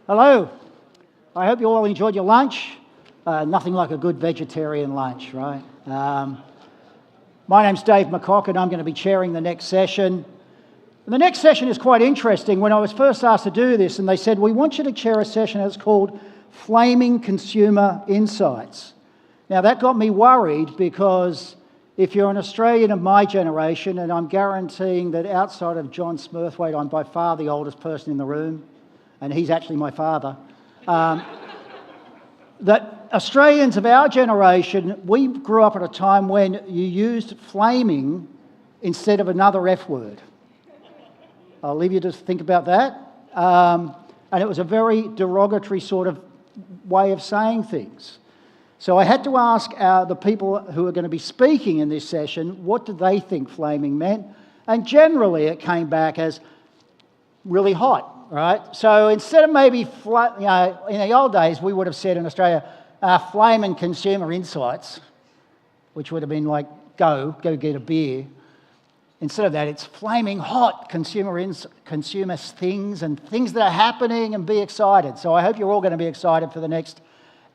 Hello. I hope you all enjoyed your lunch. Nothing like a good vegetarian lunch, right? My name's Dave McCock, and I'm going to be chairing the next session. And the next session is quite interesting. When I was first asked to do this, and they said, we want you to chair a session that's called Flaming Consumer Insights. Now, that got me worried because if you're an Australian of my generation, and I'm guaranteeing that outside of John Smurthwaite, I'm by far the oldest person in the room, and he's actually my father, that Australians of our generation, we grew up at a time when you used flaming instead of another F word. I'll leave you to think about that. And it was a very derogatory sort of way of saying things. So I had to ask the people who are going to be speaking in this session, what do they think flaming meant? And generally it came back as really hot, right? So instead of maybe, in the old days, we would have said in Australia, flaming consumer insights, which would have been like, go get a beer. Instead of that, it's flaming hot consumer things and things that are happening, and be excited. So I hope you're all going to be excited for the next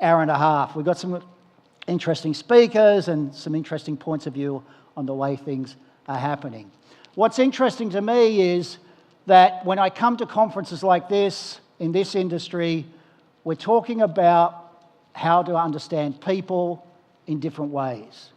hour and a half. We've got some interesting speakers and some interesting points of view on the way things are happening. What's interesting to me is that when I come to conferences like this, in this industry, we're talking about how to understand people in different ways.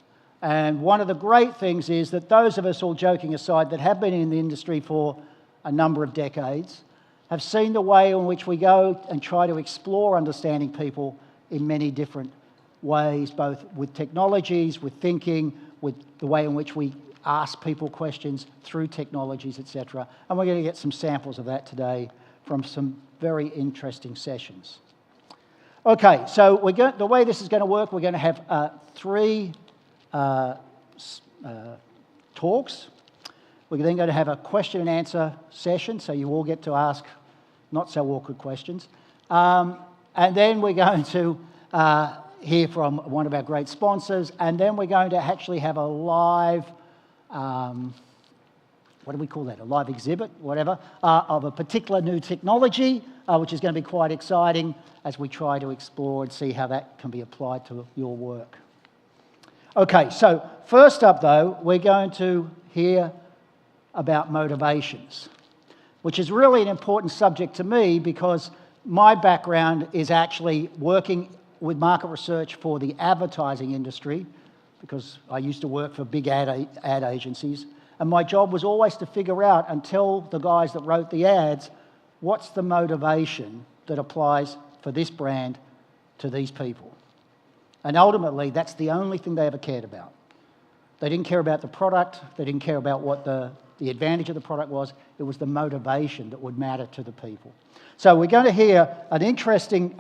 And one of the great things is that those of us, all joking aside, that have been in the industry for a number of decades, have seen the way in which we go and try to explore understanding people in many different ways, both with technologies, with thinking, with the way in which we ask people questions through technologies, etc. And we're going to get some samples of that today from some very interesting sessions. Okay, so the way this is going to work, we're going to have three talks. We're then going to have a question and answer session, so you all get to ask not so awkward questions. And then we're going to hear from one of our great sponsors, and then we're going to actually have a live, what do we call that? A live exhibit, whatever, of a particular new technology, which is going to be quite exciting as we try to explore and see how that can be applied to your work. Okay, so first up though, we're going to hear about motivations, which is really an important subject to me because my background is actually working with market research for the advertising industry, because I used to work for big ad agencies, and my job was always to figure out and tell the guys that wrote the ads what's the motivation that applies for this brand to these people. And ultimately, that's the only thing they ever cared about. They didn't care about the product, they didn't care about what the advantage of the product was. It was the motivation that would matter to the people. So we're going to hear an interesting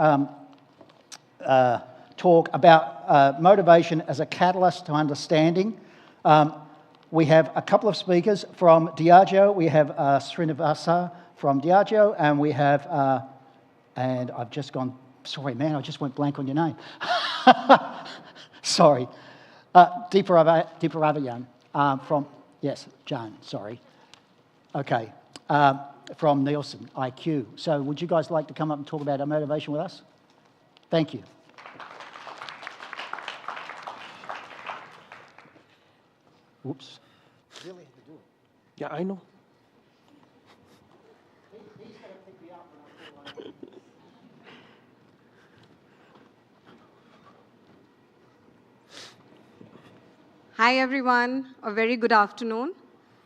talk about motivation as a catalyst to understanding. We have a couple of speakers from Diageo. We have Srinivasa from Diageo, and we have, and I've just gone, sorry man, I just went blank on your name. Sorry. Deeparavayan from, yes, Jan, sorry. Okay, from Nielsen IQ. So would you guys like to come up and talk about our motivation with us? Thank you. Oops. Really have to do it. Yeah, I know. He's going to pick me up when I feel like it. Hi everyone, a very good afternoon.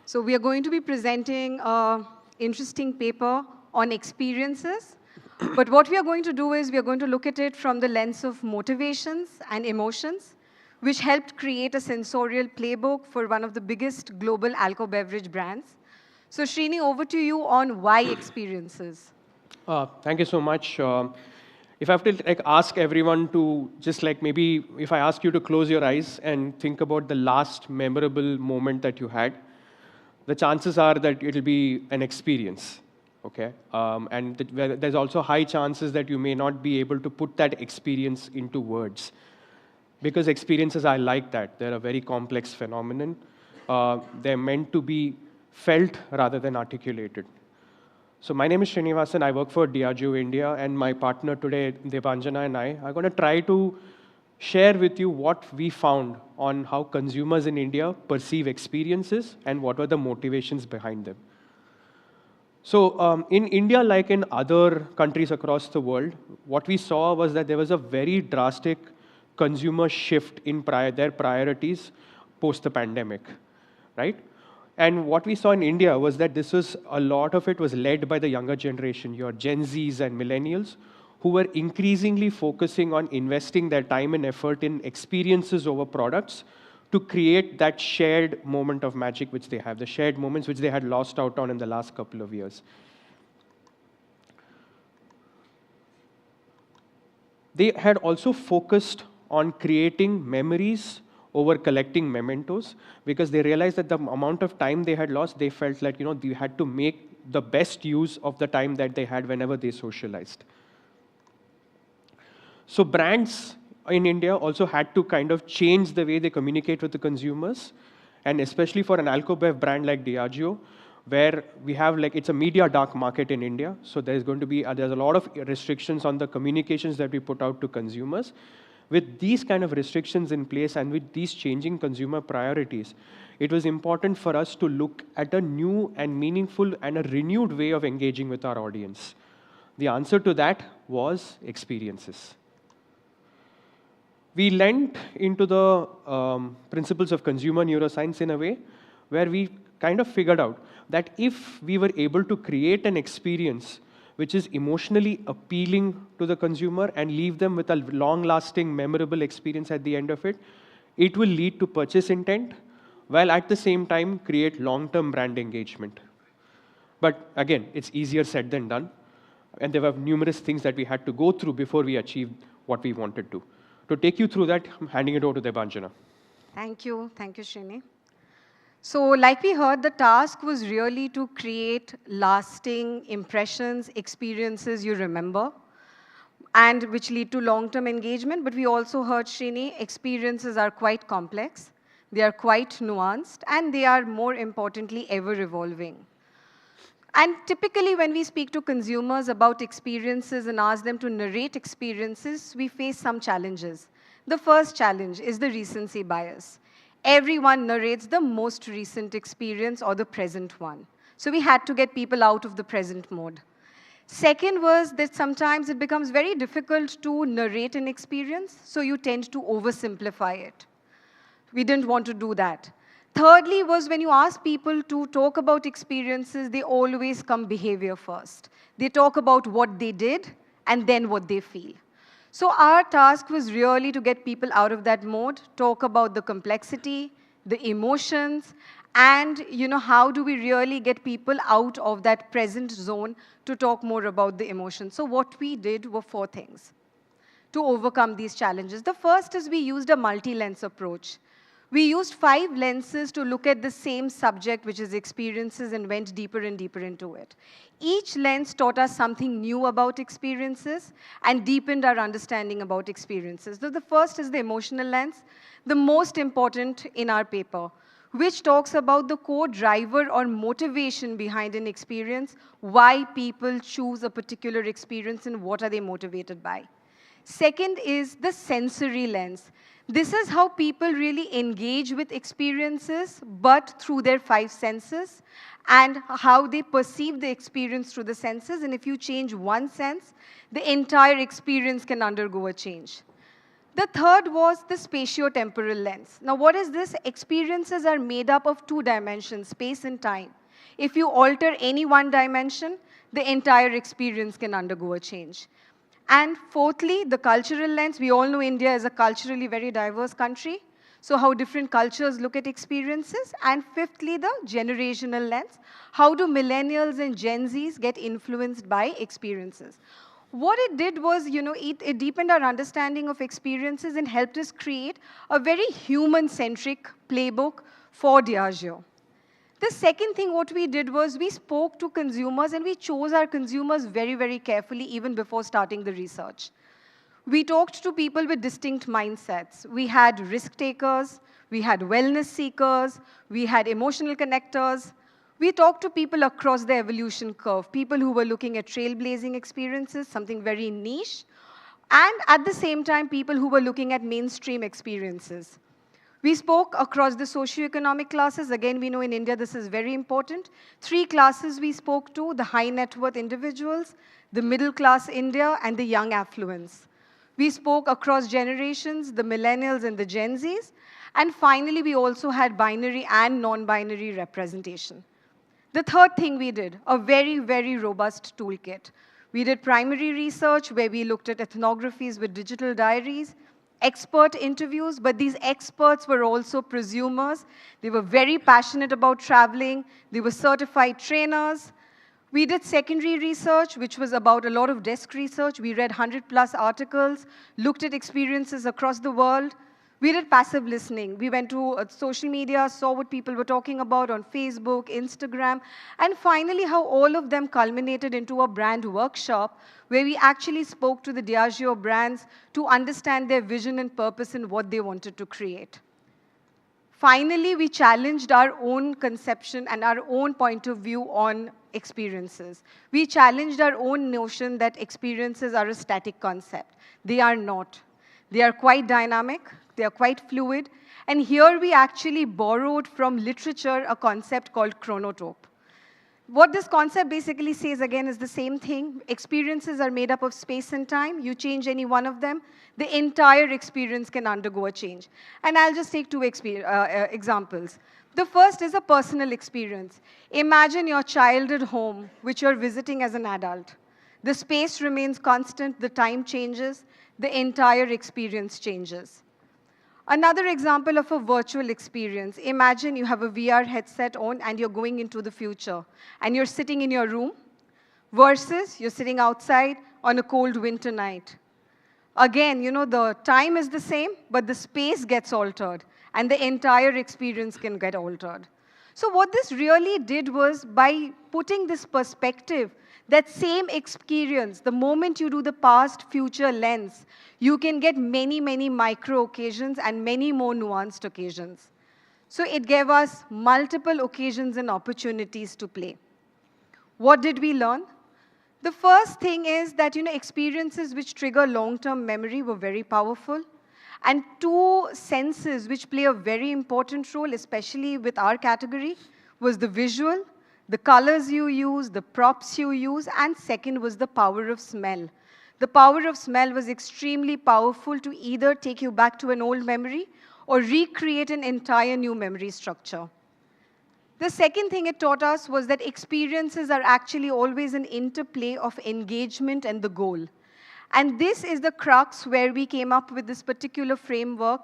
So we are going to be presenting an interesting paper on experiences. But what we are going to do is we are going to look at it from the lens of motivations and emotions, which helped create a sensorial playbook for one of the biggest global alcohol beverage brands. So Srini, over to you on why experiences. Thank you so much. If I have to ask everyone to just maybe if I ask you to close your eyes and think about the last memorable moment that you had, the chances are that it'll be an experience, okay? And there's also high chances that you may not be able to put that experience into words, because experiences are like that. They're a very complex phenomenon. They're meant to be felt rather than articulated. So my name is Srinivasan. I work for Diageo India, and my partner today, Debanjana, and I are going to try to share with you what we found on how consumers in India perceive experiences and what were the motivations behind them. So in India, like in other countries across the world, what we saw was that there was a very drastic consumer shift in their priorities post the pandemic, right? And what we saw in India was that a lot of it was led by the younger generation, your Gen Zs and millennials, who were increasingly focusing on investing their time and effort in experiences over products to create that shared moment of magic which they have, the shared moments which they had lost out on in the last couple of years. They had also focused on creating memories over collecting mementos because they realized that the amount of time they had lost, they felt like, they had to make the best use of the time that they had whenever they socialized. So brands in India also had to kind of change the way they communicate with the consumers, and especially for an alcobev brand like Diageo, where we have it's a media dark market in India. So there's a lot of restrictions on the communications that we put out to consumers. With these kind of restrictions in place and with these changing consumer priorities, it was important for us to look at a new and meaningful and a renewed way of engaging with our audience. The answer to that was experiences. We lent into the principles of consumer neuroscience in a way where we kind of figured out that if we were able to create an experience which is emotionally appealing to the consumer and leave them with a long-lasting, memorable experience at the end of it, it will lead to purchase intent, while at the same time create long-term brand engagement. But again, it's easier said than done, and there were numerous things that we had to go through before we achieved what we wanted to. To take you through that, I'm handing it over to Debanjana. Thank you, Srini. So like we heard, the task was really to create lasting impressions, experiences you remember, and which lead to long-term engagement. But we also heard, Srini, experiences are quite complex, they are quite nuanced, and they are, more importantly, ever-evolving. And typically, when we speak to consumers about experiences and ask them to narrate experiences, we face some challenges. The first challenge is the recency bias. Everyone narrates the most recent experience or the present one. So we had to get people out of the present mode. Second was that sometimes it becomes very difficult to narrate an experience, so you tend to oversimplify it. We didn't want to do that. Thirdly was when you ask people to talk about experiences, they always come behavior first. They talk about what they did and then what they feel. So our task was really to get people out of that mode, talk about the complexity, the emotions, and how do we really get people out of that present zone to talk more about the emotions. So what we did were 4 things to overcome these challenges. The first is we used a multi-lens approach. We used 5 lenses to look at the same subject, which is experiences, and went deeper and deeper into it. Each lens taught us something new about experiences and deepened our understanding about experiences. So the first is the emotional lens, the most important in our paper, which talks about the core driver or motivation behind an experience, why people choose a particular experience and what are they motivated by. Second is the sensory lens. This is how people really engage with experiences, but through their 5 senses, and how they perceive the experience through the senses. And if you change one sense, the entire experience can undergo a change. The third was the spatio-temporal lens. Now, what is this? Experiences are made up of 2 dimensions, space and time. If you alter any one dimension, the entire experience can undergo a change. And fourthly, the cultural lens. We all know India is a culturally very diverse country, so how different cultures look at experiences. And fifthly, the generational lens. How do millennials and Gen Zs get influenced by experiences? What it did was, it deepened our understanding of experiences and helped us create a very human-centric playbook for Diageo. The second thing what we did was we spoke to consumers, and we chose our consumers very, very carefully even before starting the research. We talked to people with distinct mindsets. We had risk takers, we had wellness seekers, we had emotional connectors, We talked to people across the evolution curve, people who were looking at trailblazing experiences, something very niche, and at the same time, people who were looking at mainstream experiences. We spoke across the socioeconomic classes. Again, we know in India this is very important. 3 classes we spoke to: the high net worth individuals, the middle class India, and the young affluents. We spoke across generations, the millennials and the Gen Zs. And finally, we also had binary and non-binary representation. The third thing we did, a very, very robust toolkit. We did primary research where we looked at ethnographies with digital diaries, expert interviews, but these experts were also prosumers. They were very passionate about traveling. They were certified trainers. We did secondary research, which was about a lot of desk research. We read 100+ articles, looked at experiences across the world. We did passive listening. We went to social media, saw what people were talking about on Facebook, Instagram, and finally how all of them culminated into a brand workshop where we actually spoke to the Diageo brands to understand their vision and purpose and what they wanted to create. Finally, we challenged our own conception and our own point of view on experiences. We challenged our own notion that experiences are a static concept. They are not. They are quite dynamic. They are quite fluid. And here we actually borrowed from literature a concept called chronotope. What this concept basically says, again, is the same thing. Experiences are made up of space and time. You change any one of them, the entire experience can undergo a change. And I'll just take 2 examples. The first is a personal experience. Imagine your childhood home, which you're visiting as an adult. The space remains constant, the time changes, the entire experience changes. Another example of a virtual experience. Imagine you have a VR headset on and you're going into the future. And you're sitting in your room versus you're sitting outside on a cold winter night. Again, the time is the same, but the space gets altered. And the entire experience can get altered. So what this really did was, by putting this perspective, that same experience, the moment you do the past-future lens, you can get many, many micro occasions and many more nuanced occasions. So it gave us multiple occasions and opportunities to play. What did we learn? The first thing is that experiences which trigger long-term memory were very powerful. And 2 senses which play a very important role, especially with our category, was the visual, the colors you use, the props you use, and second was the power of smell. The power of smell was extremely powerful to either take you back to an old memory or recreate an entire new memory structure. The second thing it taught us was that experiences are actually always an interplay of engagement and the goal. And this is the crux where we came up with this particular framework,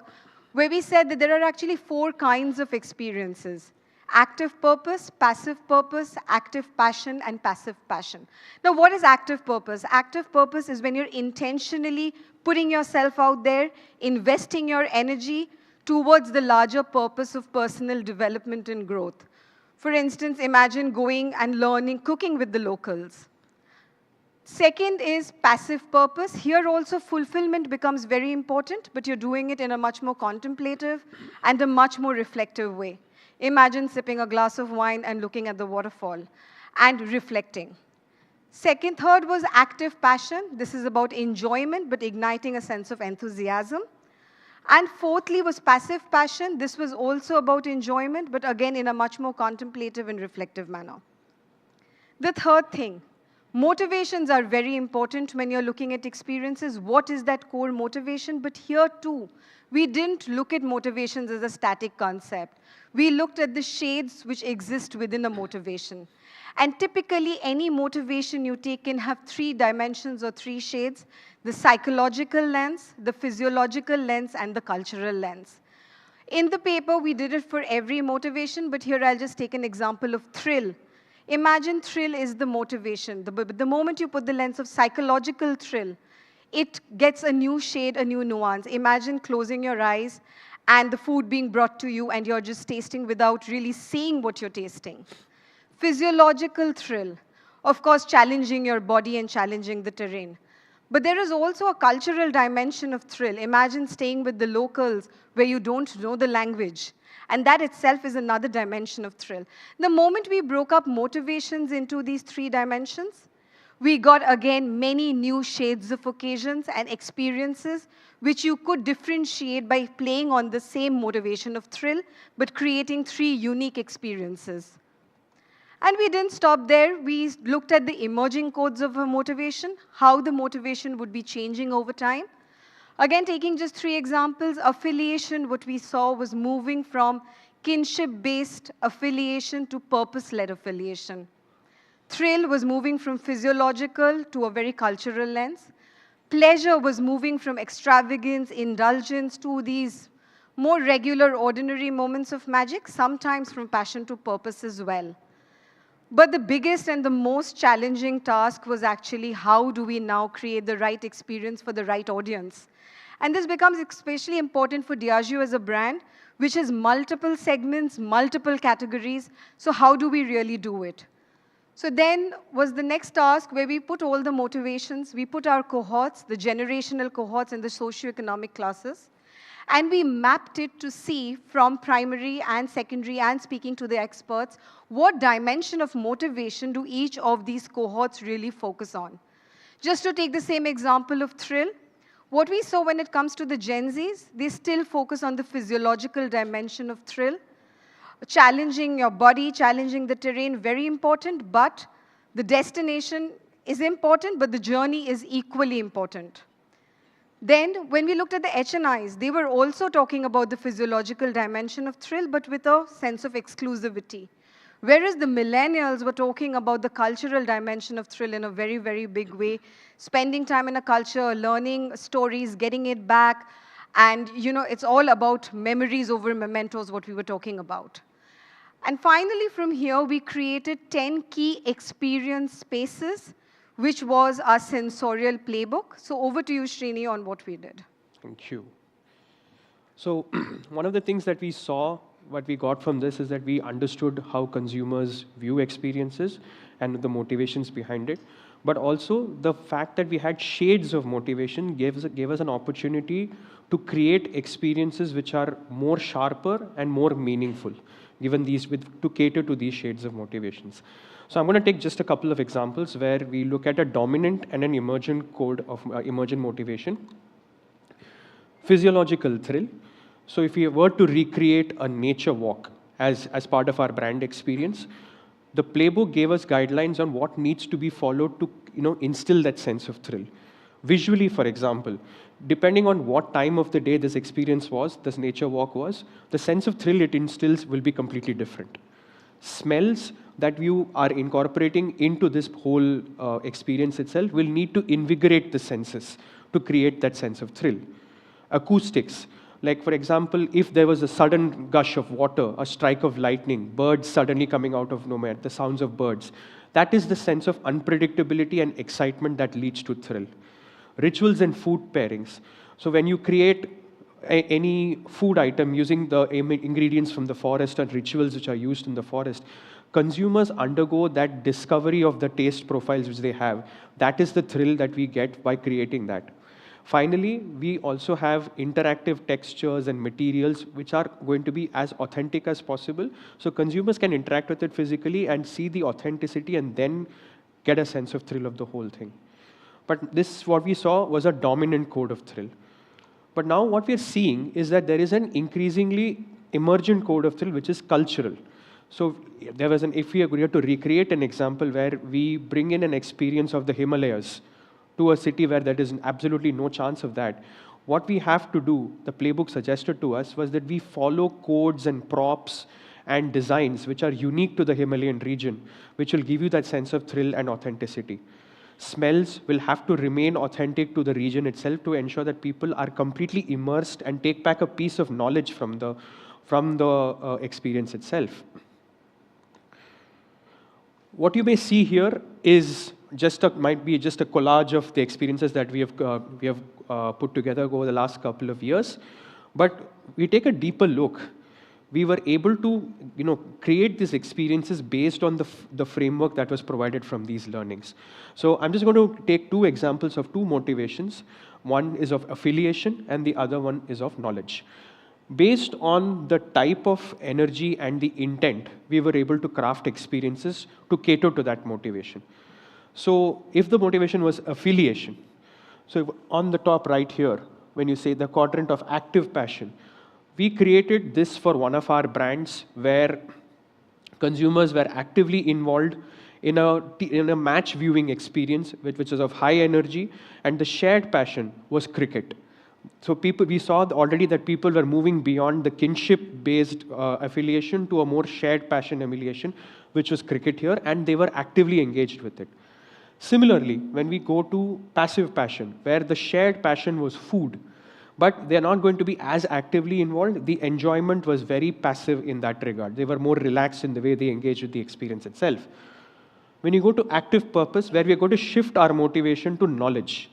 where we said that there are actually 4 kinds of experiences: active purpose, active passion, and passive passion. Now, what is active purpose? Active purpose is when you're intentionally putting yourself out there, investing your energy towards the larger purpose of personal development and growth. For instance, imagine going and learning cooking with the locals. Second is passive purpose. Here also fulfillment becomes very important, but you're doing it in a much more contemplative and a much more reflective way. Imagine sipping a glass of wine and looking at the waterfall and reflecting. Third was active passion. This is about enjoyment, but igniting a sense of enthusiasm. And fourthly was passive passion. This was also about enjoyment, but again in a much more contemplative and reflective manner. The third thing, motivations are very important when you're looking at experiences. What is that core motivation? But here too, we didn't look at motivations as a static concept. We looked at the shades which exist within a motivation. And typically, any motivation you take can have 3 dimensions or 3 shades: the psychological lens, the physiological lens, and the cultural lens. In the paper, we did it for every motivation, but here I'll just take an example of thrill. Imagine thrill is the motivation. The moment you put the lens of psychological thrill, it gets a new shade, a new nuance. Imagine closing your eyes and the food being brought to you and you're just tasting without really seeing what you're tasting. Physiological thrill, of course, challenging your body and challenging the terrain. But there is also a cultural dimension of thrill. Imagine staying with the locals where you don't know the language And that itself is another dimension of thrill. The moment we broke up motivations into these 3 dimensions, we got, again, many new shades of occasions and experiences which you could differentiate by playing on the same motivation of thrill, but creating 3 unique experiences. And we didn't stop there. We looked at the emerging codes of motivation, how the motivation would be changing over time. Again, taking just 3 examples, affiliation, what we saw was moving from kinship-based affiliation to purpose-led affiliation. Thrill was moving from physiological to a very cultural lens. Pleasure was moving from extravagance, indulgence, to these more regular, ordinary moments of magic, sometimes from passion to purpose as well. But the biggest and the most challenging task was actually how do we now create the right experience for the right audience? And this becomes especially important for Diageo as a brand, which has multiple segments, multiple categories. So how do we really do it? So then was the next task where we put all the motivations, we put our cohorts, the generational cohorts and the socioeconomic classes, and we mapped it to see from primary and secondary and speaking to the experts, what dimension of motivation do each of these cohorts really focus on? Just to take the same example of thrill, what we saw when it comes to the Gen Zs, they still focus on the physiological dimension of thrill. Challenging your body, challenging the terrain, very important, but the destination is important, but the journey is equally important. Then, when we looked at the HNIs, they were also talking about the physiological dimension of thrill, but with a sense of exclusivity. Whereas the millennials were talking about the cultural dimension of thrill in a very, very big way, spending time in a culture, learning stories, getting it back, and it's all about memories over mementos, what we were talking about. And finally, from here, we created 10 key experience spaces, which was our sensorial playbook. So over to you, Srini, on what we did. Thank you. So one of the things that we saw, what we got from this is that we understood how consumers view experiences and the motivations behind it. But also the fact that we had shades of motivation gave us an opportunity to create experiences which are more sharper and more meaningful, given to cater to these shades of motivations. So I'm going to take just a couple of examples where we look at a dominant and an emergent code of emergent motivation. Physiological thrill. So if we were to recreate a nature walk as part of our brand experience, the playbook gave us guidelines on what needs to be followed to instill that sense of thrill. Visually, for example, depending on what time of the day this experience was, this nature walk was, the sense of thrill it instills will be completely different. Smells that you are incorporating into this whole experience itself will need to invigorate the senses to create that sense of thrill. Acoustics, like for example, if there was a sudden gush of water, a strike of lightning, birds suddenly coming out of nowhere, the sounds of birds, that is the sense of unpredictability and excitement that leads to thrill. Rituals and food pairings. So when you create any food item using the ingredients from the forest and rituals which are used in the forest, consumers undergo that discovery of the taste profiles which they have. That is the thrill that we get by creating that. Finally, we also have interactive textures and materials which are going to be as authentic as possible, so consumers can interact with it physically and see the authenticity and then get a sense of thrill of the whole thing. But this, what we saw, was a dominant code of thrill. But now what we are seeing is that there is an increasingly emergent code of thrill which is cultural. So there was if we agreed to recreate an example where we bring in an experience of the Himalayas to a city where there is absolutely no chance of that, what we have to do, the playbook suggested to us, was that we follow codes and props and designs which are unique to the Himalayan region, which will give you that sense of thrill and authenticity. Smells will have to remain authentic to the region itself to ensure that people are completely immersed and take back a piece of knowledge from the experience itself. What you may see here is might be just a collage of the experiences that we have put together over the last couple of years. But we take a deeper look. We were able to create these experiences based on the framework that was provided from these learnings. So I'm just going to take 2 examples of 2 motivations. One is of affiliation and the other one is of knowledge. Based on the type of energy and the intent, we were able to craft experiences to cater to that motivation. So if the motivation was affiliation, so on the top right here, when you say the quadrant of active passion, we created this for one of our brands where consumers were actively involved in a match viewing experience, which is of high energy, and the shared passion was cricket. So we saw already that people were moving beyond the kinship-based affiliation to a more shared passion affiliation, which was cricket here, and they were actively engaged with it. Similarly, when we go to passive passion, where the shared passion was food, but they're not going to be as actively involved, the enjoyment was very passive in that regard. They were more relaxed in the way they engaged with the experience itself. When you go to active purpose, where we are going to shift our motivation to knowledge,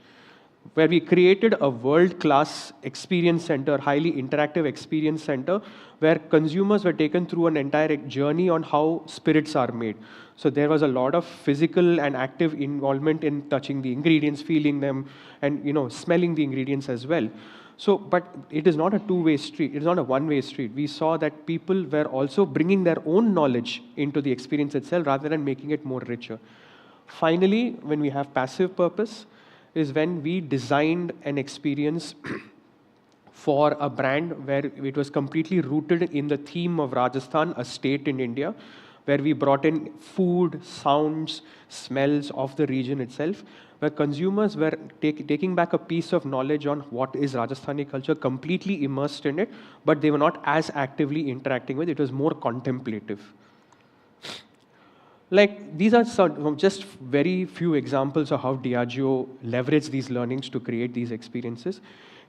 where we created a world-class experience center, highly interactive experience center, where consumers were taken through an entire journey on how spirits are made. So there was a lot of physical and active involvement in touching the ingredients, feeling them, and smelling the ingredients as well. So, but it is not a two-way street. It is not a one-way street. We saw that people were also bringing their own knowledge into the experience itself rather than making it more richer. Finally, when we have passive purpose, is when we designed an experience for a brand where it was completely rooted in the theme of Rajasthan, a state in India, where we brought in food, sounds, smells of the region itself, where consumers were taking back a piece of knowledge on what is Rajasthani culture, completely immersed in it, but they were not as actively interacting with it. It was more contemplative. Like, these are just very few examples of how Diageo leveraged these learnings to create these experiences.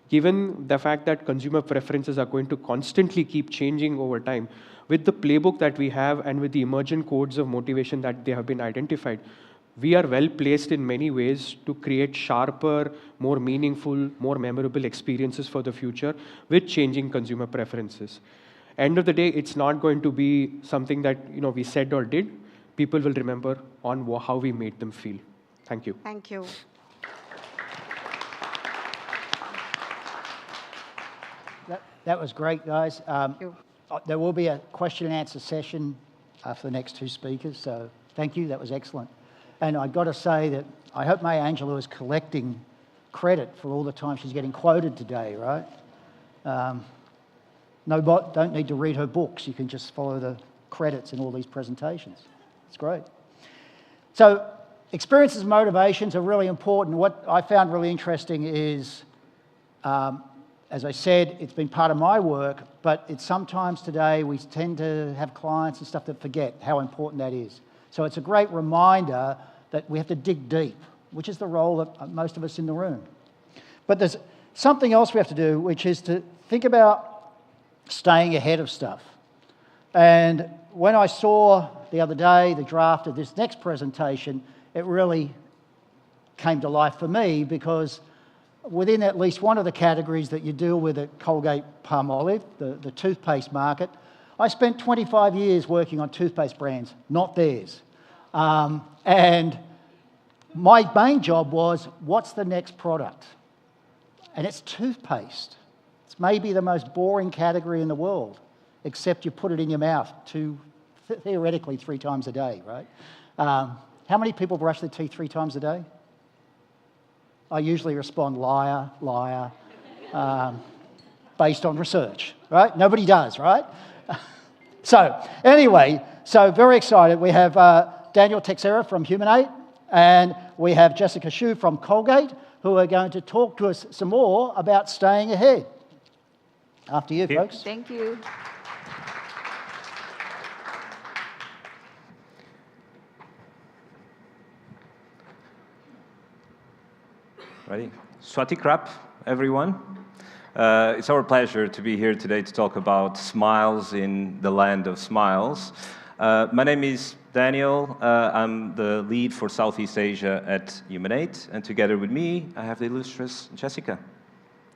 Given the fact that consumer preferences are going to constantly keep changing over time, with the playbook that we have and with the emergent codes of motivation that they have been identified, we are well placed in many ways to create sharper, more meaningful, more memorable experiences for the future with changing consumer preferences. End of the day, it's not going to be something that we said or did. People will remember on how we made them feel. Thank you. Thank you. That was great, guys. Thank you. There will be a question and answer session for the next two speakers, so thank you, that was excellent. And I've got to say that I hope Maya Angelou is collecting credit for all the time she's getting quoted today, right? Don't need to read her books, you can just follow the credits in all these presentations. It's great. So experiences and motivations are really important. What I found really interesting is, as I said, it's been part of my work, but it's sometimes today we tend to have clients and stuff that forget how important that is. So it's a great reminder that we have to dig deep, which is the role of most of us in the room. But there's something else we have to do, which is to think about staying ahead of stuff. And when I saw the other day the draft of this next presentation, it really came to life for me, because within at least one of the categories that you deal with at Colgate-Palmolive, the toothpaste market, I spent 25 years working on toothpaste brands, not theirs. And my main job was, what's the next product? And it's toothpaste. It's maybe the most boring category in the world, except you put it in your mouth theoretically 3 times a day, right? How many people brush their teeth 3 times a day? I usually respond, liar, liar, based on research, right? Nobody does, right? So anyway, very excited. We have Daniel Texera from Humanate, and we have Jessica Shu from Colgate, who are going to talk to us some more about staying ahead. After you, folks. Thank you. Ready? Swati Krap, everyone. It's our pleasure to be here today to talk about smiles in the land of smiles. My name is Daniel. I'm the lead for Southeast Asia at Humanate, and together with me, I have the illustrious Jessica.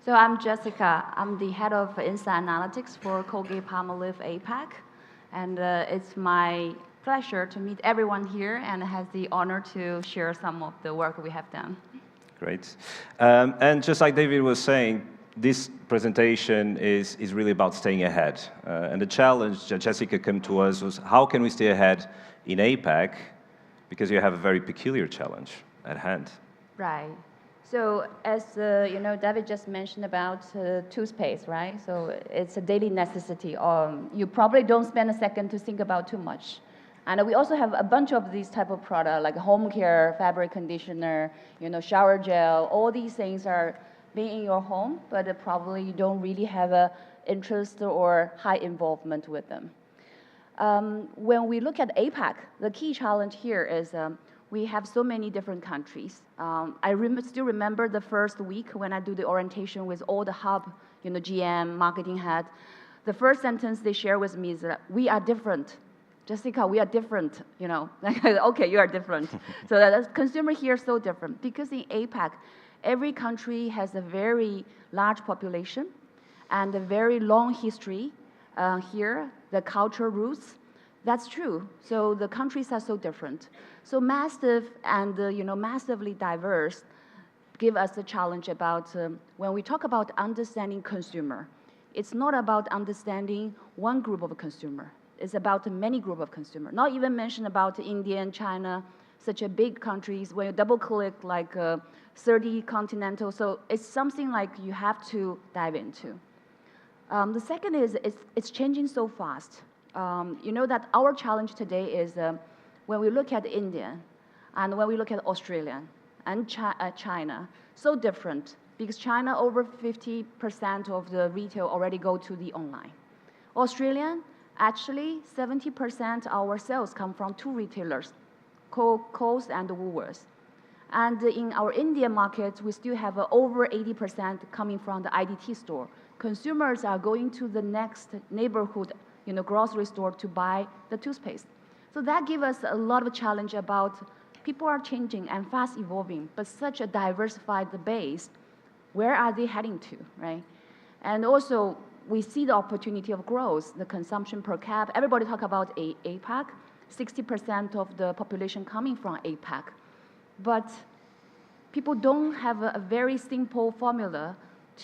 So I'm Jessica. I'm the head of Insight Analytics for Colgate-Palmolive APAC, and it's my pleasure to meet everyone here and has the honor to share some of the work we have done. Great. And just like David was saying, this presentation is really about staying ahead. And the challenge that Jessica came to us was, how can we stay ahead in APAC? Because you have a very peculiar challenge at hand. Right. So as David just mentioned about toothpaste, right? So it's a daily necessity. You probably don't spend a second to think about too much. And we also have a bunch of these type of products, like home care, fabric conditioner, shower gel. All these things are being in your home, but probably you don't really have an interest or high involvement with them. When we look at APAC, the key challenge here is we have so many different countries. I still remember the first week when I do the orientation with all the hub, GM, marketing head. The first sentence they share with me is that we are different. Jessica, we are different, Okay, you are different. So the consumer here is so different because in APAC, every country has a very large population and a very long history here, the cultural roots. That's true. So the countries are so different. So massive and massively diverse give us a challenge about when we talk about understanding consumer. It's not about understanding one group of consumer. It's about many group of consumer. Not even mention about India and China, such a big countries where you double click like 30 continental. So it's something like you have to dive into. The second is it's changing so fast. That our challenge today is when we look at India and when we look at Australia and China, so different because China over 50% of the retail already go to the online. Australia, actually 70% of our sales come from two retailers, Coles and Woolworths. And in our India market, we still have over 80% coming from the IDT store. Consumers are going to the next neighborhood grocery store to buy the toothpaste. So that gives us a lot of challenge about people are changing and fast evolving, but such a diversified base, where are they heading to, right? And also, we see the opportunity of growth, the consumption per cap. Everybody talk about APAC, 60% of the population coming from APAC. But people don't have a very simple formula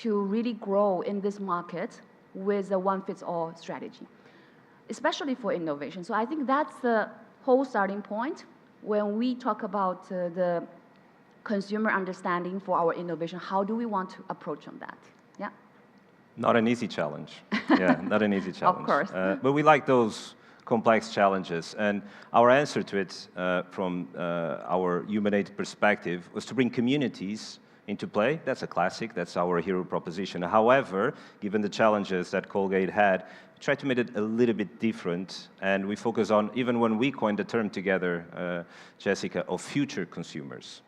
to really grow in this market with a one-fits-all strategy, especially for innovation. So I think that's the whole starting point when we talk about the consumer understanding for our innovation. How do we want to approach on that? Yeah. Not an easy challenge. Yeah, not an easy challenge. Of course. But we like those complex challenges. And our answer to it from our human-aid perspective was to bring communities into play. That's a classic. That's our hero proposition. However, given the challenges that Colgate had, we tried to make it a little bit different. And we focus on, even when we coined the term together, Jessica, of future consumers.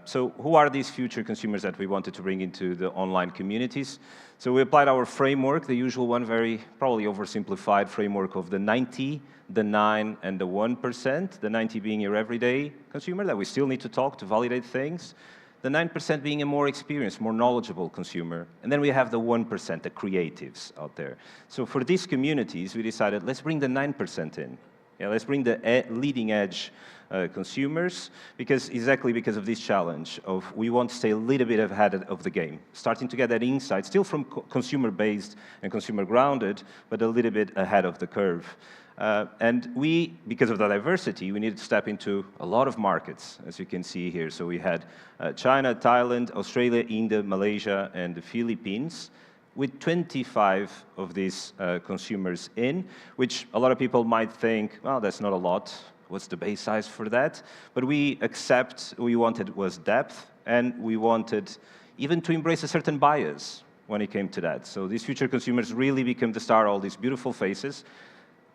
So who are these future consumers that we wanted to bring into the online communities? So we applied our framework, the usual one, very probably oversimplified framework of the 90, the 9, and the 1%. The 90 being your everyday consumer that we still need to talk to validate things. The 9% being a more experienced, more knowledgeable consumer. And then we have the 1%, the creatives out there. So for these communities, we decided, let's bring the 9% in. Yeah, let's bring the leading edge consumers, exactly because of this challenge of we want to stay a little bit ahead of the game, starting to get that insight, still from consumer-based and consumer-grounded, but a little bit ahead of the curve. And we, because of the diversity, we needed to step into a lot of markets, as you can see here. So we had China, Thailand, Australia, India, Malaysia, and the Philippines, with 25 of these consumers in, which a lot of people might think, well, that's not a lot. What's the base size for that? But we accept, we wanted was depth, and we wanted even to embrace a certain bias when it came to that. So these future consumers really became the star, all these beautiful faces,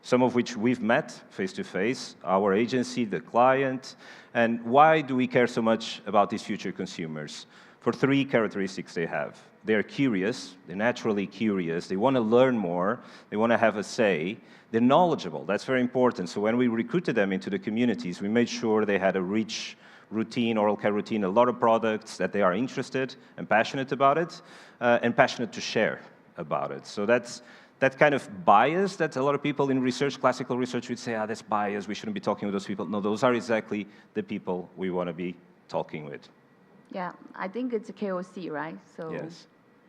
some of which we've met face-to-face, our agency, the client. And why do we care so much about these future consumers? For three characteristics they have. They're curious, they're naturally curious, they want to learn more, they want to have a say, they're knowledgeable, that's very important. So when we recruited them into the communities, we made sure they had a rich routine, oral care routine, a lot of products that they are interested and passionate about it, and passionate to share about it. So that's that kind of bias that a lot of people in research, classical research, would say, that's bias, we shouldn't be talking with those people. No, those are exactly the people we want to be talking with. Yeah, I think it's a KOC, right? So yes.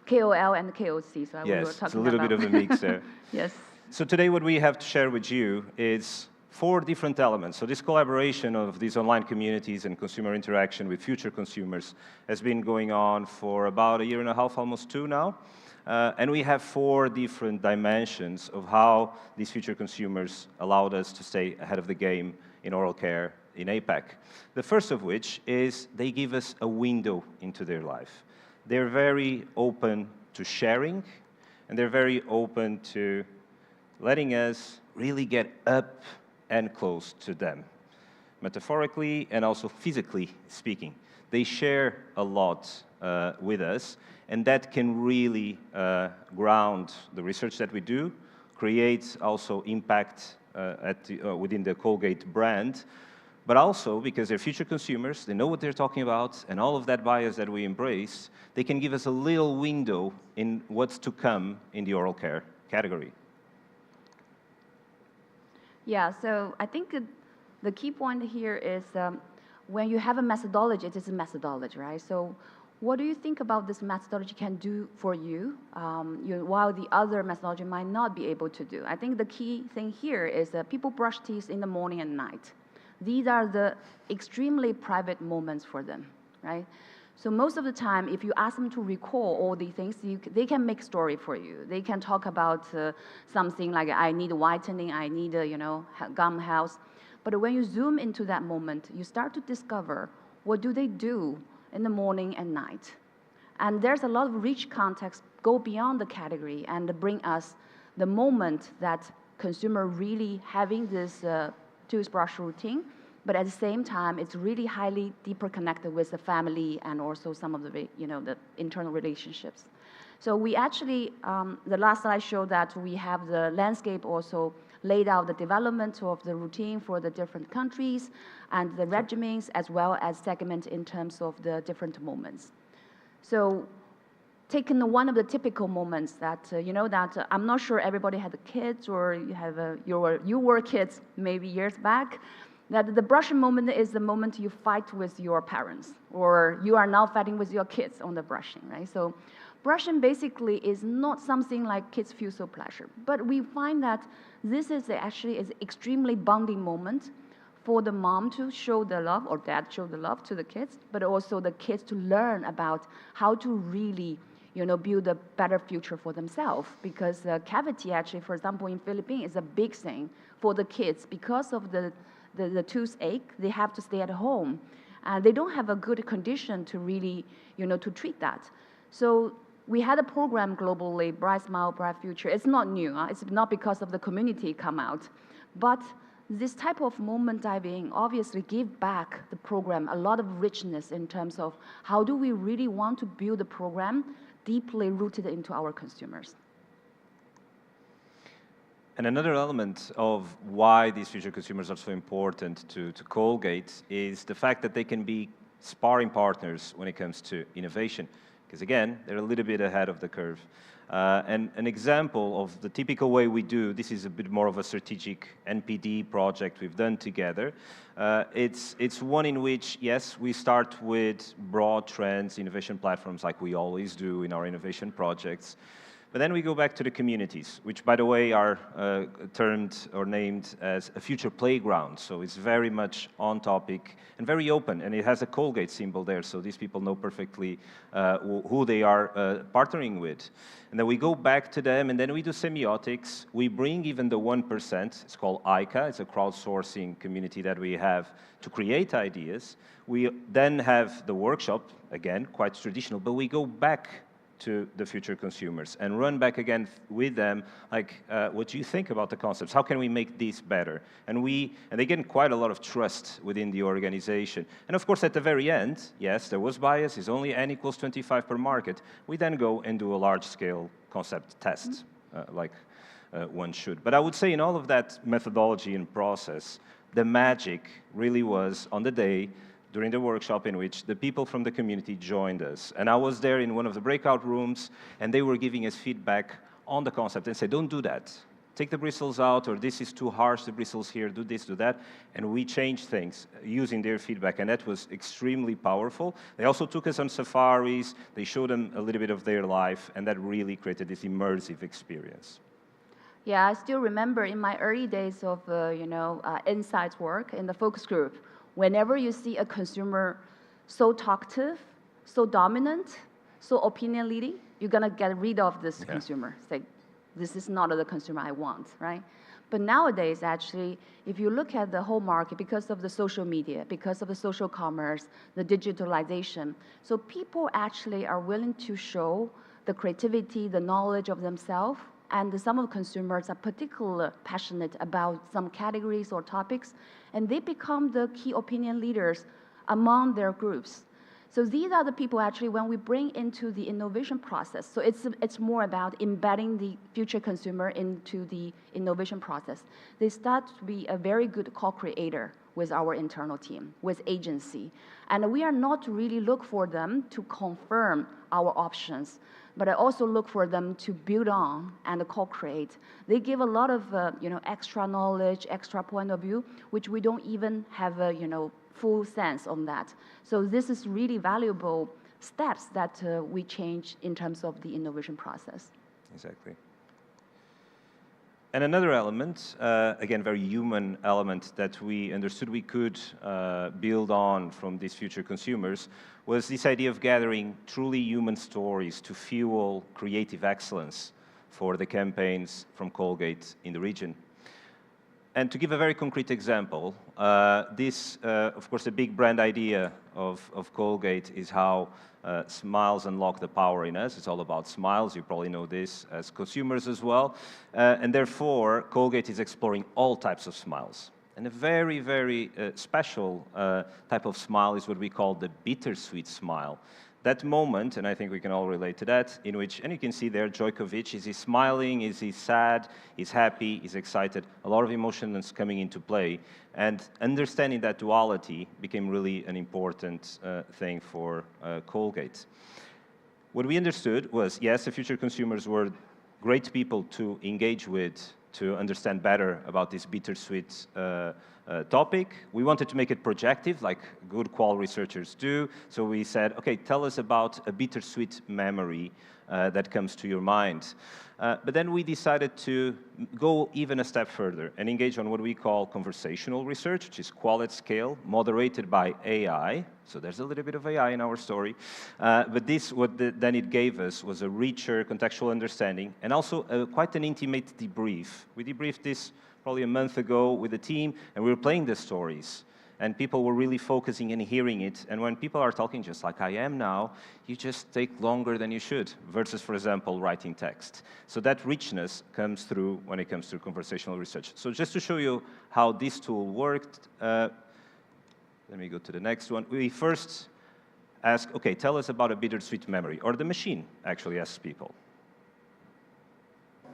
KOL and KOC. So we were Yes, talking it's a little about bit of a mix there. Yes. So today what we have to share with you is 4 different elements. So this collaboration of these online communities and consumer interaction with future consumers has been going on for about 1.5 years, almost 2 now. And we have 4 different dimensions of how these future consumers allowed us to stay ahead of the game in oral care in APAC. The first of which is they give us a window into their life. They're very open to sharing, and they're very open to letting us really get up and close to them, metaphorically and also physically speaking. They share a lot with us, and that can really ground the research that we do, create also impact within the Colgate brand, but also because they're future consumers, they know what they're talking about, and all of that bias that we embrace, they can give us a little window in what's to come in the oral care category. Yeah, so I think the key point here is when you have a methodology, it is a methodology, right? So what do you think about this methodology can do for you, while the other methodology might not be able to do? I think the key thing here is that people brush teeth in the morning and night. These are the extremely private moments for them, right? So most of the time, if you ask them to recall all these things, they can make story for you. They can talk about something like, I need whitening, I need gum health. But when you zoom into that moment, you start to discover what do they do in the morning and night. And there's a lot of rich context go beyond the category and bring us the moment that consumer really having this toothbrush routine, but at the same time, it's really highly deeper connected with the family and also some of the, the internal relationships. So we actually, the last slide showed that we have the landscape also laid out the development of the routine for the different countries and the regimens, as well as segment in terms of the different moments. So taking one of the typical moments that, that I'm not sure everybody had kids or you were kids maybe years back, that the brushing moment is the moment you fight with your parents, or you are now fighting with your kids on the brushing, right? So brushing basically is not something like kids feel so pleasure, but we find that this is actually an extremely bonding moment for the mom to show the love, or dad show the love to the kids, but also the kids to learn about how to really build a better future for themselves. Because cavity actually, for example, in Philippines is a big thing for the kids. Because of the toothache, they have to stay at home. And they don't have a good condition to really, to treat that. So we had a program globally, Bright Smile, Bright Future. It's not new. It's not because of the community come out. But this type of moment diving obviously give back the program a lot of richness in terms of how do we really want to build a program deeply rooted into our consumers. And another element of why these future consumers are so important to Colgate is the fact that they can be sparring partners when it comes to innovation. Because again, they're a little bit ahead of the curve. And an example of the typical way we do, this is a bit more of a strategic NPD project we've done together. It's one in which, yes, we start with broad trends, innovation platforms like we always do in our innovation projects. But then we go back to the communities, which, by the way, are termed or named as a future playground. So it's very much on topic and very open, and it has a Colgate symbol there, so these people know perfectly who they are partnering with. And then we go back to them, and then we do semiotics. We bring even the 1%. It's called ICA. It's a crowdsourcing community that we have to create ideas. We then have the workshop, again, quite traditional, but we go back to the future consumers and run back again with them, like, what do you think about the concepts? How can we make this better? And they get quite a lot of trust within the organization. And of course, at the very end, yes, there was bias, it's only N equals 25 per market. We then go and do a large-scale concept test, like one should. But I would say in all of that methodology and process, the magic really was on the day during the workshop in which the people from the community joined us. And I was there in one of the breakout rooms, and they were giving us feedback on the concept and said, don't do that. take the bristles out, or this is too harsh, the bristles here, do this, do that, and we changed things using their feedback, and that was extremely powerful. They also took us on safaris, they showed them a little bit of their life, and that really created this immersive experience. Yeah, I still remember in my early days of insights work in the focus group, whenever you see a consumer so talkative, so dominant, so opinion leading, you're gonna get rid of this consumer. It's like, this is not the consumer I want, right? But nowadays, actually, if you look at the whole market, because of the social media, because of the social commerce, the digitalization, so people actually are willing to show the creativity, the knowledge of themselves, and some of the consumers are particularly passionate about some categories or topics, and they become the key opinion leaders among their groups. So these are the people actually when we bring into the innovation process. So it's more about embedding the future consumer into the innovation process. They start to be a very good co-creator with our internal team, with agency. And we are not really look for them to confirm our options, but I also look for them to build on and co-create. They give a lot of extra knowledge, extra point of view, which we don't even have a full sense on that. So this is really valuable steps that we change in terms of the innovation process. Exactly. And another element, again, very human element that we understood we could build on from these future consumers was this idea of gathering truly human stories to fuel creative excellence for the campaigns from Colgate in the region. And to give a very concrete example, of course, the big brand idea of Colgate is how smiles unlock the power in us. It's all about smiles. You probably know this as consumers as well. And therefore, Colgate is exploring all types of smiles. And a very, very special type of smile is what we call the bittersweet smile. That moment, and I think we can all relate to that, in which, and you can see there, Djokovic, is he smiling, is he sad, is happy, is excited, a lot of emotions coming into play, and understanding that duality became really an important thing for Colgate. What we understood was, yes, the future consumers were great people to engage with, to understand better about this bittersweet topic. We wanted to make it projective, like good qual researchers do. So we said, okay, tell us about a bittersweet memory that comes to your mind. But then we decided to go even a step further and engage on what we call conversational research, which is qual at scale, moderated by AI. So there's a little bit of AI in our story. But this, then it gave us was a richer contextual understanding and also quite an intimate debrief. We debriefed this probably a month ago with the team, and we were playing the stories. And people were really focusing and hearing it. And when people are talking just like I am now, you just take longer than you should, versus, for example, writing text. So that richness comes through when it comes to conversational research. So just to show you how this tool worked, let me go to the next one. We first ask, okay, tell us about a bittersweet memory, or the machine actually asks people.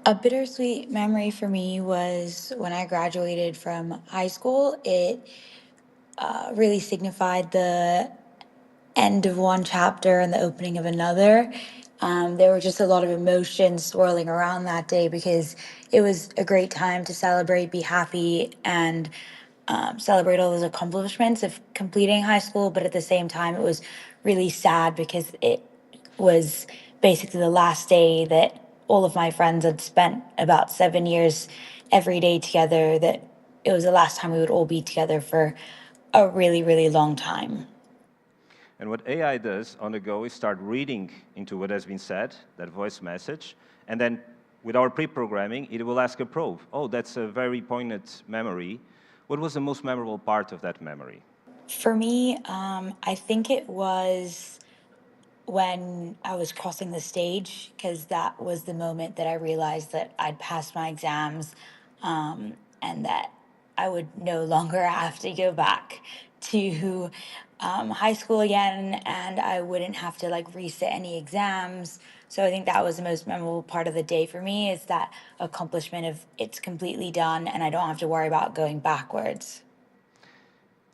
A bittersweet memory for me was when I graduated from high school. It really signified the end of one chapter and the opening of another. There were just a lot of emotions swirling around that day because it was a great time to celebrate, be happy, and celebrate all those accomplishments of completing high school. But at the same time, it was really sad because it was basically the last day that all of my friends had spent about 7 years every day together, that it was the last time we would all be together for a really, really long time. And what AI does on the go is start reading into what has been said, that voice message, and then with our pre-programming, it will ask a probe. Oh, that's a very poignant memory. What was the most memorable part of that memory? For me, I think it was when I was crossing the stage, because that was the moment that I realized that I'd passed my exams, and that I would no longer have to go back to high school again, and I wouldn't have to like resit any exams. So I think that was the most memorable part of the day for me, is that accomplishment of it's completely done and I don't have to worry about going backwards.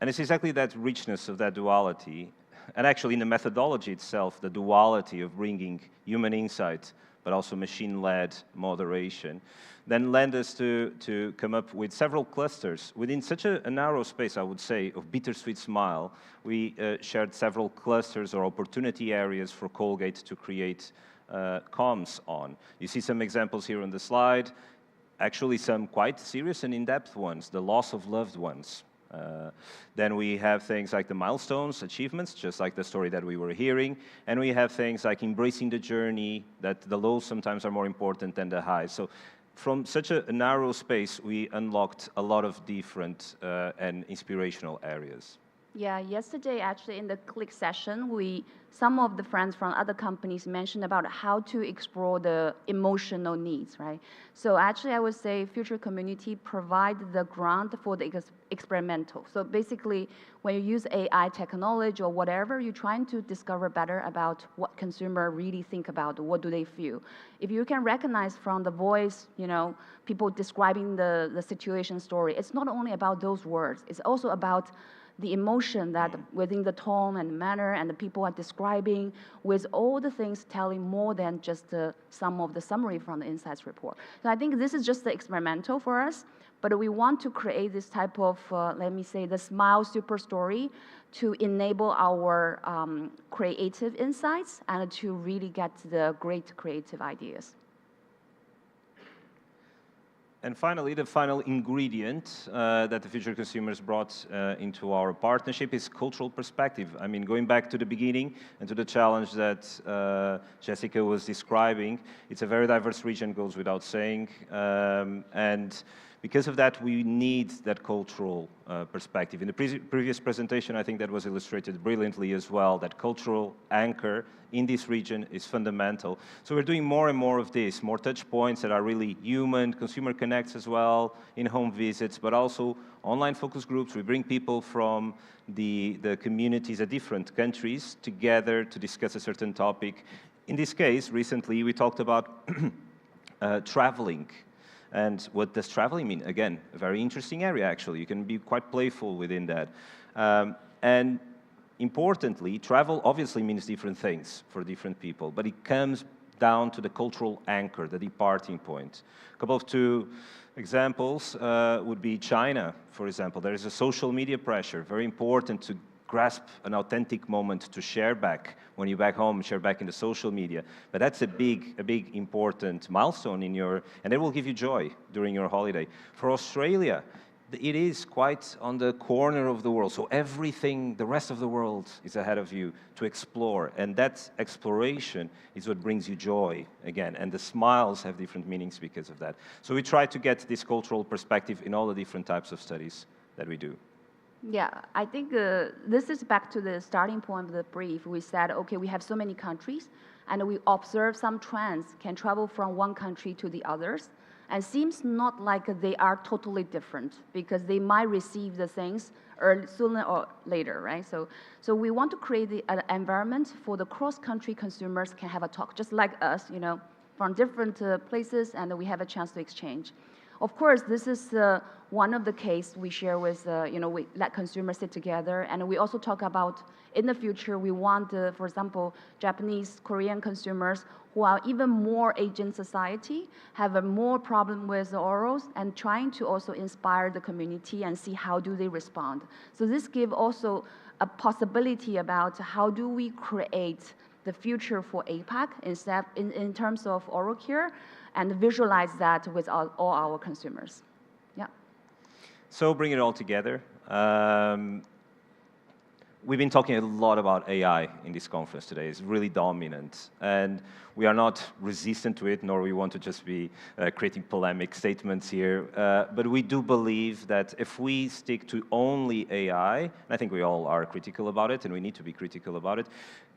And it's exactly that richness of that duality and actually in the methodology itself, the duality of bringing human insight, but also machine-led moderation, then led us to come up with several clusters. Within such a narrow space, I would say, of bittersweet smile, we shared several clusters or opportunity areas for Colgate to create comms on. You see some examples here on the slide, actually some quite serious and in-depth ones, the loss of loved ones. Then we have things like the milestones, achievements, just like the story that we were hearing, and we have things like embracing the journey, that the lows sometimes are more important than the highs. So from such a narrow space, we unlocked a lot of different and inspirational areas. Yeah, yesterday actually in the click session, some of the friends from other companies mentioned about how to explore the emotional needs, right? So actually I would say future community provide the ground for the experimental. So basically when you use AI technology or whatever, you're trying to discover better about what consumer really think about, what do they feel. If you can recognize from the voice, people describing the situation story, it's not only about those words, it's also about the emotion that within the tone and manner and the people are describing, with all the things telling more than just some of the summary from the insights report. So I think this is just the experimental for us, but we want to create this type of, let me say, the smile super story to enable our creative insights and to really get the great creative ideas. And finally, the final ingredient that the future consumers brought into our partnership is cultural perspective. I mean, going back to the beginning and to the challenge that Jessica was describing, it's a very diverse region, goes without saying. And because of that, we need that cultural perspective. In the previous presentation, I think that was illustrated brilliantly as well, that cultural anchor in this region is fundamental. So we're doing more and more of this, more touch points that are really human, consumer connects as well, in-home visits, but also online focus groups. We bring people from the communities at different countries together to discuss a certain topic. In this case, recently, we talked about traveling. And what does traveling mean? Again, a very interesting area, actually. You can be quite playful within that. And importantly, travel obviously means different things for different people, but it comes down to the cultural anchor, the departing point. A couple of two examples would be China, for example. There is a social media pressure, very important to grasp an authentic moment to share back when you're back home, share back in the social media. But that's a big, important milestone in and it will give you joy during your holiday. For Australia, it is quite on the corner of the world. So everything, the rest of the world is ahead of you to explore. And that exploration is what brings you joy again. And the smiles have different meanings because of that. So we try to get this cultural perspective in all the different types of studies that we do. Yeah, I think this is back to the starting point of the brief. We said, okay, we have so many countries, and we observe some trends can travel from one country to the others, and seems not like they are totally different because they might receive the things sooner or later, right? So we want to create an environment for the cross-country consumers can have a talk, just like us, from different places, and we have a chance to exchange. Of course, this is one of the case we share with, we let consumers sit together, and we also talk about in the future, we want, for example, Japanese, Korean consumers who are even more aging society, have a more problem with the orals, and trying to also inspire the community and see how do they respond. So this gives also a possibility about how do we create the future for APAC in terms of oral care, and visualize that with all our consumers. Yeah. So bring it all together. We've been talking a lot about AI in this conference today. It's really dominant. And we are not resistant to it, nor we want to just be creating polemic statements here. But we do believe that if we stick to only AI, and I think we all are critical about it, and we need to be critical about it,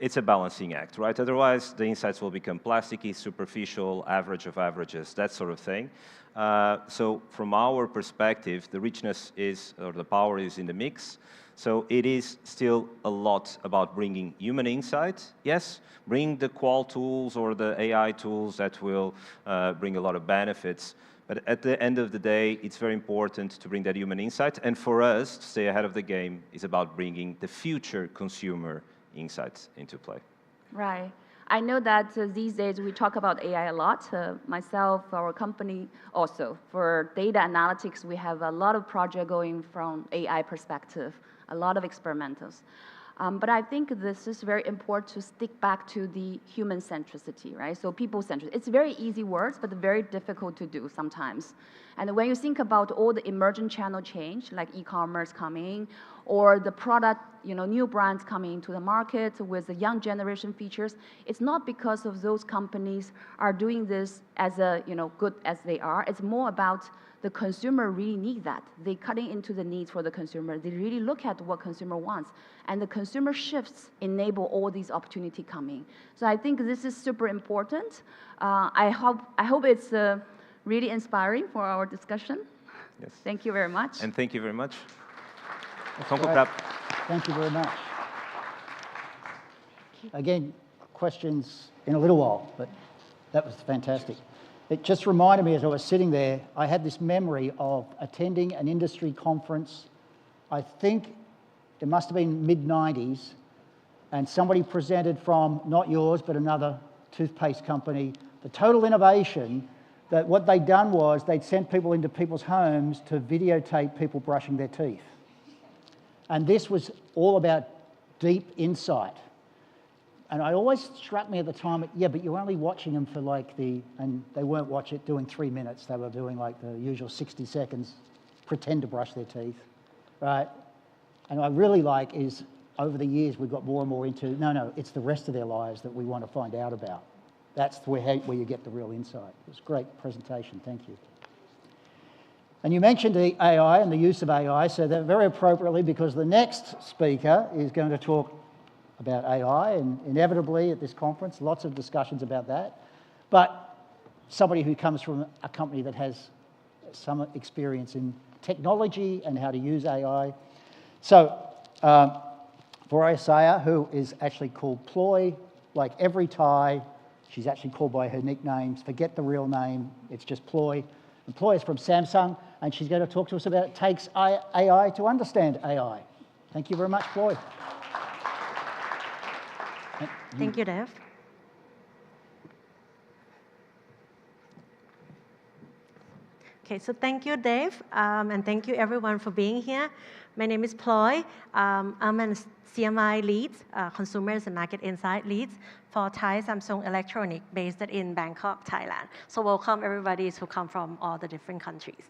it's a balancing act, right? Otherwise, the insights will become plasticky, superficial, average of averages, that sort of thing. So from our perspective, the richness is, or the power is in the mix. So it is still a lot about bringing human insight. Yes, bring the qual tools or the AI tools that will bring a lot of benefits. But at the end of the day, it's very important to bring that human insight. And for us, to stay ahead of the game is about bringing the future consumer insights into play. Right. I know that these days we talk about AI a lot. Myself, our company also. For data analytics, we have a lot of project going from AI perspective, a lot of experimentals. But I think this is very important to stick back to the human centricity, right? So people centric. It's very easy words, but very difficult to do sometimes. And when you think about all the emergent channel change, like e-commerce coming, or the product, new brands coming into the market with the young generation features, it's not because of those companies are doing this as good as they are. It's more about the consumer really need that. They're cutting into the needs for the consumer. They really look at what consumer wants. And the consumer shifts enable all these opportunity coming. So I think this is super important. I hope it's really inspiring for our discussion. Yes. Thank you very much. And thank you very much. Thank you very much. Again, questions in a little while, but that was fantastic. It just reminded me as I was sitting there, I had this memory of attending an industry conference. I think it must have been mid-90s, and somebody presented from, not yours, but another toothpaste company, the total innovation that what they'd done was they'd sent people into people's homes to videotape people brushing their teeth. And this was all about deep insight. And it always struck me at the time, yeah, but you're only watching them for and they weren't doing 3 minutes, they were doing like the usual 60 seconds, pretend to brush their teeth, right? And I really is, over the years, we've got more and more into, no, it's the rest of their lives that we want to find out about. That's where you get the real insight. It was a great presentation, thank you. And you mentioned the AI and the use of AI, so that very appropriately, because the next speaker is going to talk about AI, and inevitably at this conference, lots of discussions about that. But somebody who comes from a company that has some experience in technology and how to use AI. So, for Isaiah, who is actually called Ploy, like every Thai, she's actually called by her nicknames. Forget the real name, it's just Ploy. And Ploy is from Samsung, and she's going to talk to us about it takes AI to understand AI. Thank you very much, Ploy. Thank you, Dev. Okay, so thank you, Dave, and thank you everyone for being here. My name is Ploy. I'm a CMI lead, Consumers and Market Insight lead for Thai Samsung Electronics based in Bangkok, Thailand. So welcome everybody who come from all the different countries.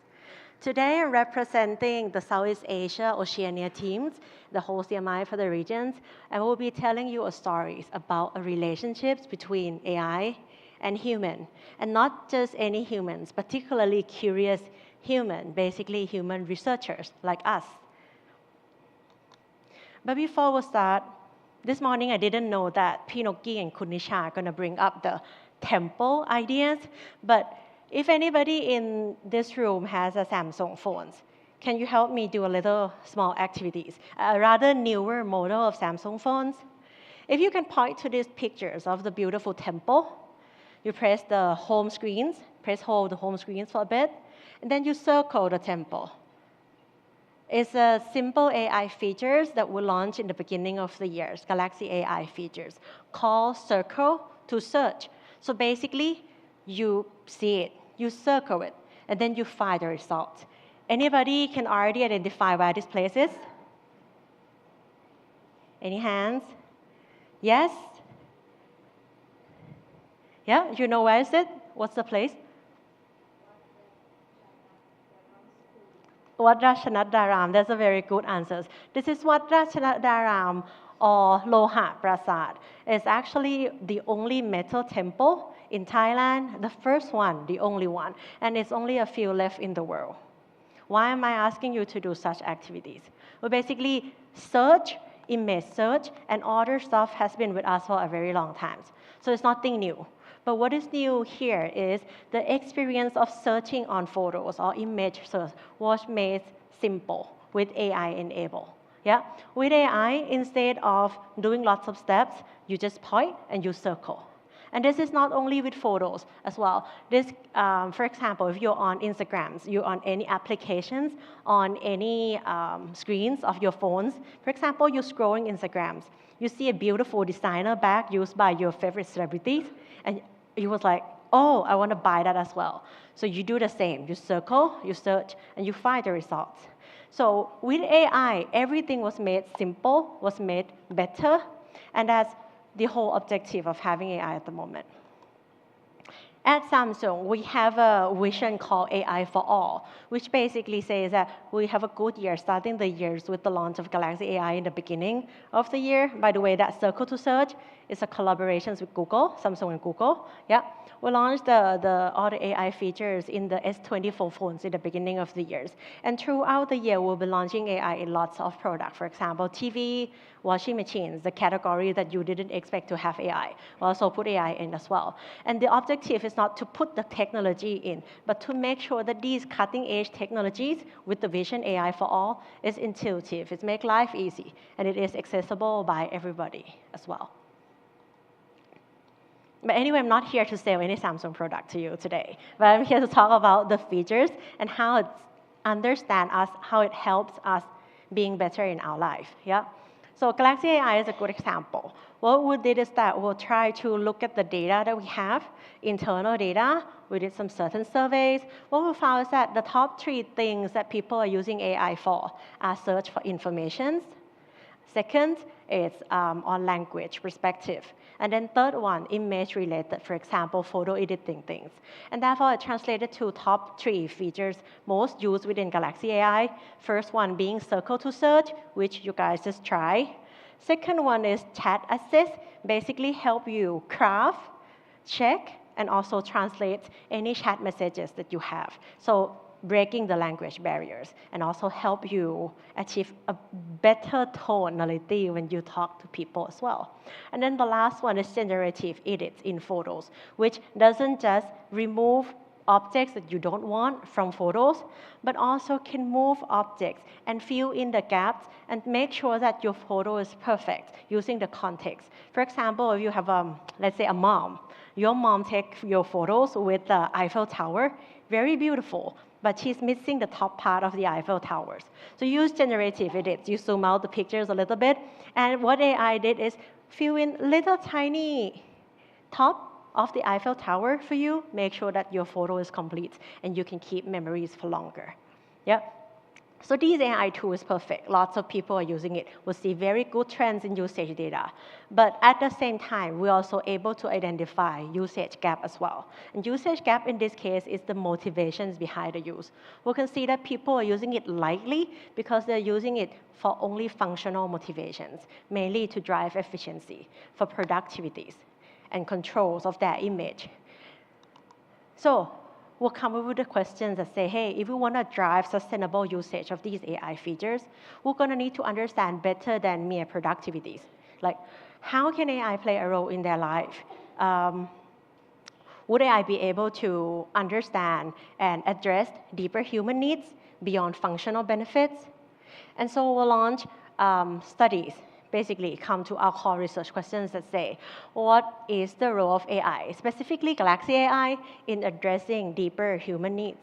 Today, I'm representing the Southeast Asia, Oceania teams, the whole CMI for the regions, and we'll be telling you stories about relationships between AI and human, and not just any humans, particularly curious human, basically human researchers like us. But before we start, this morning I didn't know that Pinocchio and Kunisha are going to bring up the temple ideas, but if anybody in this room has a Samsung phone, can you help me do a little small activities? A rather newer model of Samsung phones. If you can point to these pictures of the beautiful temple, you press the home screens, hold the home screens for a bit, and then you circle the temple. It's a simple AI features that we launched in the beginning of the year, Galaxy AI features, called Circle to Search. So basically, you see it, you circle it, and then you find the result. Anybody can already identify where this place is? Any hands? Yes? Yeah, you know where is it? What's the place? Wat Ratchanat Dharam, that's a very good answer. This is Wat Ratchanat Dharam or Loha Prasad. It's actually the only metal temple in Thailand, the first one, the only one, and it's only a few left in the world. Why am I asking you to do such activities? Well, basically, search, image search, and other stuff has been with us for a very long time. So it's nothing new. But what is new here is the experience of searching on photos or image search was made simple with AI enabled. Yeah? With AI, instead of doing lots of steps, you just point and you circle. And this is not only with photos as well. This, for example, if you're on Instagrams, you're on any applications, on any screens of your phones. For example, you're scrolling Instagrams. You see a beautiful designer bag used by your favorite celebrities, and you was like, oh, I want to buy that as well. So you do the same. You circle, you search, and you find the results. So with AI, everything was made simple, was made better, and that's the whole objective of having AI at the moment. At Samsung, we have a vision called AI for all, which basically says that we have a good year, starting the years with the launch of Galaxy AI in the beginning of the year. By the way, that circle to search is a collaboration with Google, Samsung and Google. Yeah, we launched all the AI features in the S24 phones in the beginning of the years. And throughout the year, we'll be launching AI in lots of products. For example, TV, washing machines, the category that you didn't expect to have AI. We'll also put AI in as well. And the objective is not to put the technology in, but to make sure that these cutting-edge technologies with the vision AI for all is intuitive, it makes life easy, and it is accessible by everybody as well. But anyway, I'm not here to sell any Samsung product to you today, but I'm here to talk about the features and how it understands us, how it helps us being better in our life. Yeah. So Galaxy AI is a good example. What we did is that we'll try to look at the data that we have, internal data. We did some certain surveys. What we found is that the top 3 things that people are using AI for are search for information. Second is on language perspective. And then third one, image related, for example, photo editing things. And therefore, it translated to top 3 features most used within Galaxy AI. First one being circle to search, which you guys just try. Second one is chat assist, basically help you craft, check, and also translate any chat messages that you have. So breaking the language barriers, and also help you achieve a better tonality when you talk to people as well. And then the last one is generative edits in photos, which doesn't just remove objects that you don't want from photos, but also can move objects and fill in the gaps and make sure that your photo is perfect using the context. For example, if you have, let's say, a mom, your mom takes your photos with the Eiffel Tower, very beautiful, but she's missing the top part of the Eiffel Towers. So use generative edits. You zoom out the pictures a little bit, and what AI did is fill in little tiny top of the Eiffel Tower for you, make sure that your photo is complete, and you can keep memories for longer. Yeah. So these AI tool is perfect. Lots of people are using it. We see very good trends in usage data. But at the same time, we're also able to identify usage gap as well. And usage gap in this case is the motivations behind the use. We can see that people are using it lightly because they're using it for only functional motivations, mainly to drive efficiency, for productivities, and controls of their image. So we'll come up with the questions that say, hey, if we want to drive sustainable usage of these AI features, we're going to need to understand better than mere productivities. Like, how can AI play a role in their life? Would AI be able to understand and address deeper human needs beyond functional benefits? And so we'll launch studies, basically come to our core research questions that say, what is the role of AI, specifically Galaxy AI, in addressing deeper human needs?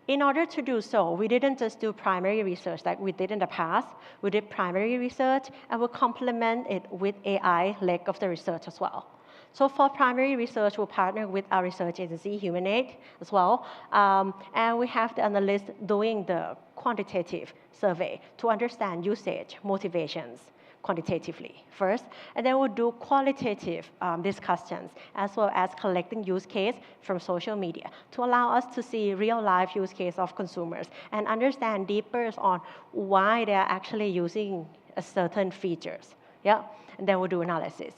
In order to do so, we didn't just do primary research like we did in the past. We did primary research, and we'll complement it with AI leg of the research as well. So for primary research, we'll partner with our research agency, HumanAid, as well. And we have the analyst doing the quantitative survey to understand usage, motivations, quantitatively first. And then we'll do qualitative discussions, as well as collecting use case from social media to allow us to see real-life use case of consumers and understand deeper on why they're actually using a certain features. Yeah? And then we'll do analysis.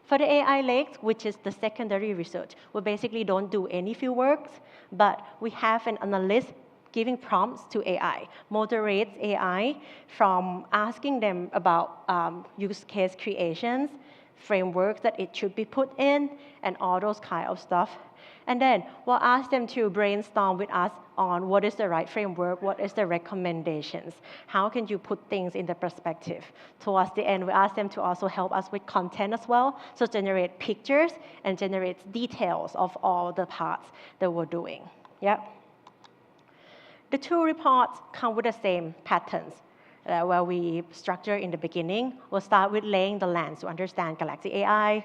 For the AI legs, which is the secondary research, we basically don't do any field works, but we have an analyst giving prompts to AI, moderates AI from asking them about use case creations, frameworks that it should be put in, and all those kind of stuff. And then we'll ask them to brainstorm with us on what is the right framework, what is the recommendations, how can you put things in the perspective. Towards the end, we ask them to also help us with content as well, so generate pictures and generate details of all the parts that we're doing. Yeah. The two reports come with the same patterns. Where we structure in the beginning, we'll start with laying the lens to understand Galaxy AI.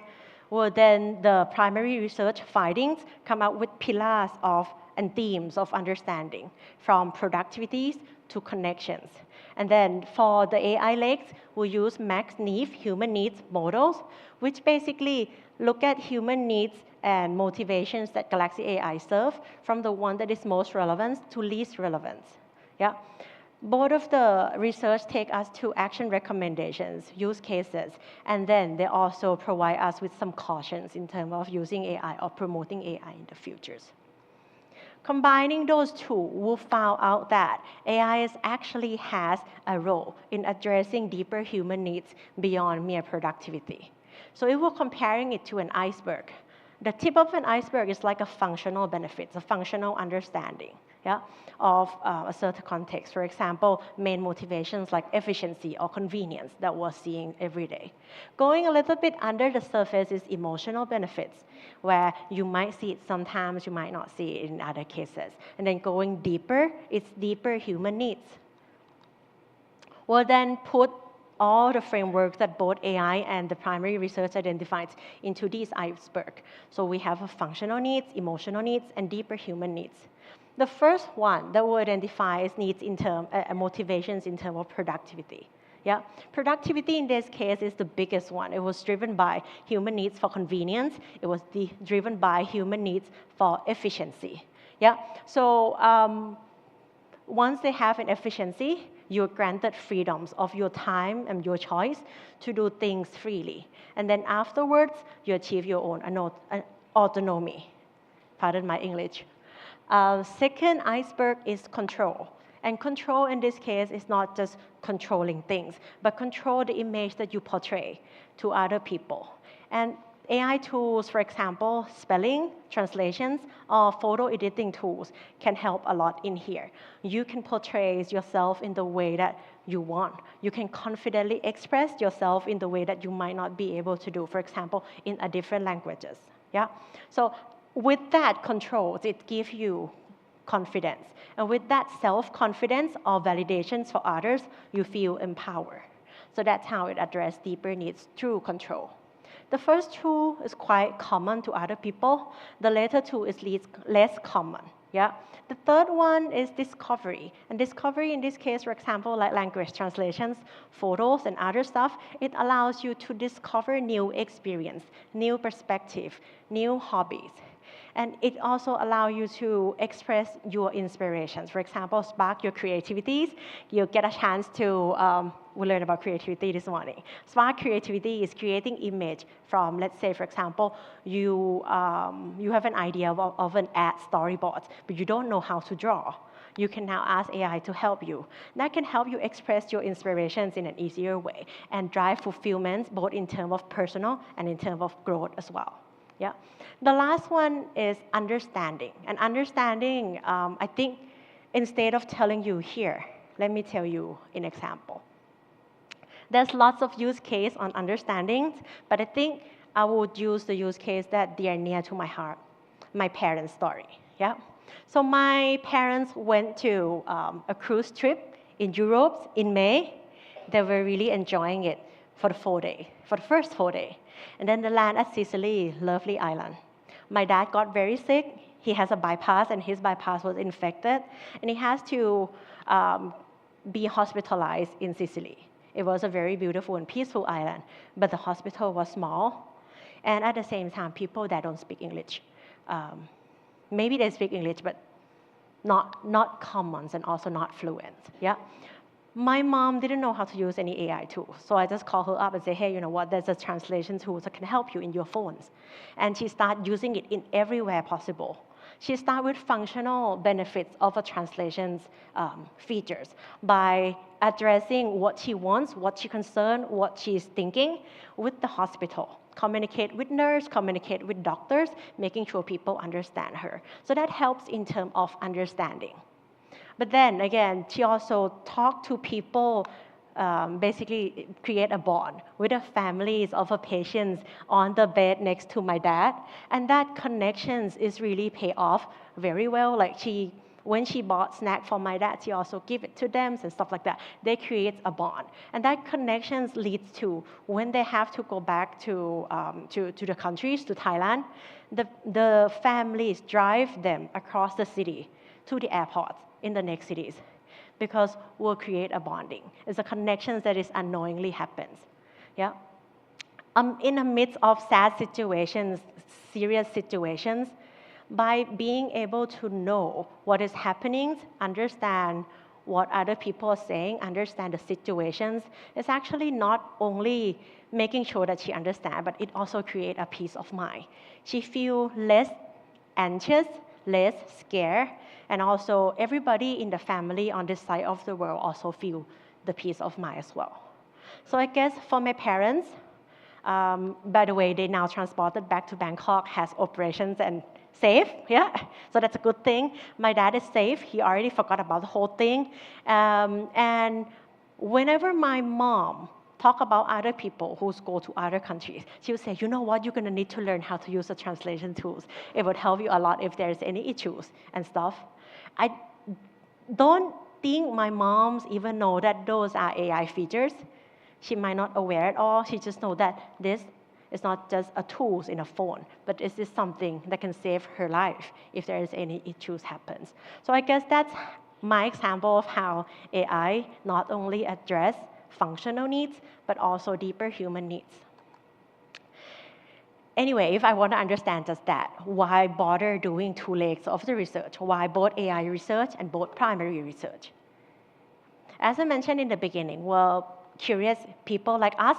Well, then the primary research findings come out with pillars of and themes of understanding, from productivities to connections. And then for the AI legs, we'll use max needs, human needs models, which basically look at human needs and motivations that Galaxy AI serve, from the one that is most relevant to least relevant. Yeah. Both of the research take us to action recommendations, use cases, and then they also provide us with some cautions in terms of using AI or promoting AI in the futures. Combining those two, we found out that AI actually has a role in addressing deeper human needs beyond mere productivity. So if we're comparing it to an iceberg, the tip of an iceberg is like a functional benefit, a functional understanding. Yeah, of a certain context. For example, main motivations like efficiency or convenience that we're seeing every day. Going a little bit under the surface is emotional benefits, where you might see it sometimes, you might not see it in other cases. And then going deeper, it's deeper human needs. We'll then put all the frameworks that both AI and the primary research identifies into this iceberg. So we have a functional needs, emotional needs, and deeper human needs. The first one that we identify is needs in terms, motivations in terms of productivity. Yeah, productivity in this case is the biggest one. It was driven by human needs for convenience. It was driven by human needs for efficiency. Yeah, so once they have an efficiency, you're granted freedoms of your time and your choice to do things freely. And then afterwards, you achieve your own autonomy. Pardon my English. Second iceberg is control. And control in this case is not just controlling things, but control the image that you portray to other people. And AI tools, for example, spelling, translations, or photo editing tools can help a lot in here. You can portray yourself in the way that you want. You can confidently express yourself in the way that you might not be able to do, for example, in a different languages. Yeah? So with that control, it gives you confidence. And with that self-confidence or validations for others, you feel empowered. So that's how it addresses deeper needs through control. The first two is quite common to other people. The latter two is less common. Yeah? The third one is discovery. And discovery in this case, for example, like language translations, photos, and other stuff, it allows you to discover new experience, new perspective, new hobbies. And it also allows you to express your inspirations. For example, spark your creativities. You get a chance to, we learned about creativity this morning. Spark creativity is creating image from, let's say, for example, you have an idea of an ad storyboard, but you don't know how to draw. You can now ask AI to help you. That can help you express your inspirations in an easier way and drive fulfillment both in terms of personal and in terms of growth as well. Yeah. The last one is understanding. And understanding, I think, instead of telling you here, let me tell you an example. There's lots of use case on understanding, but I think I would use the use case that they are near to my heart, my parents' story. Yeah. So my parents went to a cruise trip in Europe in May. They were really enjoying it for the first 4 days. And then they land at Sicily, lovely island. My dad got very sick. He has a bypass, and his bypass was infected. And he has to be hospitalized in Sicily. It was a very beautiful and peaceful island, but the hospital was small. And at the same time, people that don't speak English. Maybe they speak English, but not common and also not fluent. Yeah. My mom didn't know how to use any AI tools, so I just called her up and said, hey, you know what, there's a translation tool that can help you in your phones. And she started using it in everywhere possible. She starts with functional benefits of a translation's features by addressing what she wants, what she's concerned, what she's thinking with the hospital. Communicate with nurse, communicate with doctors, making sure people understand her. So that helps in terms of understanding. But then again, she also talked to people, basically create a bond with the families of her patients on the bed next to my dad. And that connections is really pay off very well. Like when she bought snack for my dad, she also give it to them and stuff like that. They create a bond. And that connections leads to when they have to go back to the countries, to Thailand, the families drive them across the city to the airports in the next cities, because we'll create a bonding. It's a connection that is unknowingly happens. Yeah. In the midst of sad situations, serious situations, by being able to know what is happening, understand what other people are saying, understand the situations, it's actually not only making sure that she understands, but it also creates a peace of mind. She feels less anxious, less scared, and also everybody in the family on this side of the world also feel the peace of mind as well. So I guess for my parents, by the way, they now transported back to Bangkok, has operations and safe, yeah. So that's a good thing. My dad is safe. He already forgot about the whole thing. And whenever my mom talk about other people who go to other countries, she would say, you know what, you're going to need to learn how to use the translation tools. It would help you a lot if there's any issues and stuff. I don't think my moms even know that those are AI features. She might not aware at all. She just know that this is not just a tool in a phone, but this is something that can save her life if there is any issues happens. So I guess that's my example of how AI not only address functional needs, but also deeper human needs. Anyway, if I want to understand just that, why bother doing two legs of the research? Why both AI research and both primary research? As I mentioned in the beginning, well, curious people like us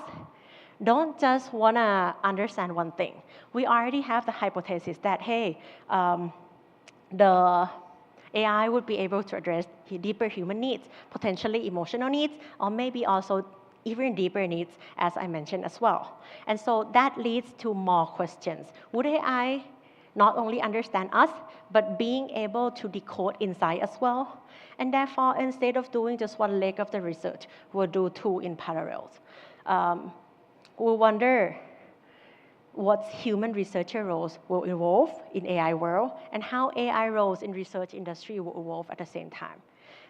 don't just want to understand one thing. We already have the hypothesis that, hey, the AI would be able to address deeper human needs, potentially emotional needs, or maybe also even deeper needs, as I mentioned as well. And so that leads to more questions. Would AI not only understand us, but being able to decode insight as well? And therefore, instead of doing just one leg of the research, we'll do two in parallel. We wonder what human researcher roles will evolve in AI world and how AI roles in research industry will evolve at the same time.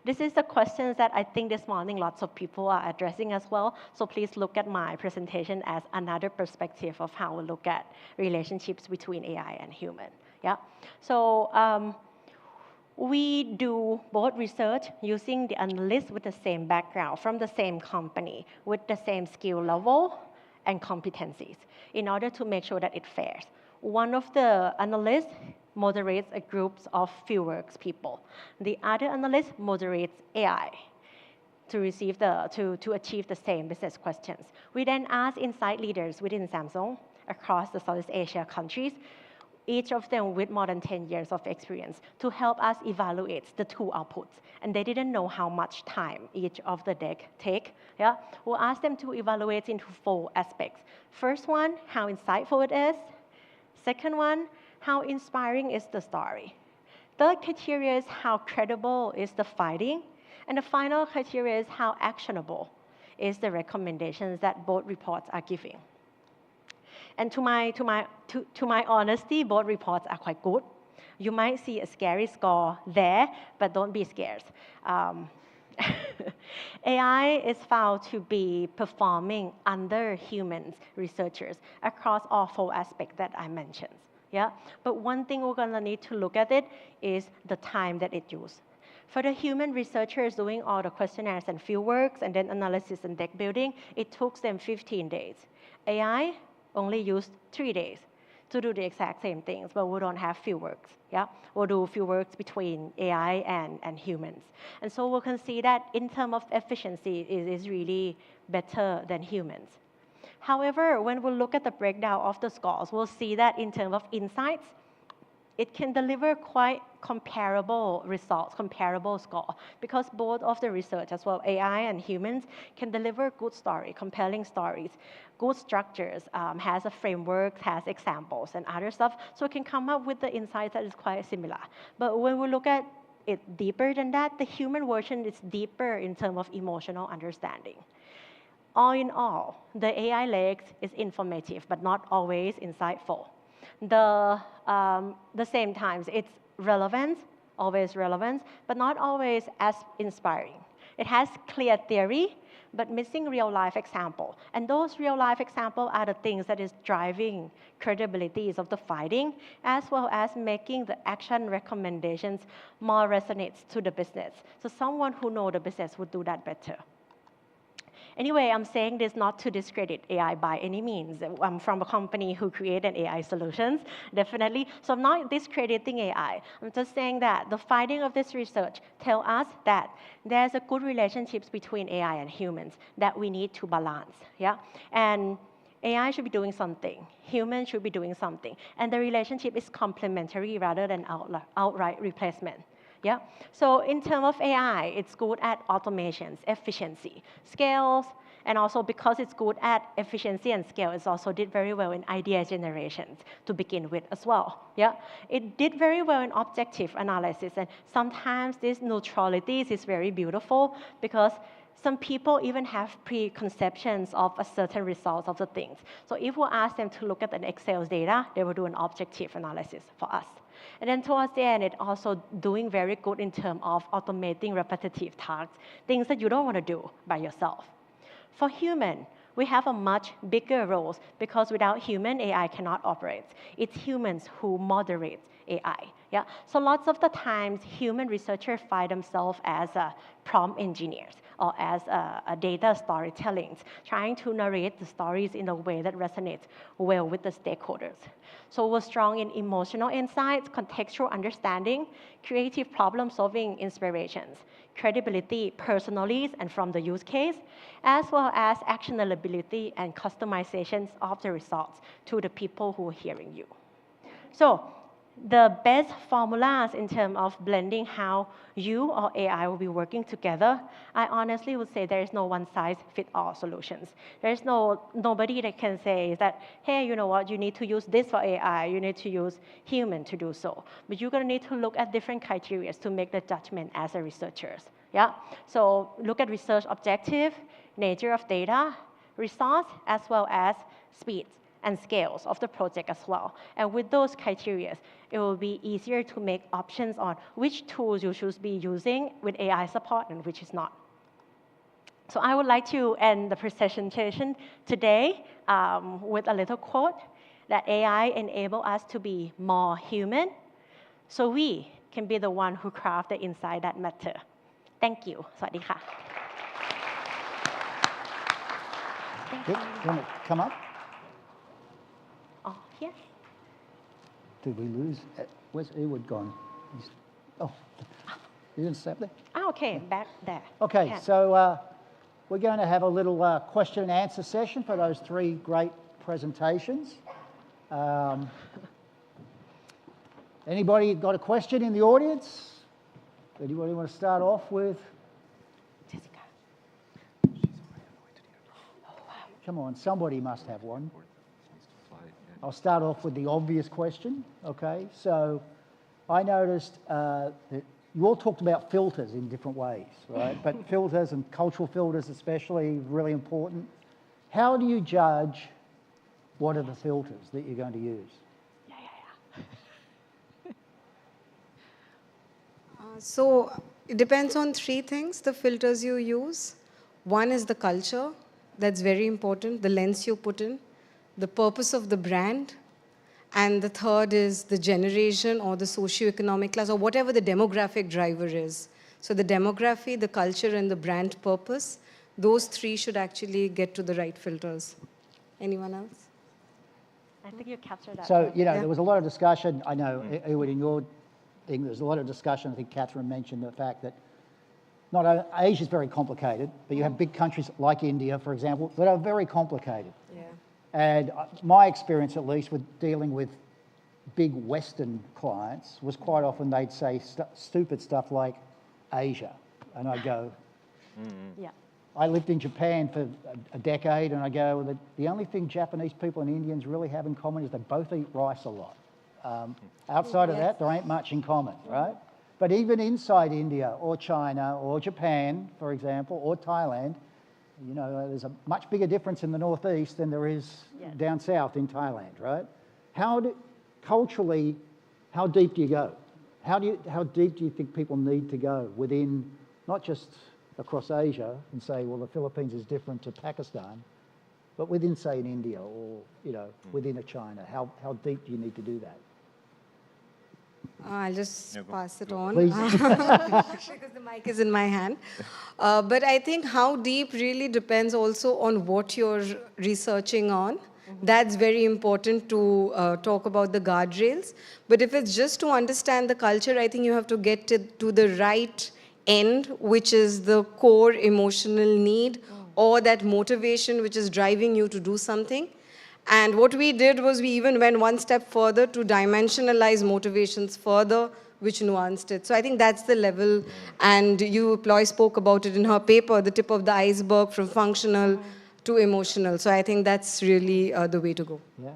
This is the questions that I think this morning lots of people are addressing as well. So please look at my presentation as another perspective of how we look at relationships between AI and human. Yeah. So we do both research using the analysts with the same background from the same company with the same skill level and competencies in order to make sure that it fares. One of the analysts moderates a group of fieldwork people. The other analyst moderates AI to achieve the same business questions. We then ask insight leaders within Samsung across the Southeast Asia countries, each of them with more than 10 years of experience, to help us evaluate the two outputs. And they didn't know how much time each of the deck take. Yeah? We'll ask them to evaluate into 4 aspects. First one, how insightful it is. Second one, how inspiring is the story. Third criteria is how credible is the finding. And the final criteria is how actionable is the recommendations that both reports are giving. And to my honesty, both reports are quite good. You might see a scary score there, but don't be scared. AI is found to be performing under humans researchers across all 4 aspects that I mentioned. Yeah? But one thing we're going to need to look at it is the time that it used. For the human researchers doing all the questionnaires and fieldworks and then analysis and deck building, it took them 15 days. AI only used 3 days to do the exact same things, but we don't have fieldworks. Yeah? We'll do fieldworks between AI and humans. And so we can see that in terms of efficiency, it is really better than humans. However, when we look at the breakdown of the scores, we'll see that in terms of insights, it can deliver quite comparable results, comparable score, because both of the research as well, AI and humans, can deliver good story, compelling stories, good structures, has a framework, has examples and other stuff, so it can come up with the insights that is quite similar. But when we look at it deeper than that, the human version is deeper in terms of emotional understanding. All in all, the AI legs is informative, but not always insightful. The same times, it's relevant, always relevant, but not always as inspiring. It has clear theory, but missing real-life example. And those real-life examples are the things that is driving credibilities of the finding, as well as making the action recommendations more resonates to the business. So someone who knows the business would do that better. Anyway, I'm saying this not to discredit AI by any means. I'm from a company who created AI solutions, definitely. So I'm not discrediting AI. I'm just saying that the finding of this research tell us that there's a good relationships between AI and humans that we need to balance. Yeah, and AI should be doing something. Humans should be doing something, and the relationship is complementary rather than outright replacement. Yeah. So in terms of AI, it's good at automations, efficiency, scales, and also because it's good at efficiency and scale, it also did very well in idea generations to begin with as well. Yeah. It did very well in objective analysis, and sometimes this neutrality is very beautiful because some people even have preconceptions of a certain results of the things. So if we ask them to look at an Excel data, they will do an objective analysis for us. And then towards the end, it's also doing very good in terms of automating repetitive tasks, things that you don't want to do by yourself. For human, we have a much bigger role because without human, AI cannot operate. It's humans who moderate AI. Yeah? So lots of the times, human researchers find themselves as prompt engineers or as a data storytelling, trying to narrate the stories in a way that resonates well with the stakeholders. So we're strong in emotional insights, contextual understanding, creative problem-solving inspirations, credibility personally and from the use case, as well as actionability and customizations of the results to the people who are hearing you. So the best formulas in terms of blending how you or AI will be working together, I honestly would say there is no one-size-fits-all solutions. There's nobody that can say that, hey, you know what, you need to use this for AI, you need to use human to do so. But you're going to need to look at different criteria to make the judgment as a researchers. Yeah? So look at research objective, nature of data, resource, as well as speed and scales of the project as well. And with those criteria, it will be easier to make options on which tools you should be using with AI support and which is not. So I would like to end the presentation today with a little quote that AI enable us to be more human, so we can be the one who craft the insight that matter. Thank you. สวัสดีค่ะ You want to come up? Oh, yes. Did we lose? Where's Edward gone? Oh, you didn't step there? Oh, okay, back there. Okay, Yeah. so we're going to have a little question and answer session for those three great presentations. Anybody got a question in the audience? Anybody want to start off with? Jessica. Come on, somebody must have one. I'll start off with the obvious question, okay? So I noticed that you all talked about filters in different ways, right? But filters and cultural filters especially, really important. How do you judge what are the filters that you're going to use? So it depends on three things, the filters you use. One is the culture. That's very important, the lens you put in, the purpose of the brand, and the third is the generation or the socioeconomic class or whatever the demographic driver is. So the demography, the culture, and the brand purpose, those three should actually get to the right filters. Anyone else? I think you captured that. So, you know, Yeah. there was a lot of discussion, I know, Ewan, in your thing, there's a lot of discussion, I think Catherine mentioned the fact that Asia is very complicated, but you have big countries like India, for example, that are very complicated. Yeah. And my experience, at least, with dealing with big Western clients was quite often they'd say stupid stuff like Asia. And I'd go, Yeah. I lived in Japan for a decade, and I go, well, the only thing Japanese people and Indians really have in common is they both eat rice a lot. Outside of that, there ain't much in common, right? But even inside India or China or Japan, for example, or Thailand, you know, there's a much bigger difference in the northeast than there is down south in Thailand, right? Culturally, how deep do you go? How deep do you think people need to go within, not just across Asia and say, well, the Philippines is different to Pakistan, but within, say, in India or, you know, within a China? How deep do you need to do that? I'll just pass it on. Please. Because the mic is in my hand. But I think how deep really depends also on what you're researching on. That's very important to talk about the guardrails. But if it's just to understand the culture, I think you have to get to the right end, which is the core emotional need or that motivation which is driving you to do something. And what we did was we even went one step further to dimensionalize motivations further, which nuanced it. So I think that's the level. And Ploy spoke about it in her paper, the tip of the iceberg from functional to emotional. So I think that's really the way to go. Yeah.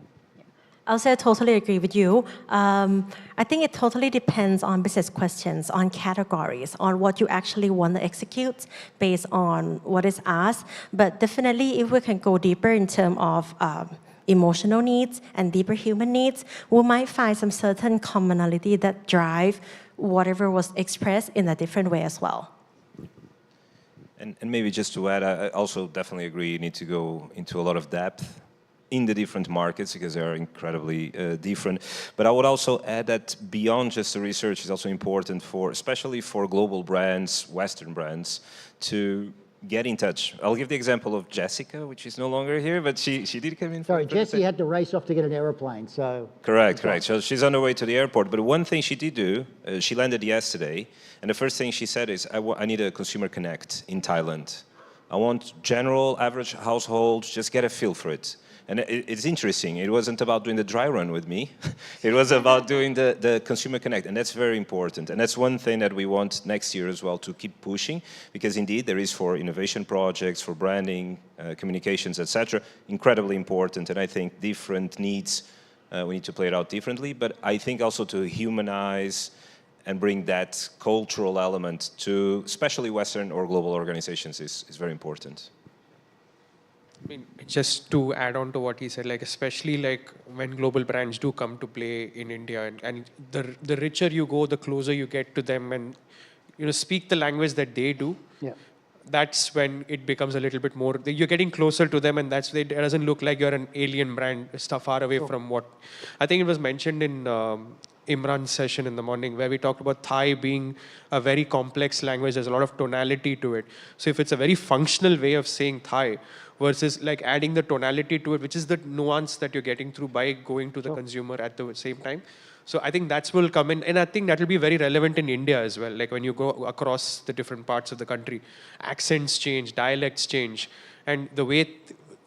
I'll say I totally agree with you. I think it totally depends on business questions, on categories, on what you actually want to execute based on what is asked. But definitely, if we can go deeper in terms of emotional needs and deeper human needs, we might find some certain commonality that drive whatever was expressed in a different way as well. And maybe just to add, I also definitely agree you need to go into a lot of depth in the different markets because they are incredibly different. But I would also add that beyond just the research is also important for, especially for global brands, Western brands, to get in touch. I'll give the example of Jessica, which is no longer here, but she did come in. Sorry, Jessie had to race off to get an aeroplane, so... Correct. So she's on her way to the airport. But one thing she did do, she landed yesterday, and the first thing she said is, I need a consumer connect in Thailand. I want general, average households, just get a feel for it. And it's interesting. It wasn't about doing the dry run with me. It was about doing the consumer connect. And that's very important. And that's one thing that we want next year as well to keep pushing. Because indeed, there is for innovation projects, for branding, communications, etc., incredibly important. And I think different needs, we need to play it out differently. But I think also to humanize and bring that cultural element to especially Western or global organizations is very important. I mean, just to add on to what he said, like especially like when global brands do come to play in India, and the richer you go, the closer you get to them, and speak the language that they do. Yeah. That's when it becomes a little bit more. You're getting closer to them, and it doesn't look like you're an alien brand, far away from what. I think it was mentioned in Imran's session in the morning where we talked about Thai being a very complex language. There's a lot of tonality to it. So if it's a very functional way of saying Thai versus like adding the tonality to it, which is the nuance that you're getting through by going to the consumer at the same time. So I think that will come in, and I think that will be very relevant in India as well. Like when you go across the different parts of the country, accents change, dialects change, and the way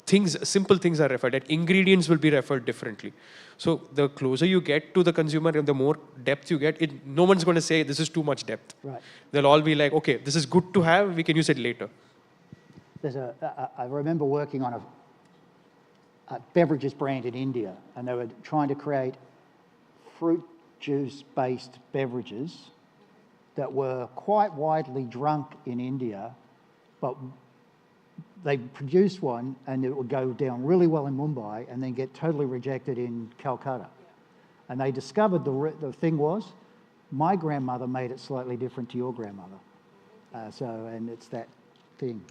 simple things are referred, that ingredients will be referred differently. So the closer you get to the consumer and the more depth you get, no one's going to say this is too much depth. Right. They'll all be like, okay, this is good to have, we can use it later. I remember working on a beverages brand in India, and they were trying to create fruit juice-based beverages that were quite widely drunk in India, but they produced one and it would go down really well in Mumbai and then get totally rejected in Calcutta. And they discovered the thing was, my grandmother made it slightly different to your grandmother. And it's that thing.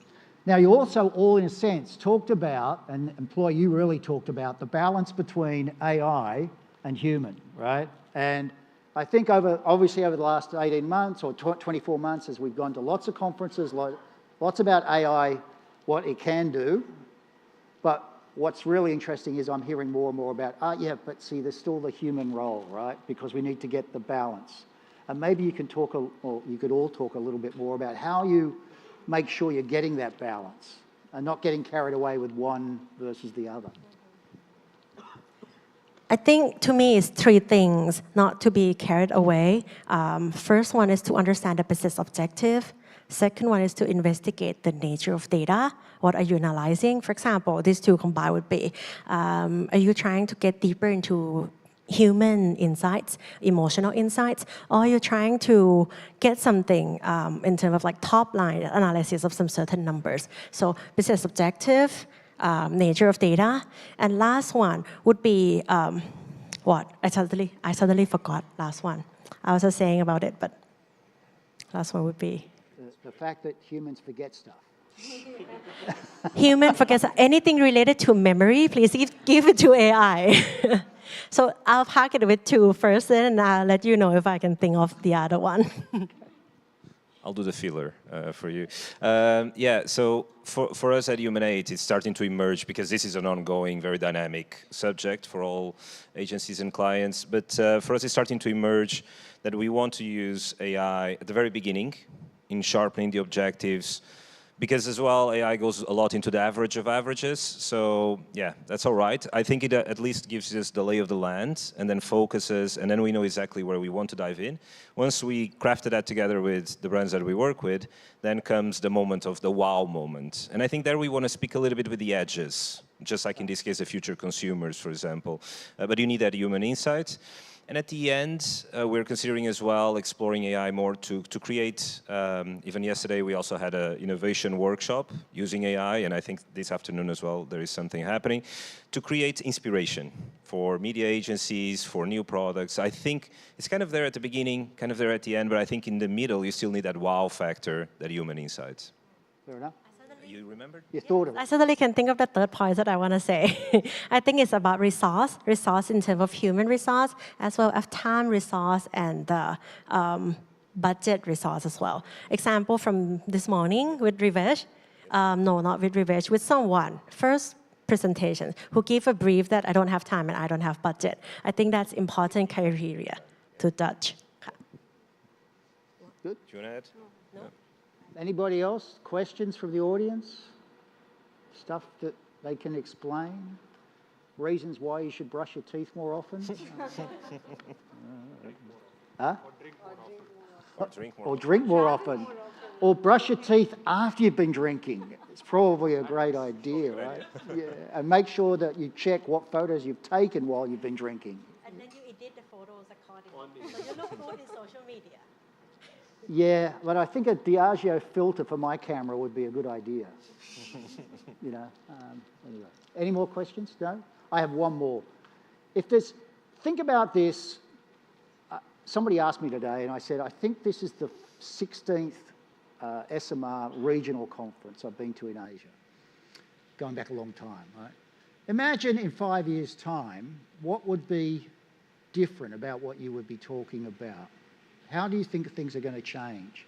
Now, you also all, in a sense, talked about, and Ploy, you really talked about, the balance between AI and human, right? And I think obviously over the last 18 months or 24 months, as we've gone to lots of conferences, lots about AI, what it can do, but what's really interesting is I'm hearing more and more about, but see, there's still the human role, right? Because we need to get the balance. And maybe you can talk, or you could all talk a little bit more about how you make sure you're getting that balance and not getting carried away with one versus the other. I think to me it's three things not to be carried away. First one is to understand the business objective. Second one is to investigate the nature of data. What are you analyzing? For example, these two combined would be, are you trying to get deeper into human insights, emotional insights, or are you trying to get something in terms of like top line analysis of some certain numbers? So business objective, nature of data, and last one would be what? I suddenly forgot last one. I was just saying about it, but last one would be The fact that humans forget stuff. human forgets anything related to memory. Please give it to AI. So I'll pack it with two first, and I'll let you know if I can think of the other one. I'll do the filler for you. Yeah, so for us at Human8, it's starting to emerge because this is an ongoing, very dynamic subject for all agencies and clients. But for us, it's starting to emerge that we want to use AI at the very beginning in sharpening the objectives, because as well, AI goes a lot into the average of averages. So yeah, that's all right. I think it at least gives us the lay of the land and then focuses, and then we know exactly where we want to dive in. Once we crafted that together with the brands that we work with, then comes the moment of the wow moment. And I think there we want to speak a little bit with the edges, just like in this case, the future consumers, for example. But you need that human insight. And at the end, we're considering as well exploring AI more to create, even yesterday we also had an innovation workshop using AI, and I think this afternoon as well there is something happening, to create inspiration for media agencies, for new products. I think it's kind of there at the beginning, kind of there at the end, but I think in the middle you still need that wow factor, that human insight. Fair enough. You remembered? You thought of it. I suddenly can think of the third point that I want to say. I think it's about resource in terms of human resource, as well as time resource and budget resource as well. Example from this morning with Rivesh, no, not with Rivesh, with someone, first presentation, who gave a brief that I don't have time and I don't have budget. I think that's important criteria to judge. Good. Do you want to add? No. Anybody else? Questions from the audience? Stuff that they can explain? Reasons why you should brush your teeth more often? Huh? Or drink more often. Or brush your teeth after you've been drinking. It's probably a great idea, right? Yeah. And make sure that you check what photos you've taken while you've been drinking. And then you edit the photos accordingly. So you look good in social media. Yeah, but I think a Diageo filter for my camera would be a good idea. You know, anyway. Any more questions? No? I have one more. Think about this. Somebody asked me today, and I said, I think this is the 16th Esomar regional conference I've been to in Asia. Going back a long time, right? Imagine in 5 years' time, what would be different about what you would be talking about? How do you think things are going to change?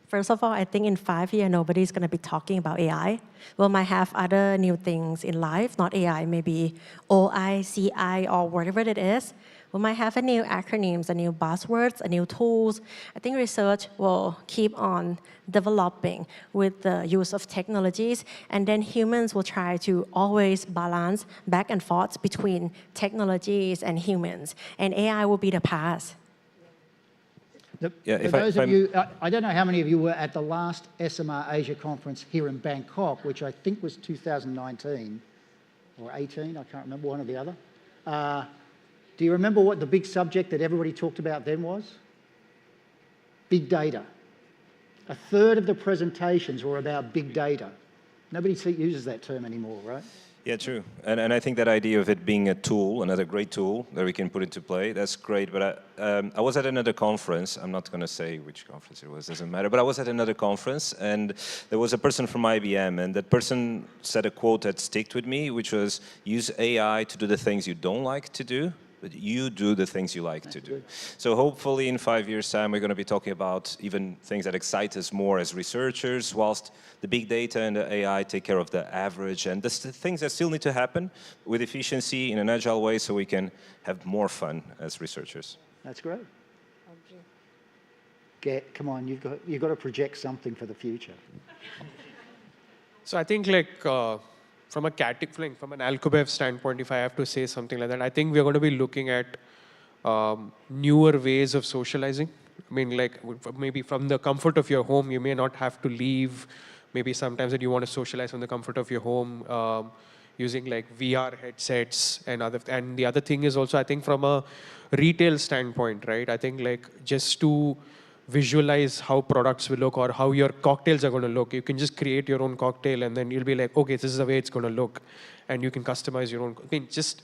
First of all, I think in 5 years, nobody's going to be talking about AI. We might have other new things in life, not AI, maybe OI, CI, or whatever it is. We might have a new acronyms, a new buzzwords, a new tools. I think research will keep on developing with the use of technologies, and then humans will try to always balance back and forth between technologies and humans, and AI will be the past. For those of you, I don't know how many of you were at the last Esomar Asia conference here in Bangkok, which I think was 2019 or 18, I can't remember, one or the other. Do you remember what the big subject that everybody talked about then was? Big data. A third of the presentations were about big data. Nobody uses that term anymore, right? Yeah, true. And I think that idea of it being a tool, another great tool that we can put into play, that's great. But I was at another conference. I'm not going to say which conference it was, doesn't matter. But I was at another conference, and there was a person from IBM, and that person said a quote that stuck with me, which was, use AI to do the things you don't like to do, but you do the things you like to do. So hopefully in 5 years' time, we're going to be talking about even things that excite us more as researchers, whilst the big data and the AI take care of the average and the things that still need to happen with efficiency in an agile way so we can have more fun as researchers. That's great. Come on, you've got to project something for the future. So I think from an Alcobev standpoint, if I have to say something like that, I think we're going to be looking at newer ways of socializing. I mean, maybe from the comfort of your home, you may not have to leave. Maybe sometimes that you want to socialize from the comfort of your home, using VR headsets and the other thing is also, I think from a retail standpoint, right? I think just to visualize how products will look or how your cocktails are going to look. You can just create your own cocktail and then you'll be like, okay, this is the way it's going to look. And you can customize your own.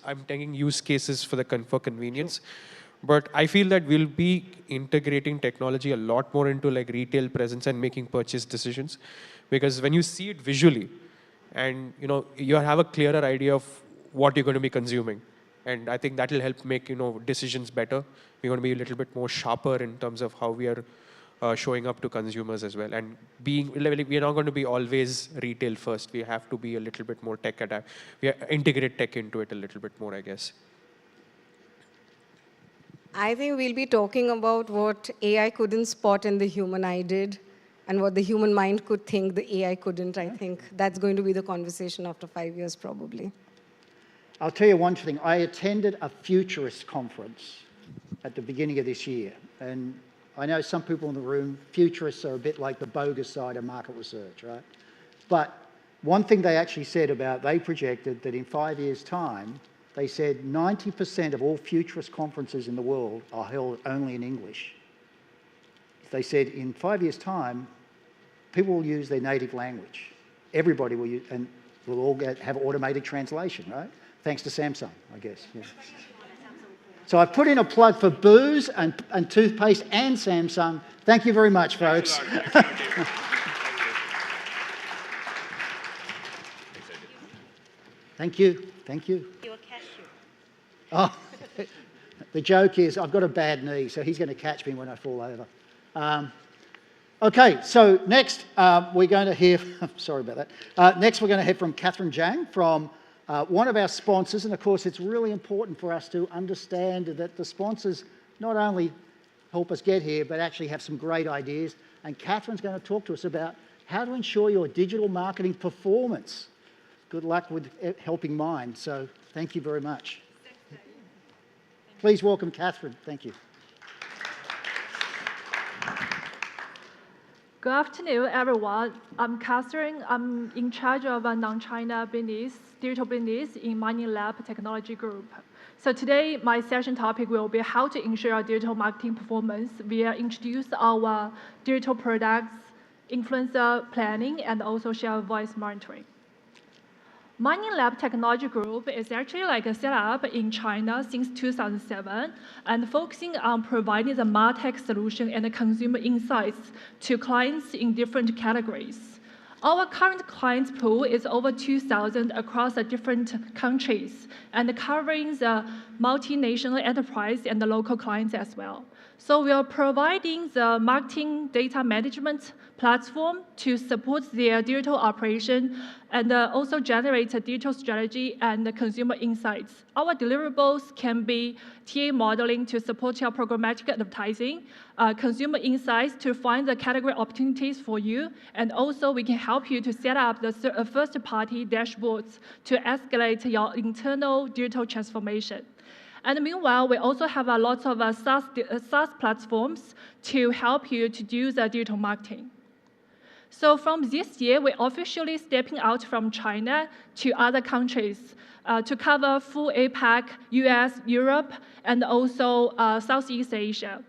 I'm taking use cases for convenience. But I feel that we'll be integrating technology a lot more into retail presence and making purchase decisions. Because when you see it visually and you have a clearer idea of what you're going to be consuming. And I think that will help make decisions better. We're going to be a little bit more sharper in terms of how we are showing up to consumers as well. And we're not going to be always retail first. We have to be a little bit more tech adapt. We integrate tech into it a little bit more, I guess. I think we'll be talking about what AI couldn't spot and the human eye did, and what the human mind could think the AI couldn't. I think that's going to be the conversation after 5 years, probably. I'll tell you one thing. I attended a futurist conference at the beginning of this year. And I know some people in the room, futurists are a bit like the bogus side of market research, right? But one thing they actually said they projected that in 5 years' time, they said 90% of all futurist conferences in the world are held only in English. They said in 5 years' time, people will use their native language. Everybody will use, and we'll all have automated translation, right? Thanks to Samsung, I guess. Yeah. So I put in a plug for booze and toothpaste and Samsung. Thank you very much, folks. Thank you. Thank you. He will catch you. Oh, the joke is I've got a bad knee, so he's going to catch me when I fall over. Okay, so next we're going to hear, sorry about that. Next we're going to hear from Catherine Zhang from one of our sponsors, and of course it's really important for us to understand that the sponsors not only help us get here, but actually have some great ideas. And Catherine's going to talk to us about how to ensure your digital marketing performance. Good luck with helping mine, so thank you very much. Please welcome Catherine. Thank you. Good afternoon, everyone. I'm Catherine. I'm in charge of a non-China business, digital business in Mining Lab Technology Group. So today, my session topic will be how to ensure digital marketing performance. We'll introduce our digital products, influencer planning, and also share voice monitoring. Mining Lab Technology Group is actually a setup in China since 2007 and focusing on providing the MarTech solution and the consumer insights to clients in different categories. Our current client pool is over 2,000 across the different countries and covering the multinational enterprise and the local clients as well. So we are providing the marketing data management platform to support their digital operation and also generate a digital strategy and consumer insights. Our deliverables can be TA modeling to support your programmatic advertising, consumer insights to find the category opportunities for you, and also we can help you to set up the first-party dashboards to escalate your internal digital transformation. And meanwhile, we also have a lot of SaaS platforms to help you to do the digital marketing. So from this year, we're officially stepping out from China to other countries to cover full APAC, US, Europe, and also Southeast Asia.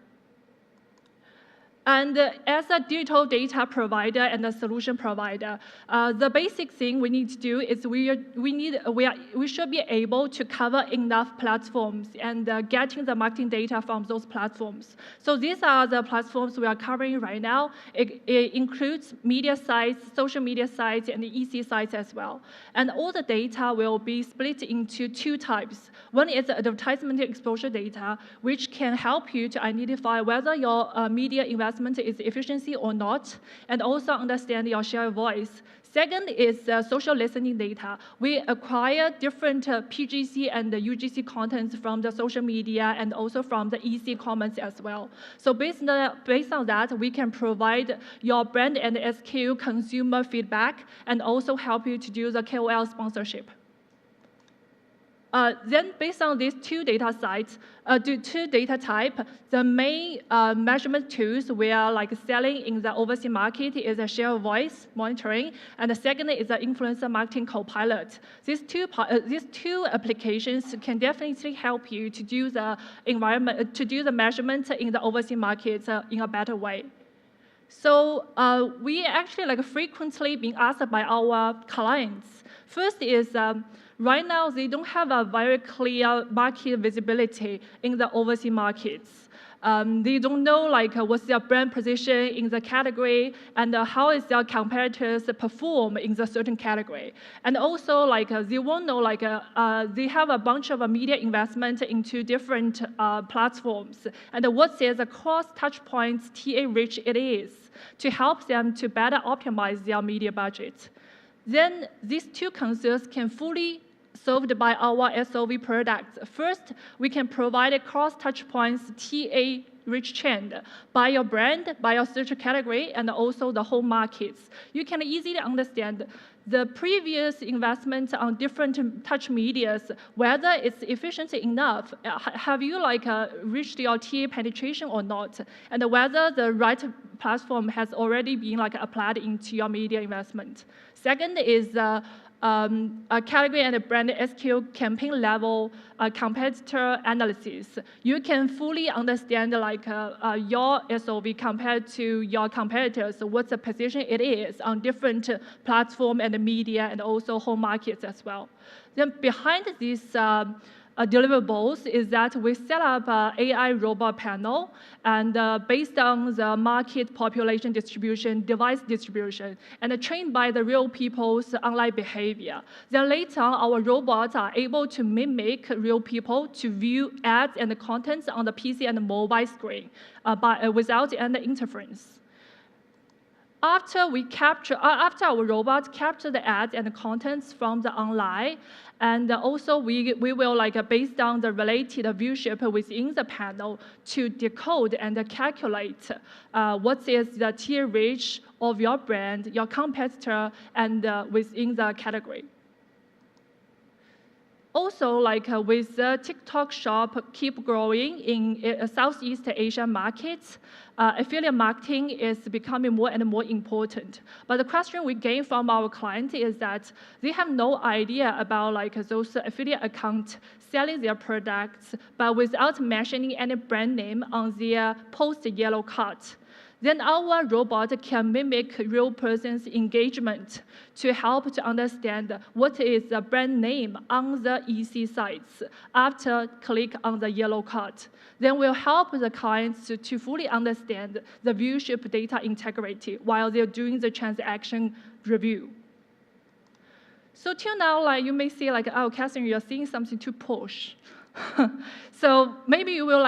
And as a digital data provider and a solution provider, the basic thing we need to do is we should be able to cover enough platforms and getting the marketing data from those platforms. So these are the platforms we are covering right now. It includes media sites, social media sites, and EC sites as well. And all the data will be split into two types. One is advertisement exposure data, which can help you to identify whether your media investment investment is efficiency or not, and also understand your share of voice. Second is social listening data. We acquire different PGC and UGC contents from the social media and also from the EC comments as well. So based on that, we can provide your brand and SKU consumer feedback and also help you to do the KOL sponsorship. Then based on these two data type, the main measurement tools we are selling in the overseas market is a share of voice monitoring, and the second is the influencer marketing copilot. These two applications can definitely help you to do the measurement in the overseas markets in a better way. So we actually frequently being asked by our clients. First is right now, they don't have a very clear market visibility in the overseas markets. They don't know what's their brand position in the category and how is their competitors perform in the certain category. And also they won't know they have a bunch of media investment into different platforms and what is the cross touch points TA reach it is to help them to better optimize their media budget. Then these two concerns can fully solved by our SOV products. First, we can provide a cross touch points TA rich trend by your brand, by your search category, and also the whole markets. You can easily understand the previous investment on different touch medias, whether it's efficient enough, have you reached your TA penetration or not, and whether the right platform has already been applied into your media investment. Second is a category and a brand SKU campaign level competitor analysis. You can fully understand your SOV compared to your competitors, what's the position it is on different platform and media and also home markets as well. Then behind these deliverables is that we set up an AI robot panel and based on the market population distribution, device distribution, and trained by the real people's online behavior. Then later on, our robots are able to mimic real people to view ads and the contents on the PC and the mobile screen without any interference. After our robots capture the ads and the contents from the online, and also we will based on the related viewership within the panel to decode and calculate what is the tier reach of your brand, your competitor, and within the category. Also, with the TikTok shop keep growing in Southeast Asia markets, affiliate marketing is becoming more and more important. But the question we gain from our clients is that they have no idea about those affiliate accounts selling their products, but without mentioning any brand name on their post yellow card. Then our robot can mimic real person's engagement to help to understand what is the brand name on the EC sites after click on the yellow card. Then we'll help the clients to fully understand the viewership data integrity while they're doing the transaction review. So till now, you may say oh, Catherine, you're seeing something too posh. So maybe you will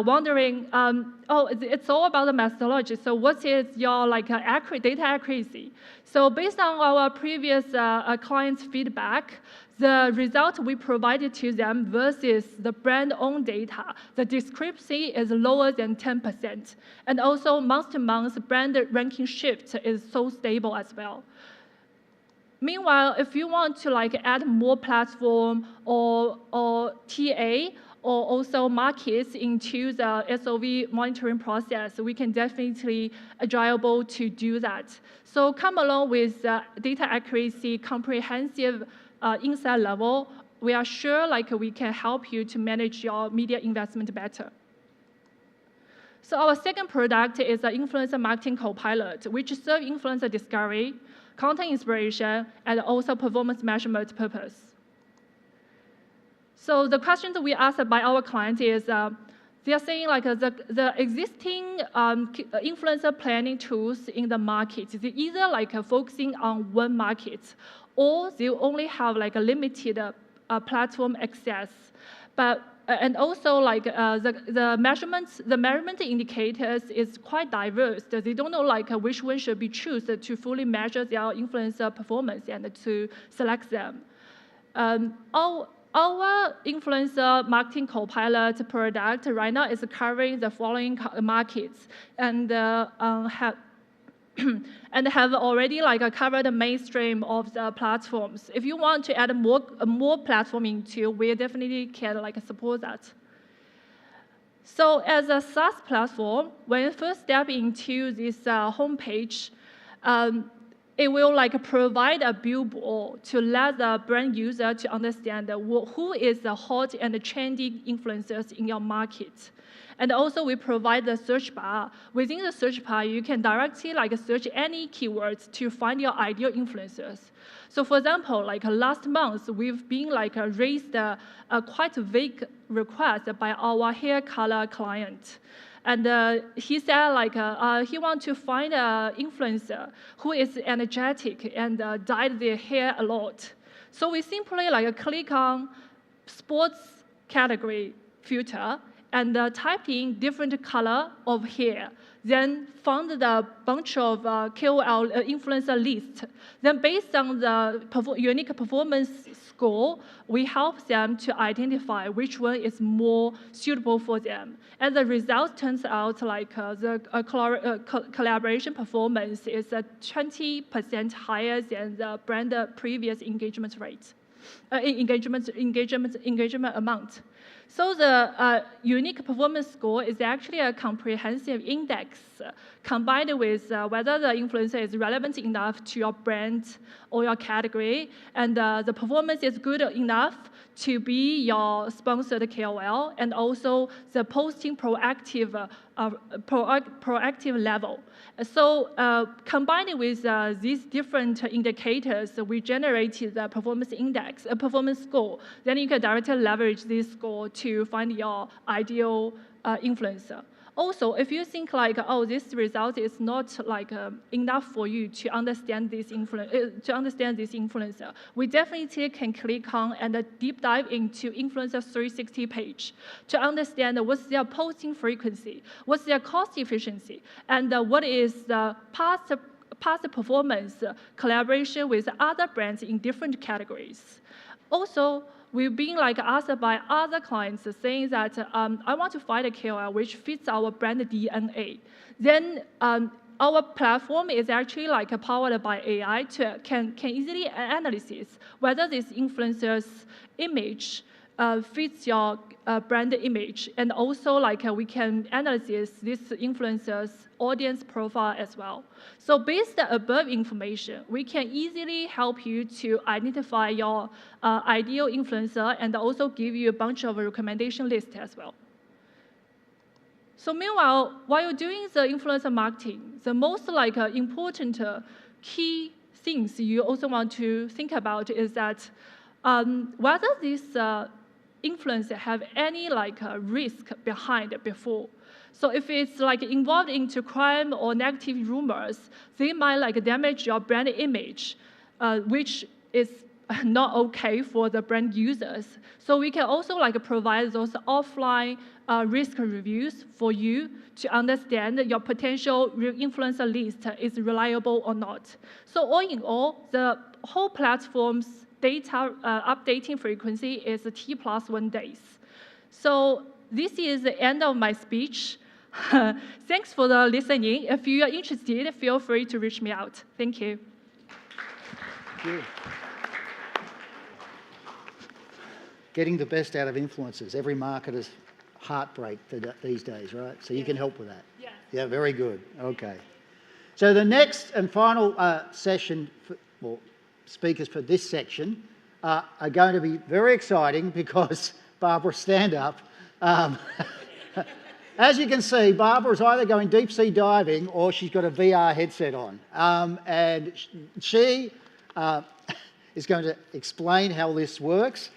wondering, oh, it's all about the methodology. So what is your data accuracy? So based on our previous clients' feedback, the result we provided to them versus the brand-owned data, the discrepancy is lower than 10%. And also month-to-month brand ranking shift is so stable as well. Meanwhile, if you want to add more platform or TA or also markets into the SOV monitoring process, we can definitely able to do that. So come along with data accuracy, comprehensive insight level. We are sure we can help you to manage your media investment better. So our second product is the influencer marketing copilot, which serves influencer discovery, content inspiration, and also performance measurement purpose. So the questions we asked by our clients is, they are saying the existing influencer planning tools in the market, they either focusing on one market, or they only have a limited platform access. But and also like the measurement indicators is quite diverse. They don't know like which one should be chosen to fully measure their influencer performance and to select them. Our influencer marketing copilot product right now is covering the following markets and have already like covered the mainstream of the platforms. If you want to add more platform into, we definitely can like support that. So as a SaaS platform, when you first step into this homepage, it will like provide a billboard to let the brand user to understand who is the hot and the trendy influencers in your market. And also we provide the search bar. Within the search bar, you can directly like search any keywords to find your ideal influencers. So for example, like last month, we've been like raised a quite vague request by our hair color client. And he said like he wants to find an influencer who is energetic and dyed their hair a lot. So we simply like click on sports category filter and typed in different color of hair, then found the bunch of KOL influencer list. Then based on the unique performance score, we help them to identify which one is more suitable for them. And the result turns out like the collaboration performance is 20% higher than the brand previous engagement rate, engagement amount. So the unique performance score is actually a comprehensive index combined with whether the influencer is relevant enough to your brand or your category, and the performance is good enough to be your sponsored KOL, and also the posting proactive level. So combined with these different indicators, we generated the performance index, a performance score. Then you can directly leverage this score to find your ideal influencer. Also, if you think like, oh, this result is not like enough for you to understand this influencer, we definitely can click on and deep dive into Influencer 360 page to understand what's their posting frequency, what's their cost efficiency, and what is the past performance collaboration with other brands in different categories. Also, we've been like asked by other clients saying that I want to find a KOL which fits our brand DNA. Then our platform is actually like powered by AI can easily analyze whether this influencer's image fits your brand image, and also like we can analyze this influencer's audience profile as well. So based on above information, we can easily help you to identify your ideal influencer and also give you a bunch of recommendation lists as well. So meanwhile, while you're doing the influencer marketing, the most like important key things you also want to think about is that whether this influencer have any like risk behind it before. So if it's like involved into crime or negative rumors, they might like damage your brand image, which is not okay for the brand users. So we can also like provide those offline risk reviews for you to understand your potential influencer list is reliable or not. So all in all, the whole platform's data updating frequency is T+1 days. So this is the end of my speech. Thanks for the listening. If you are interested, feel free to reach me out. Thank you. Thank you. Getting the best out of influencers. Every marketer's heartbreak these days, right? So you can help with that. Yeah. Yeah, very good. Okay. So the next and final session, speakers for this section are going to be very exciting because Barbara, stand up. As you can see, Barbara is either going deep sea diving or she's got a VR headset on. And she is going to explain how this works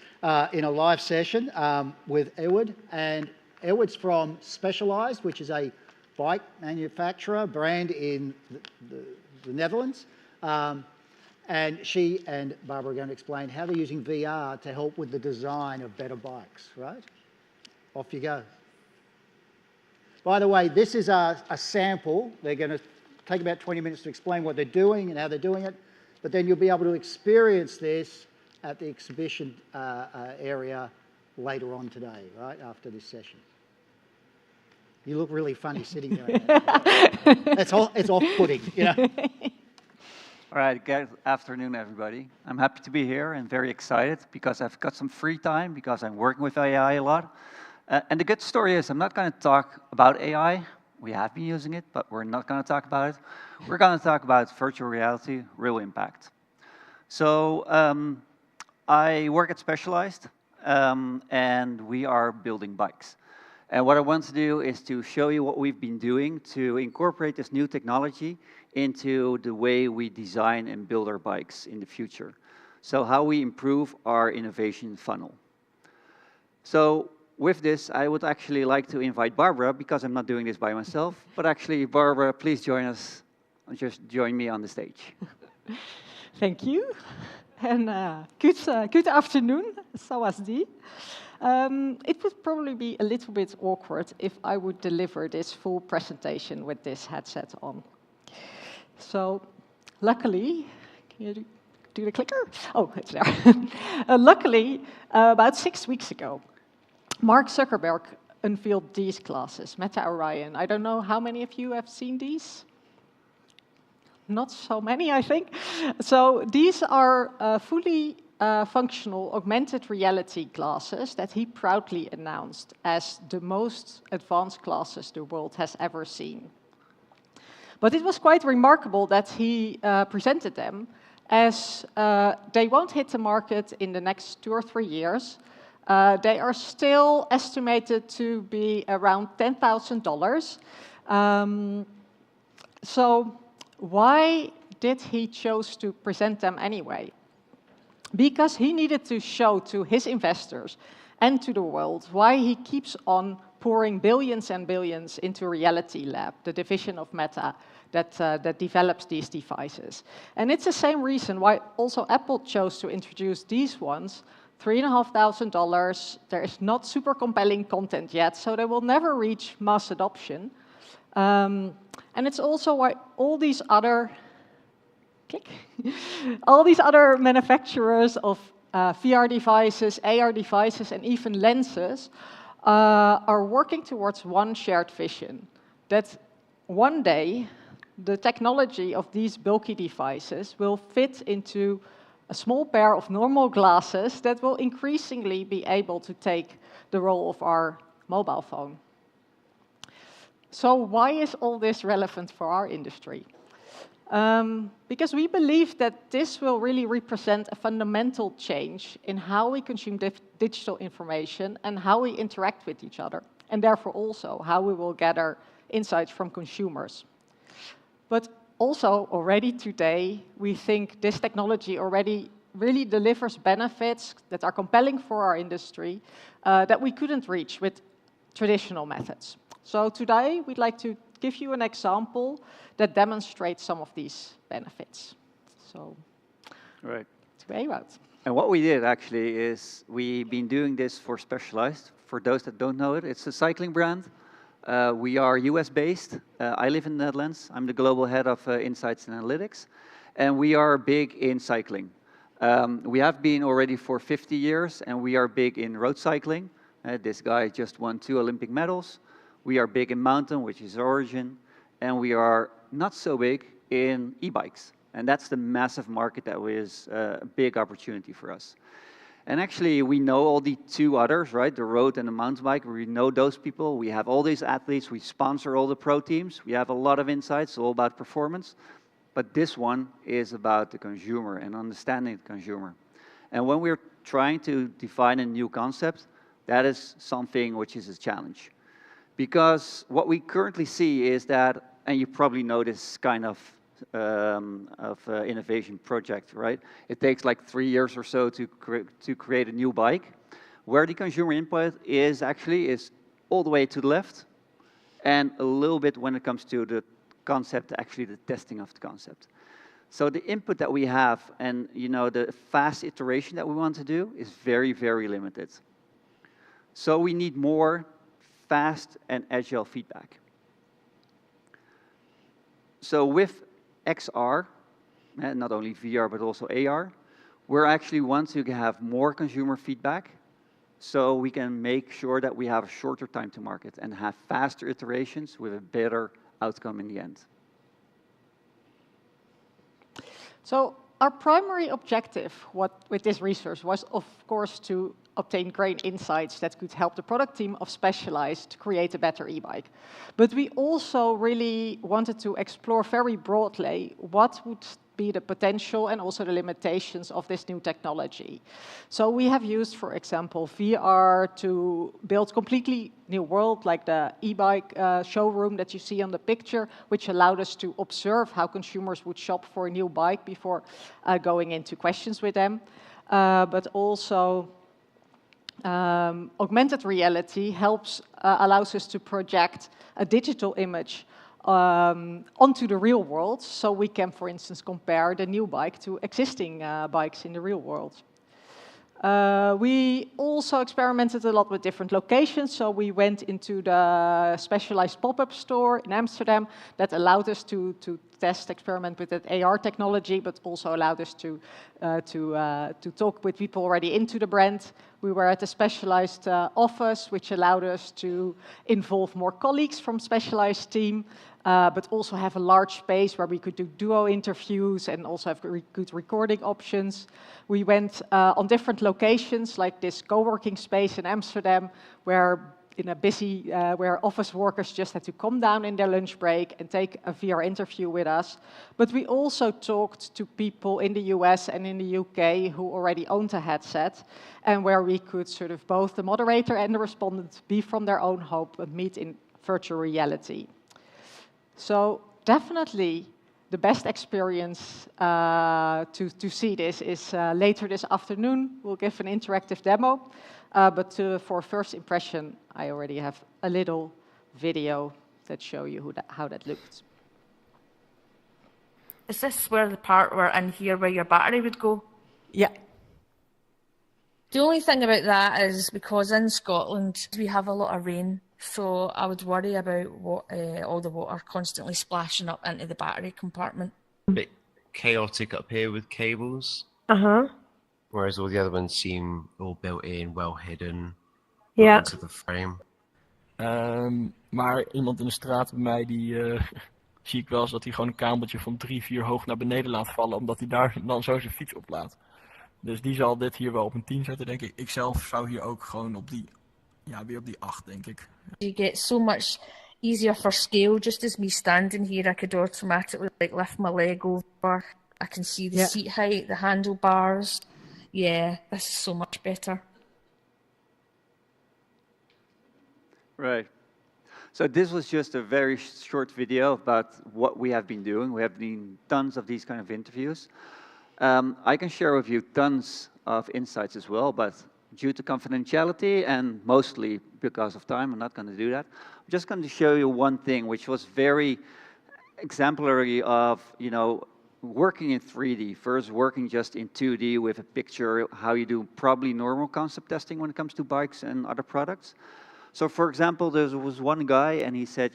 in a live session with Edward. And Edward's from Specialized, which is a bike manufacturer brand in the Netherlands. And she and Barbara are going to explain how they're using VR to help with the design of better bikes, right? Off you go. By the way, this is a sample. They're going to take about 20 minutes to explain what they're doing and how they're doing it, but then you'll be able to experience this at the exhibition area later on today, right, after this session. You look really funny sitting there. It's off-putting, you know. All right, good afternoon, everybody. I'm happy to be here and very excited because I've got some free time because I'm working with AI a lot. And the good story is I'm not going to talk about AI. We have been using it, but we're not going to talk about it. We're going to talk about virtual reality, real impact. So I work at Specialized, and we are building bikes. And what I want to do is to show you what we've been doing to incorporate this new technology into the way we design and build our bikes in the future. So how we improve our innovation funnel. So with this, I would actually like to invite Barbara, because I'm not doing this by myself, but actually, Barbara, please join us, just join me on the stage. Thank you, and good afternoon, Sawasdi. It would probably be a little bit awkward if I would deliver this full presentation with this headset on. So, luckily, can you do the clicker? Oh, it's there. Luckily, about 6 weeks ago, Mark Zuckerberg unveiled these glasses, Meta Orion. I don't know how many of you have seen these. Not so many, I think. So these are fully functional augmented reality glasses that he proudly announced as the most advanced glasses the world has ever seen. But it was quite remarkable that he presented them as they won't hit the market in the next 2 or 3 years. They are still estimated to be around $10,000. So why did he choose to present them anyway? Because he needed to show to his investors and to the world why he keeps on pouring billions and billions into Reality Lab, the division of Meta that develops these devices. And it's the same reason why also Apple chose to introduce these ones, $3,500. There is not super compelling content yet, so they will never reach mass adoption. And it's also why all these other all these other manufacturers of VR devices, AR devices, and even lenses are working towards one shared vision, that one day the technology of these bulky devices will fit into a small pair of normal glasses that will increasingly be able to take the role of our mobile phone. So why is all this relevant for our industry? Because we believe that this will really represent a fundamental change in how we consume digital information and how we interact with each other, and therefore also how we will gather insights from consumers. But also already today, we think this technology already really delivers benefits that are compelling for our industry that we couldn't reach with traditional methods. So today, we'd like to give you an example that demonstrates some of these benefits. So, Right. to Ewout. And what we did actually is we've been doing this for Specialized. For those that don't know it, it's a cycling brand. We are US-based. I live in the Netherlands. I'm the global head of Insights and Analytics. And we are big in cycling. We have been already for 50 years, and we are big in road cycling. This guy just won 2 Olympic medals. We are big in mountain, which is our origin. And we are not so big in e-bikes. And that's the massive market that is a big opportunity for us. And actually, we know all the 2 others, right? The road and the mountain bike. We know those people. We have all these athletes. We sponsor all the pro teams. We have a lot of insights, all about performance. But this one is about the consumer and understanding the consumer. And when we're trying to define a new concept, that is something which is a challenge. Because what we currently see is that, and you probably know this kind of innovation project, right? It takes like 3 years or so to create a new bike, where the consumer input is actually all the way to the left, and a little bit when it comes to the concept, actually the testing of the concept. So the input that we have and the fast iteration that we want to do is very, very limited. So we need more fast and agile feedback. So with XR, not only VR but also AR, we're actually want to have more consumer feedback so we can make sure that we have a shorter time to market and have faster iterations with a better outcome in the end. So our primary objective with this research was, of course, to obtain great insights that could help the product team of Specialized to create a better e-bike. But we also really wanted to explore very broadly what would be the potential and also the limitations of this new technology. So we have used, for example, VR to build completely new world, like the e-bike showroom that you see on the picture, which allowed us to observe how consumers would shop for a new bike before going into questions with them. But also augmented reality allows us to project a digital image onto the real world, so we can, for instance, compare the new bike to existing bikes in the real world. We also experimented a lot with different locations, so we went into the Specialized pop-up store in Amsterdam that allowed us to experiment with that AR technology, but also allowed us to talk with people already into the brand. We were at a Specialized office, which allowed us to involve more colleagues from Specialized team, but also have a large space where we could do duo interviews and also have good recording options. We went on different locations, like this co-working space in Amsterdam, where office workers just had to come down in their lunch break and take a VR interview with us. But we also talked to people in the US and in the UK who already owned a headset, and where we could sort of both the moderator and the respondent be from their own home but meet in virtual reality. So definitely the best experience to see this is later this afternoon. We'll give an interactive demo. But for first impression, I already have a little video that show you how that looked. Is this where the part in here where your battery would go? Yeah. The only thing about that is because in Scotland we have a lot of rain, so I would worry about all the water constantly splashing up into the battery compartment. A bit chaotic up here with cables. Whereas all the other ones seem all built in, well hidden, into the frame. Maar iemand in de straat bij mij, die zie ik wel eens dat hij gewoon een kabeltje van 3, 4 hoog naar beneden laat vallen, omdat hij daar dan zo zijn fiets oplaadt. Dus die zal dit hier wel op een 10 zetten, denk ik. Ik zelf zou hier ook gewoon op die, weer op die 8, denk ik. You get so much easier for scale. Just as me standing here, I could automatically lift my leg over. I can see the seat height, the handlebars. Yeah, this is so much better. Right. So this was just a very short video about what we have been doing. We have been tons of these kind of interviews. I can share with you tons of insights as well, but due to confidentiality and mostly because of time, I'm not going to do that. I'm just going to show you one thing which was very exemplary of, working in 3D, first working just in 2D with a picture, how you do probably normal concept testing when it comes to bikes and other products. So for example, there was one guy and he said,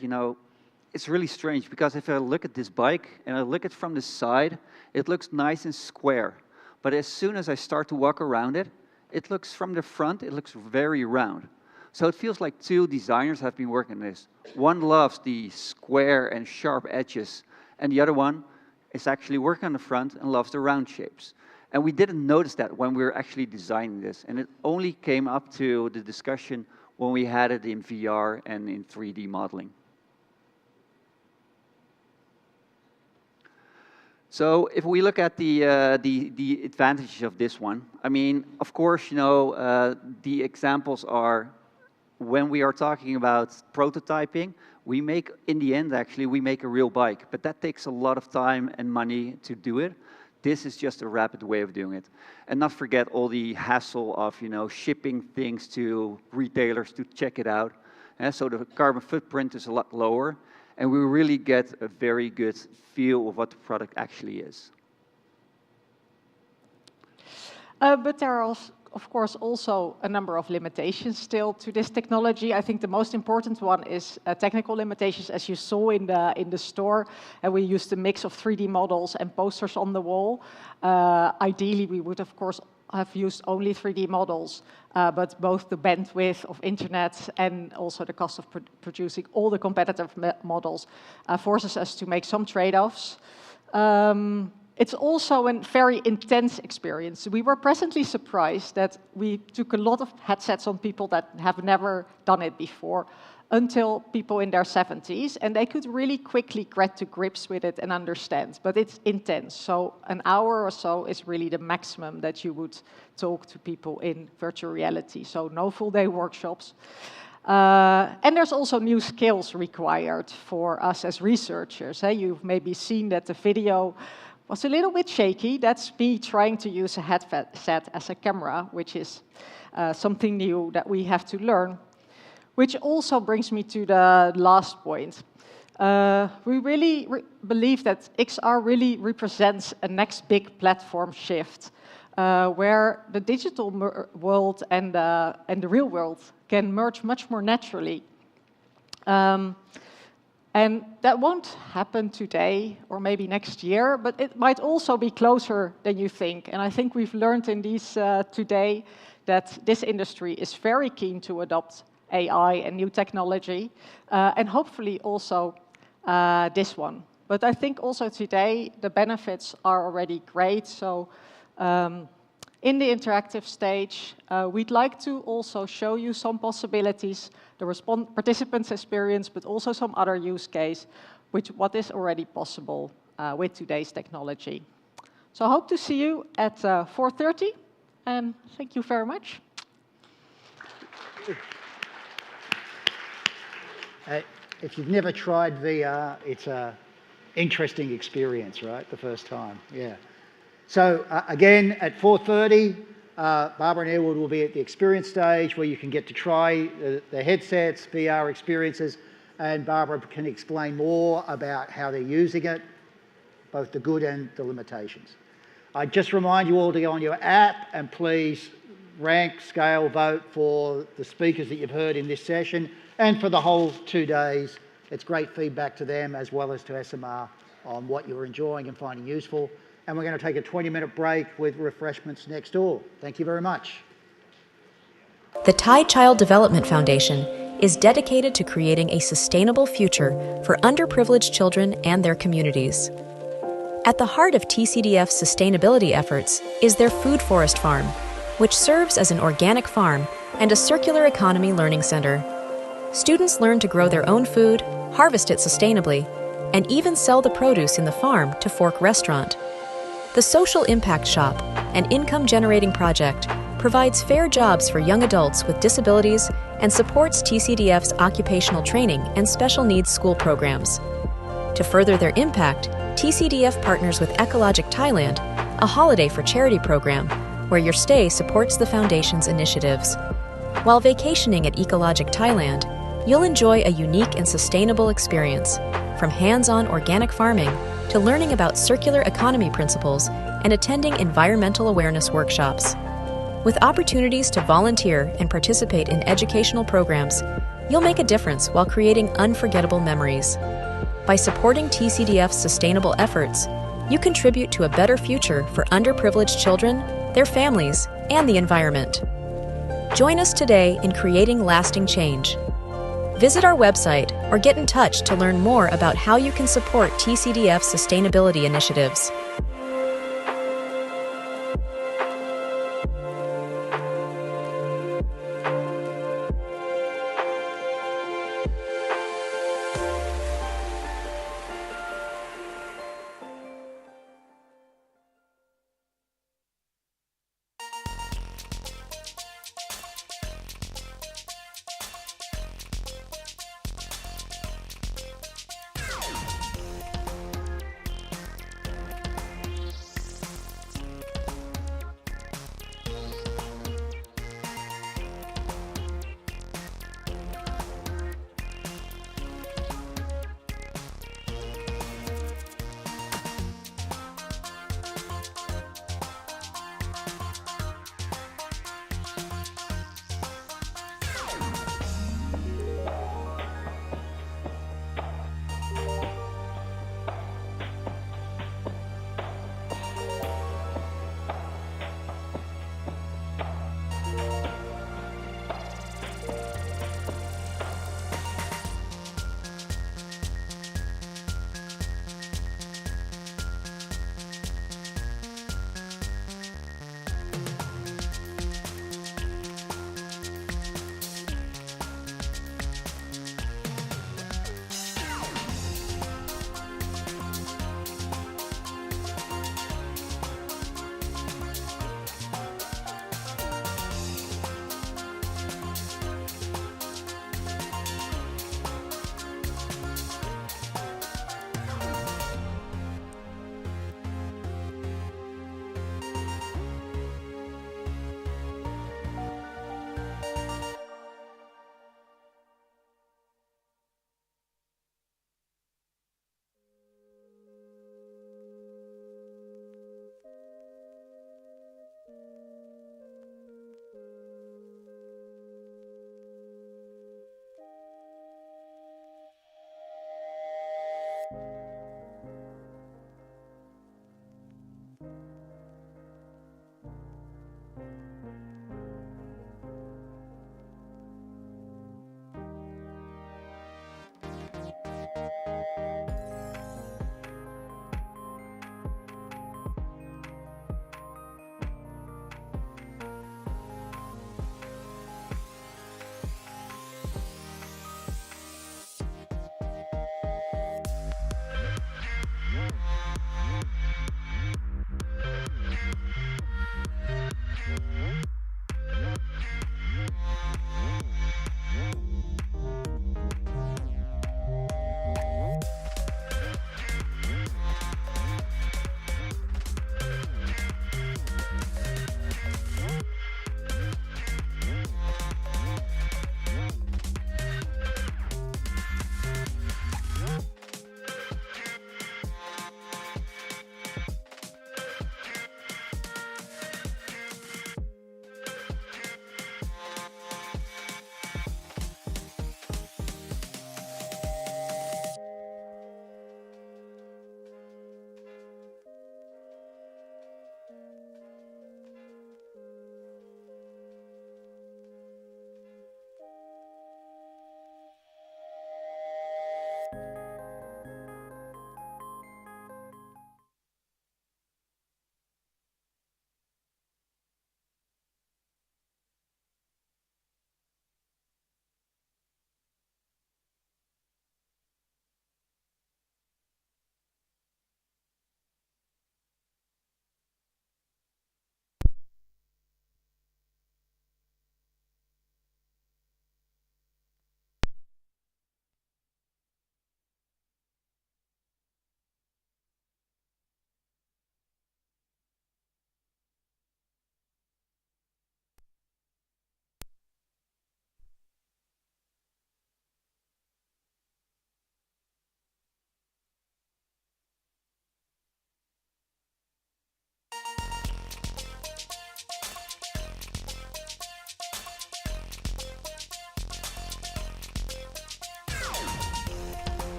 it's really strange because if I look at this bike and I look at it from the side, it looks nice and square. But as soon as I start to walk around it, it looks from the front, it looks very round. So it feels like 2 designers have been working on this. One loves the square and sharp edges, and the other one is actually working on the front and loves the round shapes. And we didn't notice that when we were actually designing this. And it only came up to the discussion when we had it in VR and in 3D modeling. So if we look at the advantages of this one, I mean, of course, the examples are when we are talking about prototyping, we make, in the end, actually, we make a real bike, but that takes a lot of time and money to do it. This is just a rapid way of doing it. And not forget all the hassle of, shipping things to retailers to check it out. And so the carbon footprint is a lot lower, and we really get a very good feel of what the product actually is. But there are of course, also a number of limitations still to this technology. I think the most important one is technical limitations, as you saw in the store. And we used a mix of 3D models and posters on the wall. Ideally, we would, of course, have used only 3D models, but both the bandwidth of internet and also the cost of producing all the competitive models forces us to make some trade-offs. It's also a very intense experience. We were pleasantly surprised that we took a lot of headsets on people that have never done it before, until people in their 70s, and they could really quickly get to grips with it and understand, but it's intense. So an hour or so is really the maximum that you would talk to people in virtual reality, so no full-day workshops. And there's also new skills required for us as researchers. You've maybe seen that the video was a little bit shaky. That's me trying to use a headset as a camera, which is something new that we have to learn. Which also brings me to the last point. We really believe that XR really represents a next big platform shift, where the digital world and the real world can merge much more naturally. And that won't happen today or maybe next year, but it might also be closer than you think. And I think we've learned in these today that this industry is very keen to adopt AI and new technology, and hopefully also this one. But I think also today the benefits are already great. So in the interactive stage, we'd like to also show you some possibilities, the participants' experience, but also some other use case, what is already possible with today's technology. So I hope to see you at 4:30, and thank you very much. If you've never tried VR, it's an interesting experience, right? The first time, yeah. So again, at 4:30, Barbara and Edward will be at the experience stage where you can get to try the headsets, VR experiences, and Barbara can explain more about how they're using it, both the good and the limitations. I just remind you all to go on your app and please rank, scale, vote for the speakers that you've heard in this session and for the whole 2 days. It's great feedback to them as well as to Esomar on what you're enjoying and finding useful. And we're going to take a 20-minute break with refreshments next door. Thank you very much. The Thai Child Development Foundation is dedicated to creating a sustainable future for underprivileged children and their communities. At the heart of TCDF's sustainability efforts is their food forest farm, which serves as an organic farm and a circular economy learning center. Students learn to grow their own food, harvest it sustainably, and even sell the produce in the farm to Fork Restaurant. The Social Impact Shop, an income-generating project, provides fair jobs for young adults with disabilities and supports TCDF's occupational training and special needs school programs. To further their impact, TCDF partners with Ecologic Thailand, a holiday for charity program, where your stay supports the foundation's initiatives. While vacationing at Ecologic Thailand, you'll enjoy a unique and sustainable experience, from hands-on organic farming to learning about circular economy principles and attending environmental awareness workshops. With opportunities to volunteer and participate in educational programs, you'll make a difference while creating unforgettable memories. By supporting TCDF's sustainable efforts, you contribute to a better future for underprivileged children, their families, and the environment. Join us today in creating lasting change. Visit our website or get in touch to learn more about how you can support TCDF's sustainability initiatives.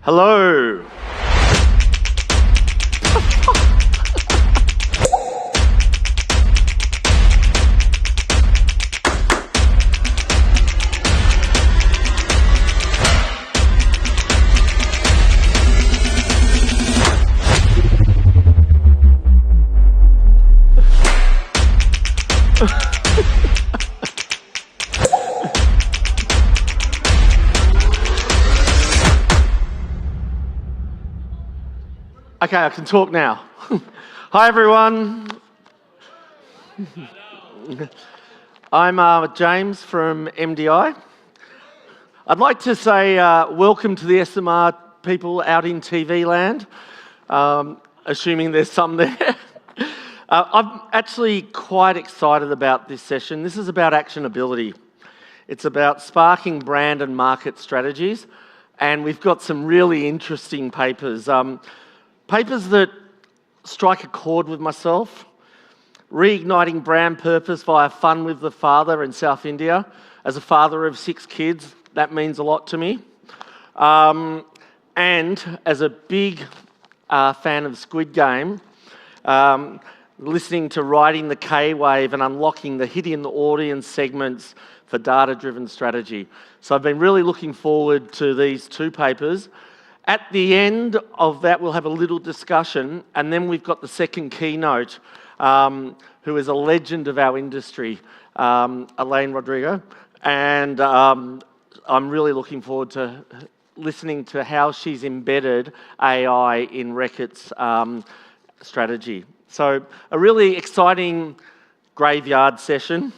Hello. Okay, I can talk now. Hi, everyone. I'm James from MDI. I'd like to say welcome to the Esomar people out in TV land, assuming there's some there. I'm actually quite excited about this session. This is about actionability. It's about sparking brand and market strategies, and we've got some really interesting papers. Papers that strike a chord with myself. Reigniting brand purpose via fun with the father in South India. As a father of 6 kids, that means a lot to me. And as a big fan of Squid Game, listening to Riding the K-Wave and unlocking the hidden audience segments for data-driven strategy. So I've been really looking forward to these 2 papers. At the end of that, we'll have a little discussion, and then we've got the second keynote, who is a legend of our industry, Elaine Rodrigo, and I'm really looking forward to listening to how she's embedded AI in Reckitt's strategy. So a really exciting graveyard session.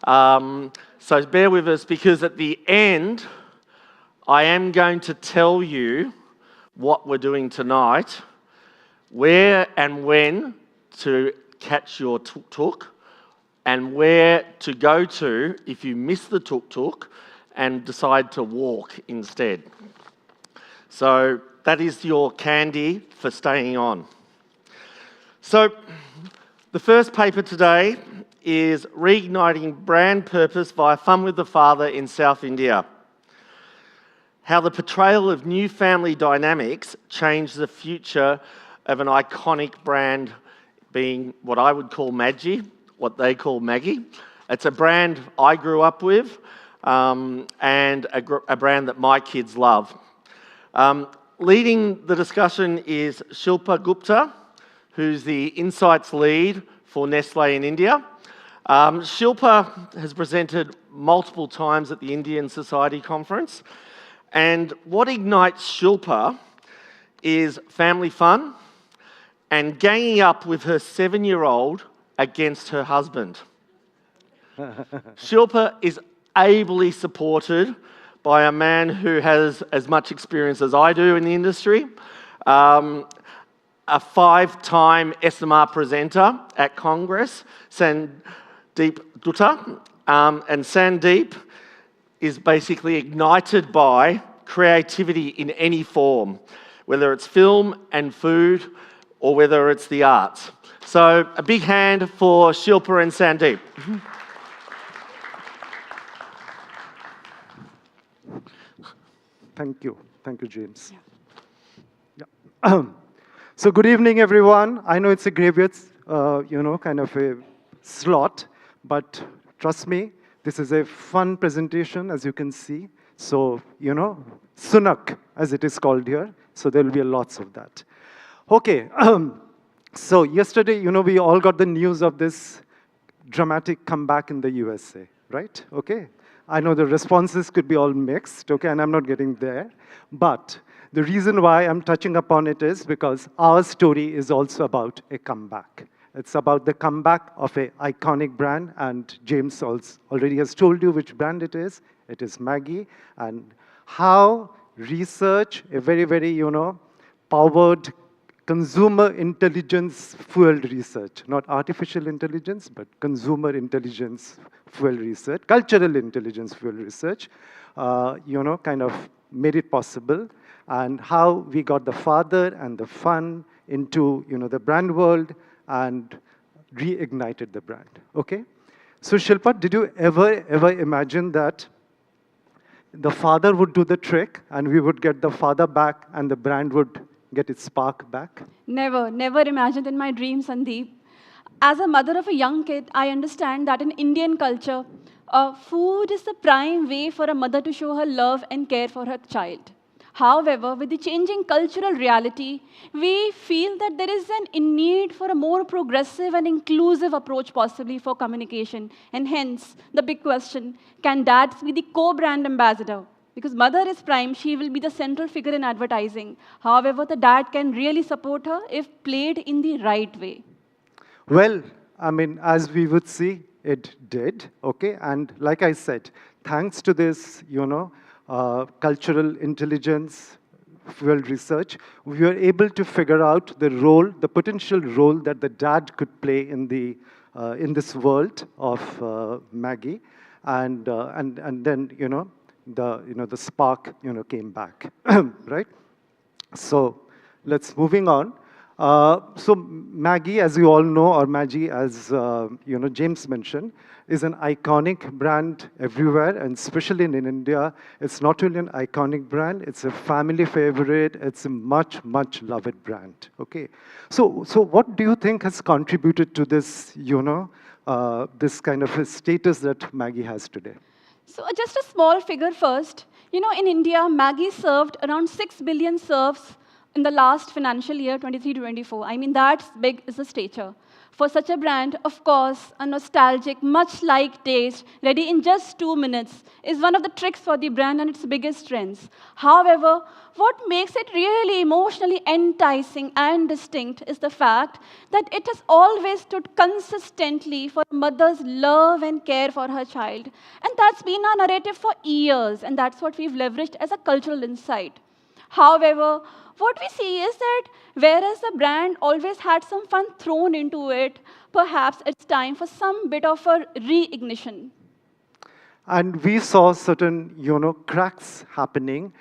So bear with us, because at the end, I am going to tell you what we're doing tonight, where and when to catch your tuk-tuk, and where to go to if you miss the tuk-tuk and decide to walk instead. So that is your candy for staying on. So the first paper today is Reigniting Brand Purpose via Fun with the Father in South India. How the portrayal of new family dynamics changed the future of an iconic brand, being what I would call Maggi, what they call Maggi. It's a brand I grew up with, and a brand that my kids love. Leading the discussion is Shilpa Gupta, who's the Insights Lead for Nestlé in India. Shilpa has presented multiple times at the Indian Society Conference. And what ignites Shilpa is family fun and ganging up with her 7-year-old against her husband. Shilpa is ably supported by a man who has as much experience as I do in the industry, a 5-time Esomar presenter at Congress, Sandeep Dutta. And Sandeep is basically ignited by creativity in any form, whether it's film and food or whether it's the arts. So a big hand for Shilpa and Sandeep. Thank you, James. Yeah. So good evening, everyone. I know it's a graveyard, kind of a slot, but trust me, this is a fun presentation, as you can see. So, Sunak, as it is called here. So there will be lots of that. Okay, so yesterday, we all got the news of this dramatic comeback in the USA, right? Okay, I know the responses could be all mixed, okay, and I'm not getting there. But the reason why I'm touching upon it is because our story is also about a comeback. It's about the comeback of an iconic brand, and James already has told you which brand it is. It is Maggi, and how research, a very, very, powered consumer intelligence fueled research, not artificial intelligence, but consumer intelligence fueled research, cultural intelligence fueled research, kind of made it possible, and how we got the father and the fun into, the brand world, and reignited the brand, okay? So Shilpa, did you ever imagine that the father would do the trick, and we would get the father back, and the brand would get its spark back? Never imagined in my dreams, Sandeep. As a mother of a young kid, I understand that in Indian culture, food is the prime way for a mother to show her love and care for her child. However, with the changing cultural reality, we feel that there is a need for a more progressive and inclusive approach possibly for communication. And hence, the big question, can dads be the co-brand ambassador? Because mother is prime, she will be the central figure in advertising. However, the dad can really support her if played in the right way. Well, I mean, as we would see, it did, okay? And like I said, thanks to this, cultural intelligence, field research, we were able to figure out the role, the potential role that the dad could play in in this world of Maggi, and then the spark came back, right? So let's moving on. So Maggi, as you all know, or Maggi, as James mentioned, is an iconic brand everywhere, and especially in India, it's not only an iconic brand, it's a family favorite, it's a much, much loved brand, okay? So what do you think has contributed to this, this kind of a status that Maggi has today? So just a small figure first. In India, Maggi served around 6 billion serves in the last financial year, 23-24. I mean, that's big is the stature. For such a brand, of course, a nostalgic, much like taste, ready in just 2 minutes, is one of the tricks for the brand and its biggest strengths. However, what makes it really emotionally enticing and distinct is the fact that it has always stood consistently for a mother's love and care for her child. And that's been our narrative for years, and that's what we've leveraged as a cultural insight. However, what we see is that whereas the brand always had some fun thrown into it, perhaps it's time for some bit of a reignition. And we saw certain, cracks happening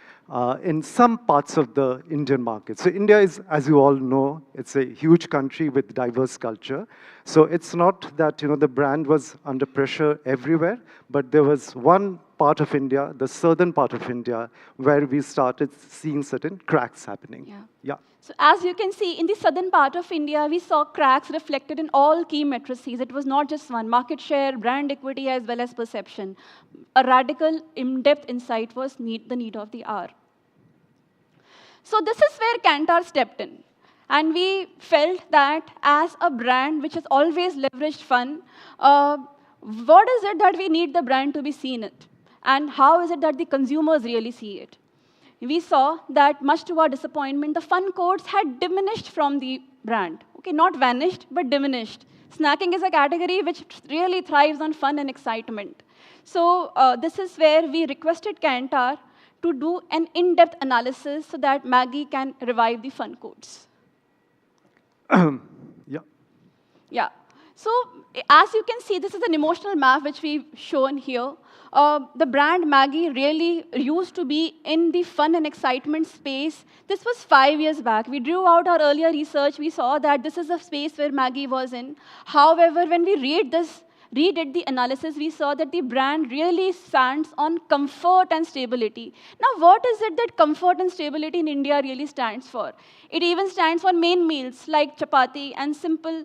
in some parts of the Indian market. So India is, as you all know, it's a huge country with diverse culture. So it's not that, the brand was under pressure everywhere, but there was one part of India, the southern part of India, where we started seeing certain cracks happening. Yeah. So as you can see, in the southern part of India, we saw cracks reflected in all key matrices. It was not just one: market share, brand equity, as well as perception. A radical, in-depth insight was the need of the hour. So this is where Kantar stepped in. And we felt that as a brand which has always leveraged fun, what is it that we need the brand to be seen at? And how is it that the consumers really see it? We saw that, much to our disappointment, the fun codes had diminished from the brand. Okay, not vanished, but diminished. Snacking is a category which really thrives on fun and excitement. So this is where we requested Kantar to do an in-depth analysis so that Maggi can revive the fun codes. Yeah. So as you can see, this is an emotional map which we've shown here. The brand Maggi really used to be in the fun and excitement space. This was 5 years back. We drew out our earlier research. We saw that this is a space where Maggi was in. However, when we redid the analysis, we saw that the brand really stands on comfort and stability. Now, what is it that comfort and stability in India really stands for? It even stands for main meals like chapati and simple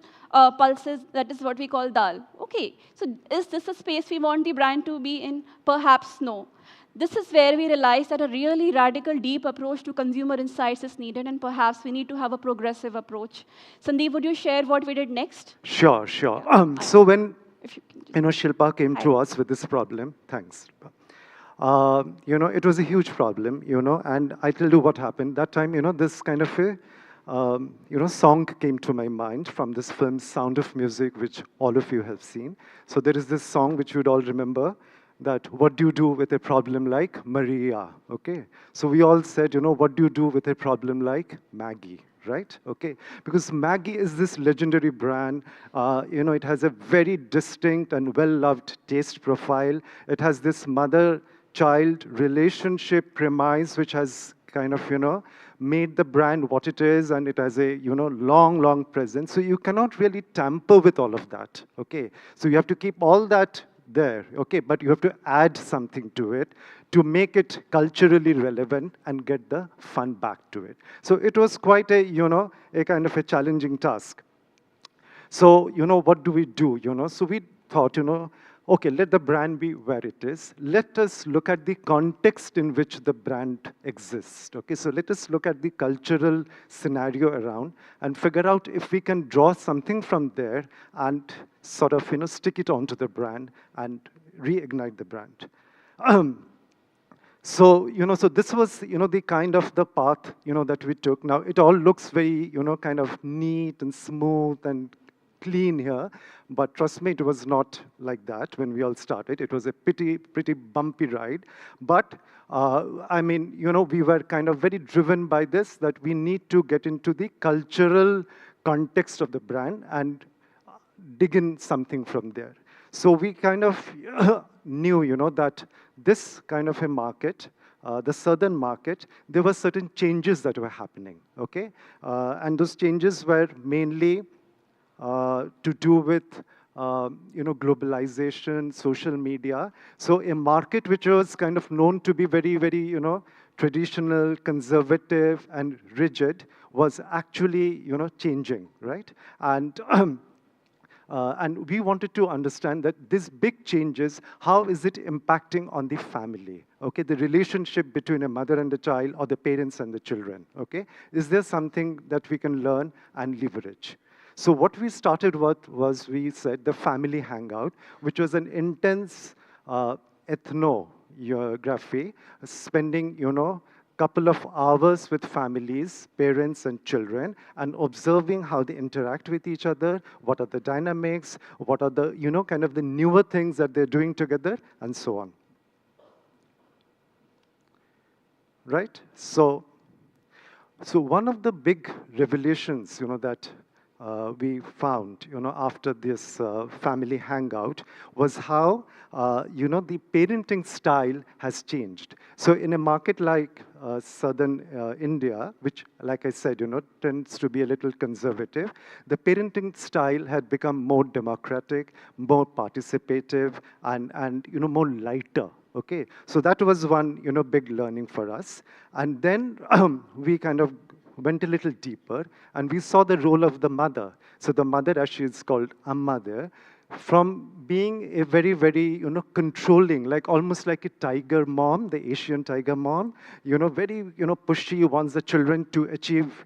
pulses, that is what we call dal. Okay, so is this a space we want the brand to be in? Perhaps no. This is where we realize that a really radical, deep approach to consumer insights is needed, and perhaps we need to have a progressive approach. Sandeep, would you share what we did next? Sure. So when Shilpa came to us with this problem, thanks. It was a huge problem, and I tell you what happened. That time, this kind of a song came to my mind from this film Sound of Music, which all of you have seen. So there is this song which you'd all remember, that what do you do with a problem like Maria, okay? So we all said, what do you do with a problem like Maggi, right? Okay, because Maggi is this legendary brand. It has a very distinct and well-loved taste profile. It has this mother-child relationship premise, which has kind of, made the brand what it is, and it has a, long presence. So you cannot really tamper with all of that, okay? So you have to keep all that there, okay? But you have to add something to it to make it culturally relevant and get the fun back to it. So it was quite a, a kind of a challenging task. So, what do we do, So we thought, okay, let the brand be where it is. Let us look at the context in which the brand exists, okay? So let us look at the cultural scenario around and figure out if we can draw something from there and sort of, stick it onto the brand and reignite the brand. So, so this was, the kind of the path, that we took. Now, it all looks very, kind of neat and smooth and clean here, but trust me, it was not like that when we all started. It was a pretty bumpy ride. But, I mean, we were kind of very driven by this, that we need to get into the cultural context of the brand and dig in something from there. So we kind of knew, that this kind of a market, the southern market, there were certain changes that were happening, okay? And those changes were mainly to do with globalization, social media. So a market which was kind of known to be very, very, traditional, conservative, and rigid was actually, changing, right? And and we wanted to understand that these big changes, how is it impacting on the family? Okay, the relationship between a mother and a child, or the parents and the children. Okay, is there something that we can learn and leverage? So what we started with was, we said, the family hangout, which was an intense ethnography, spending, couple of hours with families, parents and children, and observing how they interact with each other, what are the dynamics, what are the, kind of the newer things that they're doing together, and so on. Right? So one of the big revelations, that we found, after this family hangout was how, the parenting style has changed. So in a market like southern India, which, like I said, tends to be a little conservative, the parenting style had become more democratic, more participative, and more lighter. Okay, so that was one, big learning for us. And then we kind of went a little deeper, and we saw the role of the mother. So the mother, as she is called Amma there, from being a very, very, controlling, like almost like a tiger mom, the Asian tiger mom, very, pushy, wants the children to achieve,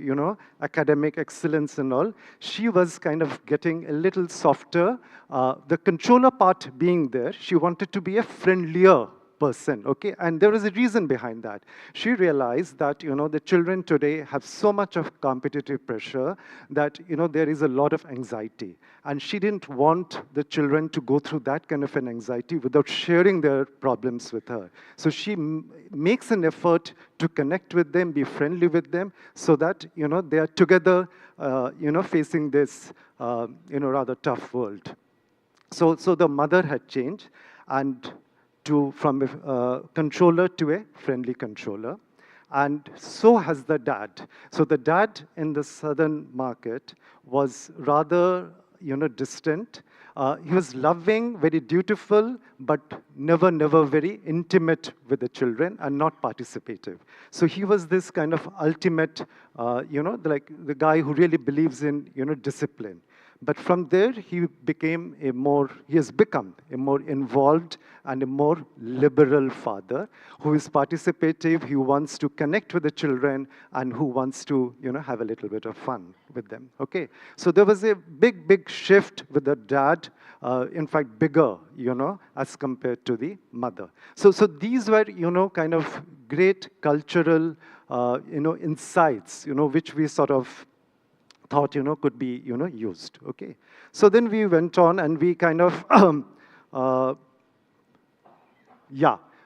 academic excellence and all. She was kind of getting a little softer. The controller part being there, she wanted to be a friendlier person, okay? And there was a reason behind that. She realized that, the children today have so much of competitive pressure that, there is a lot of anxiety. And she didn't want the children to go through that kind of an anxiety without sharing their problems with her. So she makes an effort to connect with them, be friendly with them, so that, they are together, facing this, rather tough world. So the mother had changed, and from a controller to a friendly controller. And so has the dad. So the dad in the southern market was rather, distant. He was loving, very dutiful, but never very intimate with the children and not participative. So he was this kind of ultimate, like the guy who really believes in, discipline. But from there, he has become a more involved and a more liberal father who is participative, who wants to connect with the children, and who wants to, have a little bit of fun with them, okay? So there was a big shift with the dad, in fact, bigger, as compared to the mother. So these were, kind of great cultural, insights, which we sort of thought, could be, used, okay? So then we went on and we kind of,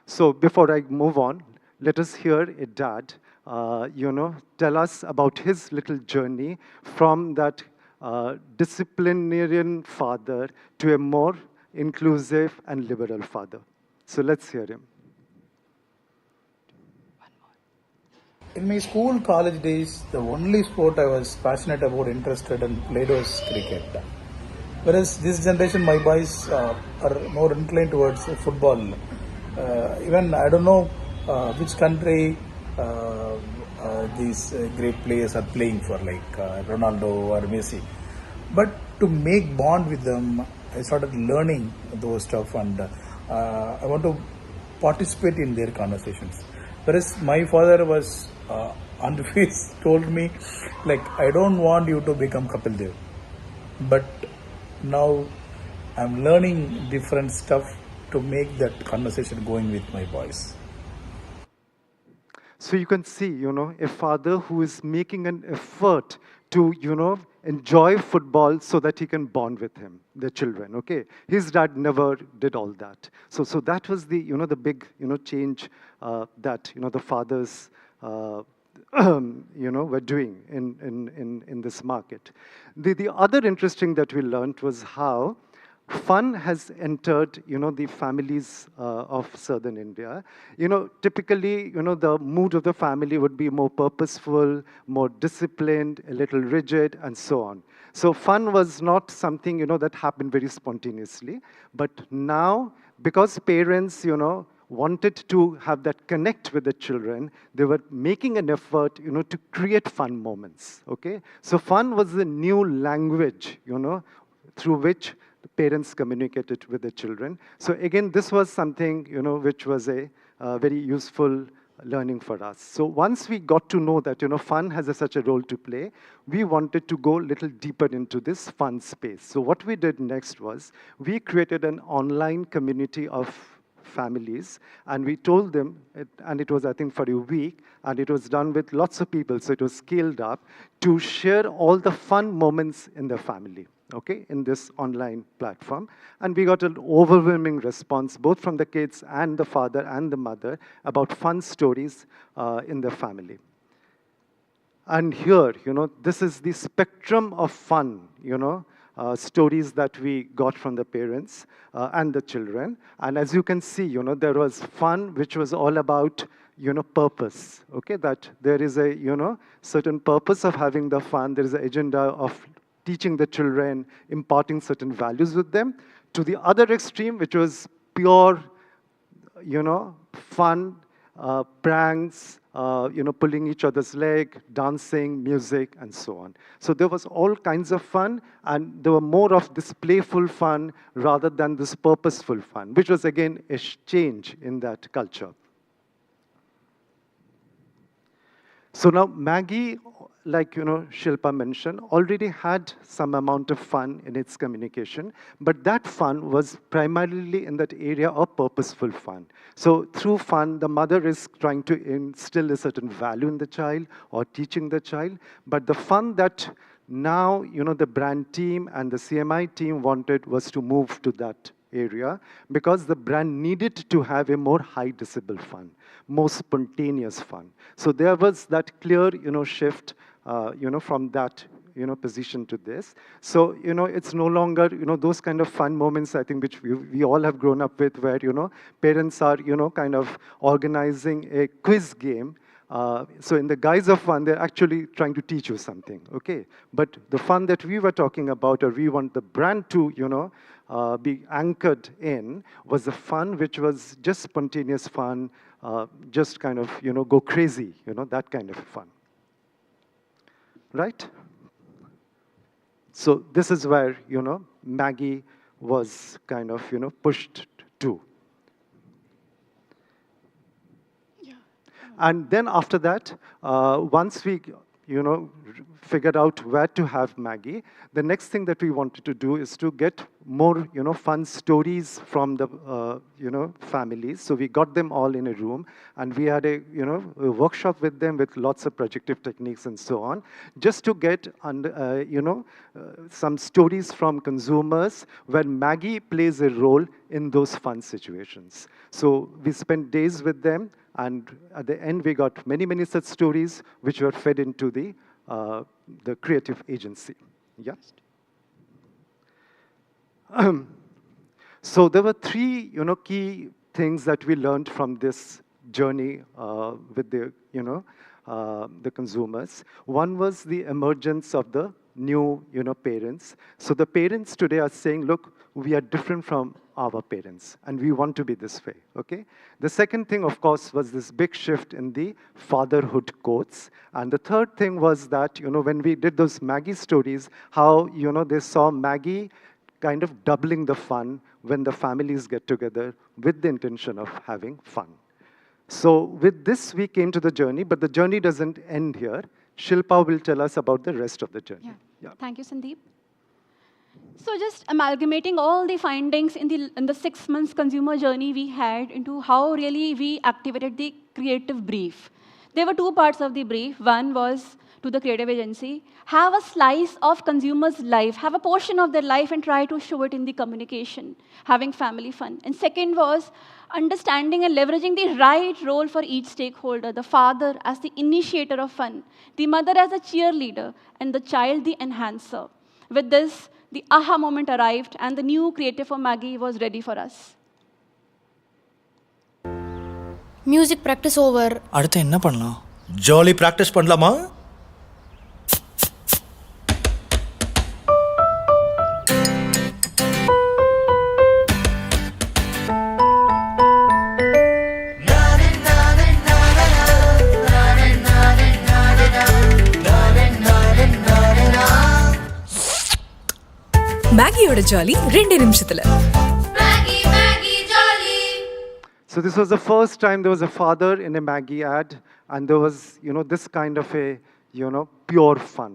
so before I move on, let us hear a dad, tell us about his little journey from that disciplinarian father to a more inclusive and liberal father. So let's hear him. In my school, college days, the only sport I was passionate about, interested in, played was cricket. Whereas this generation, my boys are more inclined towards football. Even I don't know which country these great players are playing for, like Ronaldo or Messi. But to make bond with them, I started learning those stuff, and I want to participate in their conversations. Whereas my father was on the face told me, like, I don't want you to become Kapil Dev. But now I'm learning different stuff to make that conversation going with my boys. So you can see, a father who is making an effort to, enjoy football so that he can bond with the children, okay? His dad never did all that. So that was the, the big, change that, the fathers, were doing in this market. The other interesting that we learned was how fun has entered, the families of southern India. Typically, the mood of the family would be more purposeful, more disciplined, a little rigid, and so on. So fun was not something, that happened very spontaneously. But now, because parents, wanted to have that connect with the children, they were making an effort, to create fun moments, okay? So fun was the new language, through which the parents communicated with the children. So again, this was something, which was a very useful learning for us. So once we got to know that, fun has such a role to play, we wanted to go a little deeper into this fun space. So what we did next was, we created an online community of families, and we told them, and it was, I think, for a week, and it was done with lots of people, so it was scaled up, to share all the fun moments in the family, okay, in this online platform. And we got an overwhelming response, both from the kids and the father and the mother, about fun stories in the family. And here, this is the spectrum of fun, stories that we got from the parents and the children. And as you can see, there was fun which was all about, purpose, okay? That there is a, certain purpose of having the fun. There is an agenda of teaching the children, imparting certain values with them, to the other extreme, which was pure, fun, pranks, pulling each other's leg, dancing, music, and so on. So there was all kinds of fun, and there were more of this playful fun rather than this purposeful fun, which was, again, a change in that culture. So now Maggi, like Shilpa mentioned, already had some amount of fun in its communication, but that fun was primarily in that area of purposeful fun. So through fun, the mother is trying to instill a certain value in the child or teaching the child, but the fun that now the brand team and the CMI team wanted was to move to that area, because the brand needed to have a more high decibel fun, more spontaneous fun. So there was that clear, shift, from that, position to this. So, it's no longer, those kind of fun moments, I think, which we all have grown up with, where, parents are, kind of organizing a quiz game. So in the guise of fun, they're actually trying to teach you something, okay? But the fun that we were talking about, or we want the brand to, be anchored in, was the fun which was just spontaneous fun, just kind of, go crazy, that kind of fun. Right? So this is where, Maggi was kind of, pushed to. Yeah. And then after that, once we, figured out where to have Maggi, the next thing that we wanted to do is to get more, fun stories from the, families. So we got them all in a room, and we had a, a workshop with them with lots of projective techniques and so on, just to get, some stories from consumers where Maggi plays a role in those fun situations. So we spent days with them, and at the end, we got many, many such stories which were fed into the creative agency. Yeah. So there were three, key things that we learned from this journey with the consumers. One was the emergence of the new, parents. So the parents today are saying, look, we are different from our parents, and we want to be this way, okay? The second thing, of course, was this big shift in the fatherhood codes. And the third thing was that, when we did those Maggi stories, how, they saw Maggi kind of doubling the fun when the families get together with the intention of having fun. So with this, we came to the journey, but the journey doesn't end here. Shilpa will tell us about the rest of the journey. Yeah. Thank you, Sandeep. So just amalgamating all the findings in the 6 months consumer journey we had into how really we activated the creative brief. There were 2 parts of the brief. One was to the creative agency, have a slice of consumer's life, have a portion of their life and try to show it in the communication, having family fun. And second was understanding and leveraging the right role for each stakeholder, the father as the initiator of fun, the mother as a cheerleader, and the child the enhancer. With this, the aha moment arrived, and the new creative for Maggi was ready for us. Music practice over. அடுத்து என்ன பண்ணலாம்? Jolly practice பண்ணலாமா? மேகியோட jolly 2 நிமிஷத்துல. So this was the first time there was a father in a Maggi ad, and there was, this kind of a, pure fun.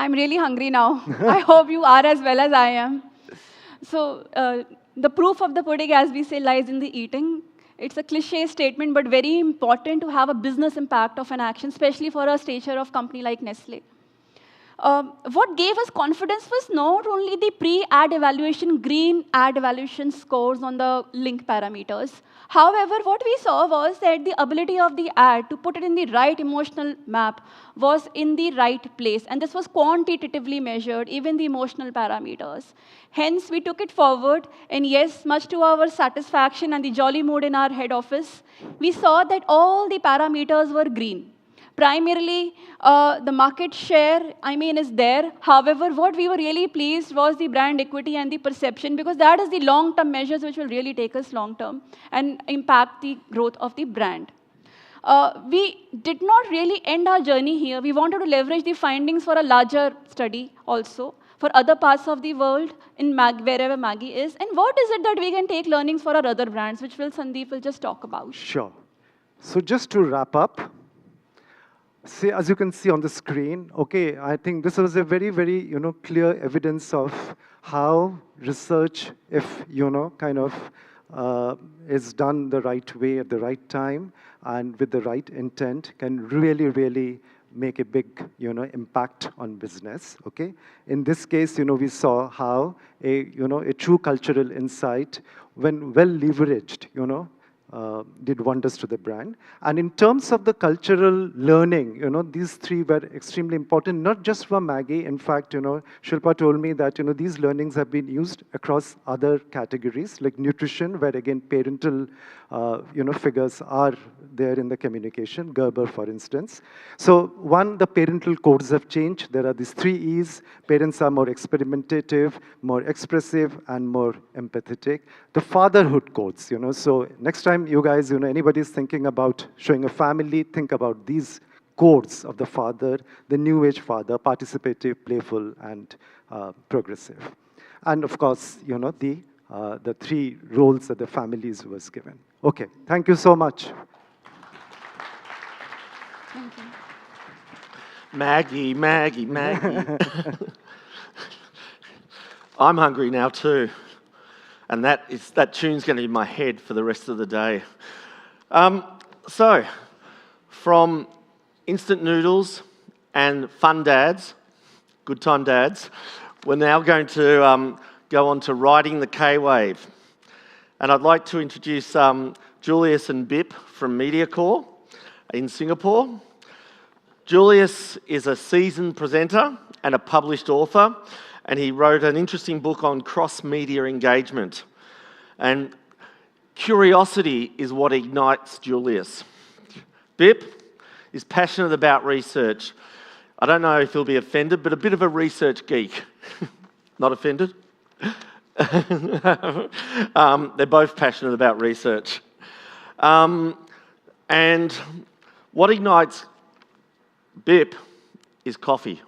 I'm really hungry now. I hope you are as well as I am. So the proof of the pudding, as we say, lies in the eating. It's a cliche statement, but very important to have a business impact of an action, especially for a stature of company like Nestle. What gave us confidence was not only the pre-ad evaluation, green ad evaluation scores on the link parameters. However, what we saw was that the ability of the ad to put it in the right emotional map was in the right place. And this was quantitatively measured, even the emotional parameters. Hence, we took it forward. And yes, much to our satisfaction and the jolly mood in our head office, we saw that all the parameters were green. Primarily, the market share, is there. However, what we were really pleased was the brand equity and the perception, because that is the long-term measures which will really take us long-term and impact the growth of the brand. We did not really end our journey here. We wanted to leverage the findings for a larger study also, for other parts of the world, in wherever Maggi is. And what is it that we can take learnings for our other brands, which Sandeep will just talk about. Sure. So just to wrap up, see, as you can see on the screen, okay, I think this was a very, very, clear evidence of how research, if, is done the right way at the right time and with the right intent, can really, really make a big, impact on business, okay? In this case, we saw how a true cultural insight, when well leveraged, did wonders to the brand. And in terms of the cultural learning, these 3 were extremely important, not just for Maggi. In fact, Shilpa told me that, these learnings have been used across other categories, like nutrition, where again, parental, figures are there in the communication, Gerber, for instance. So one, the parental codes have changed. There are these 3 E's. Parents are more experimentative, more expressive, and more empathetic. The fatherhood codes, so next time you guys, anybody is thinking about showing a family, think about these codes of the father, the new age father, participative, playful, and progressive. And of course, the 3 roles that the families was given. Okay, thank you so much. Thank you. Maggi. I'm hungry now too. And that tune's going to be in my head for the rest of the day. So, from instant noodles and fun dads, good time dads, we're now going to go on to riding the K-wave. And I'd like to introduce Julius and Bip from MediaCorp in Singapore. Julius is a seasoned presenter and a published author, and he wrote an interesting book on cross-media engagement. And curiosity is what ignites Julius. Bip is passionate about research. I don't know if he'll be offended, but a bit of a research geek. Not offended? They're both passionate about research. And what ignites BIP is coffee.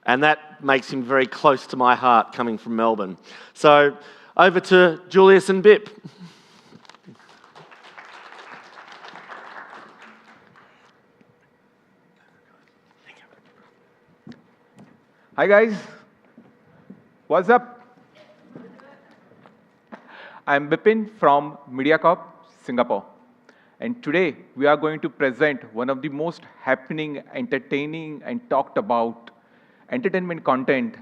And that makes him very close to my heart coming from Melbourne. So over to Julius and BIP. Hi guys, what's up? I'm Bipin from MediaCorp, Singapore. And today we are going to present one of the most happening, entertaining and talked about entertainment content,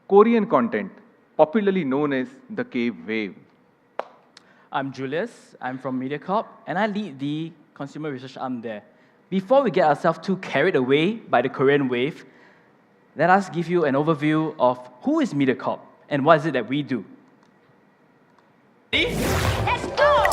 Korean content, popularly known as the K-wave. I'm Julius, I'm from MediaCorp, and I lead the consumer research arm there. Before we get ourselves too carried away by the Korean wave, let us give you an overview of who is MediaCorp and what is it that we do. Let's go!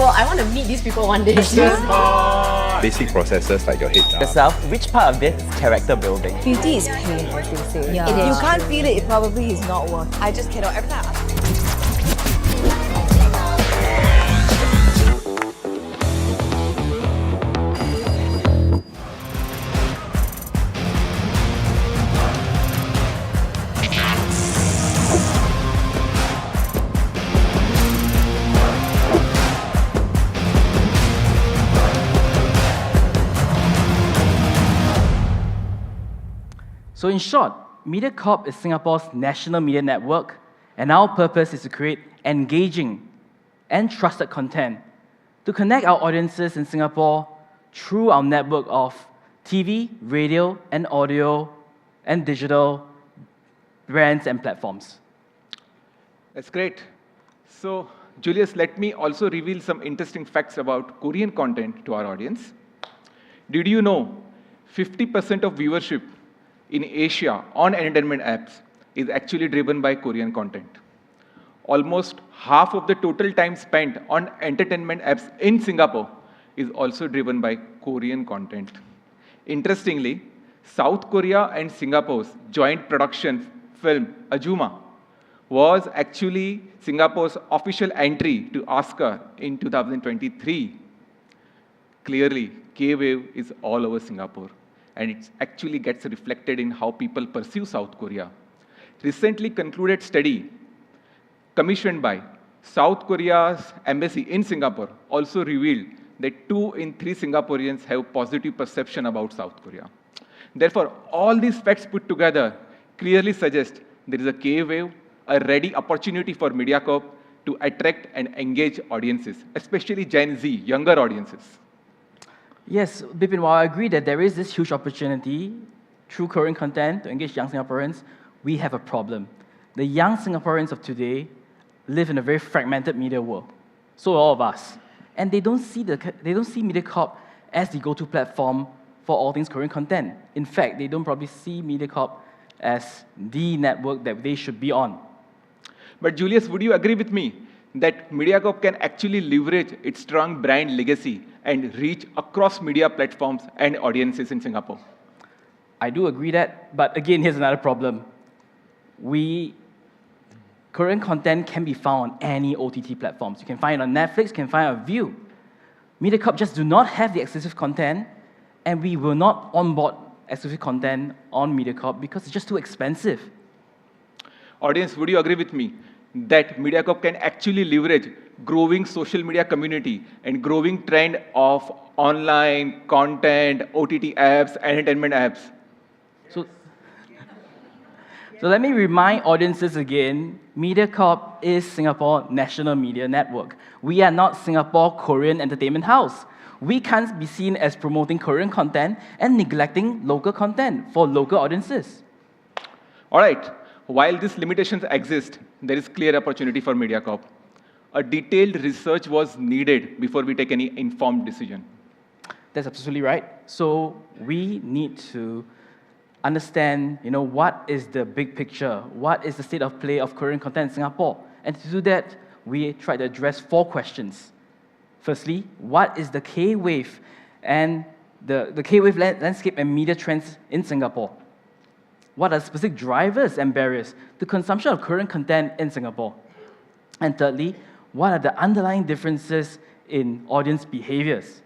I want to meet these people one day. Basic processes like your head down. Yourself, which part of this is character building? Beauty is pain, as they say. Yeah. If you can't feel it, it probably is not worth it. I just cannot. Every time I ask. So in short, MediaCorp is Singapore's national media network, and our purpose is to create engaging and trusted content to connect our audiences in Singapore through our network of TV, radio, and audio, and digital brands and platforms. That's great. So, Julius, let me also reveal some interesting facts about Korean content to our audience. Did you know 50% of viewership in Asia on entertainment apps is actually driven by Korean content? Almost half of the total time spent on entertainment apps in Singapore is also driven by Korean content. Interestingly, South Korea and Singapore's joint production film, Ajuma, was actually Singapore's official entry to Oscar in 2023. Clearly, K-wave is all over Singapore, and it actually gets reflected in how people perceive South Korea. Recently concluded study commissioned by South Korea's embassy in Singapore also revealed that 2 in 3 Singaporeans have positive perception about South Korea. Therefore, all these facts put together clearly suggest there is a K-wave, a ready opportunity for MediaCorp to attract and engage audiences, especially Gen Z, younger audiences. Yes, Bipin, while I agree that there is this huge opportunity through Korean content to engage young Singaporeans, we have a problem. The young Singaporeans of today live in a very fragmented media world. So all of us. And they don't see MediaCorp as the go-to platform for all things Korean content. In fact, they don't probably see MediaCorp as the network that they should be on. But Julius, would you agree with me that MediaCorp can actually leverage its strong brand legacy and reach across media platforms and audiences in Singapore? I do agree that, but again, here's another problem. Korean content can be found on any OTT platforms. You can find it on Netflix, you can find it on View. MediaCorp just do not have the exclusive content, and we will not onboard exclusive content on MediaCorp because it's just too expensive. Audience, would you agree with me that MediaCorp can actually leverage growing social media community and growing trend of online content, OTT apps, entertainment apps? So let me remind audiences again, MediaCorp is Singapore National Media Network. We are not Singapore Korean Entertainment House. We can't be seen as promoting Korean content and neglecting local content for local audiences. All right. While these limitations exist, there is clear opportunity for MediaCorp. A detailed research was needed before we take any informed decision. That's absolutely right. So we need to understand, what is the big picture? What is the state of play of Korean content in Singapore? And to do that, we try to address 4 questions. Firstly, what is the K-wave and the K-wave landscape and media trends in Singapore? What are specific drivers and barriers to consumption of Korean content in Singapore? And thirdly, what are the underlying differences in audience behaviors?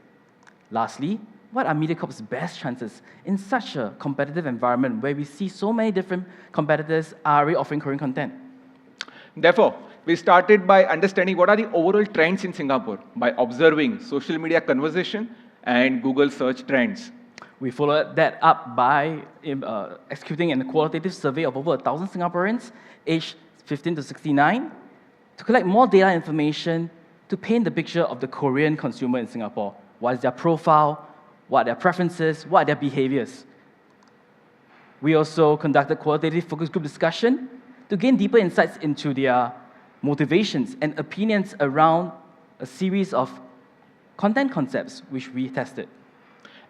Lastly, what are MediaCorp's best chances in such a competitive environment where we see so many different competitors are already offering Korean content? Therefore, we started by understanding what are the overall trends in Singapore by observing social media conversation and Google search trends. We followed that up by executing a qualitative survey of over 1,000 Singaporeans aged 15 to 69 to collect more data information to paint the picture of the Korean consumer in Singapore. What is their profile? What are their preferences? What are their behaviors? We also conducted qualitative focus group discussion to gain deeper insights into their motivations and opinions around a series of content concepts which we tested.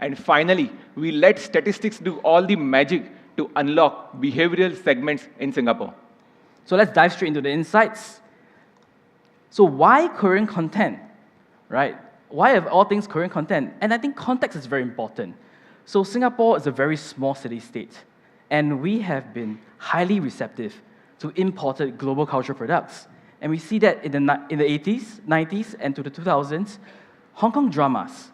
And finally, we let statistics do all the magic to unlock behavioral segments in Singapore. So let's dive straight into the insights. So why Korean content, right? Why of all things Korean content? And I think context is very important. So Singapore is a very small city-state, and we have been highly receptive to imported global cultural products. And we see that in the 80s, 90s, and to the 2000s, Hong Kong dramas.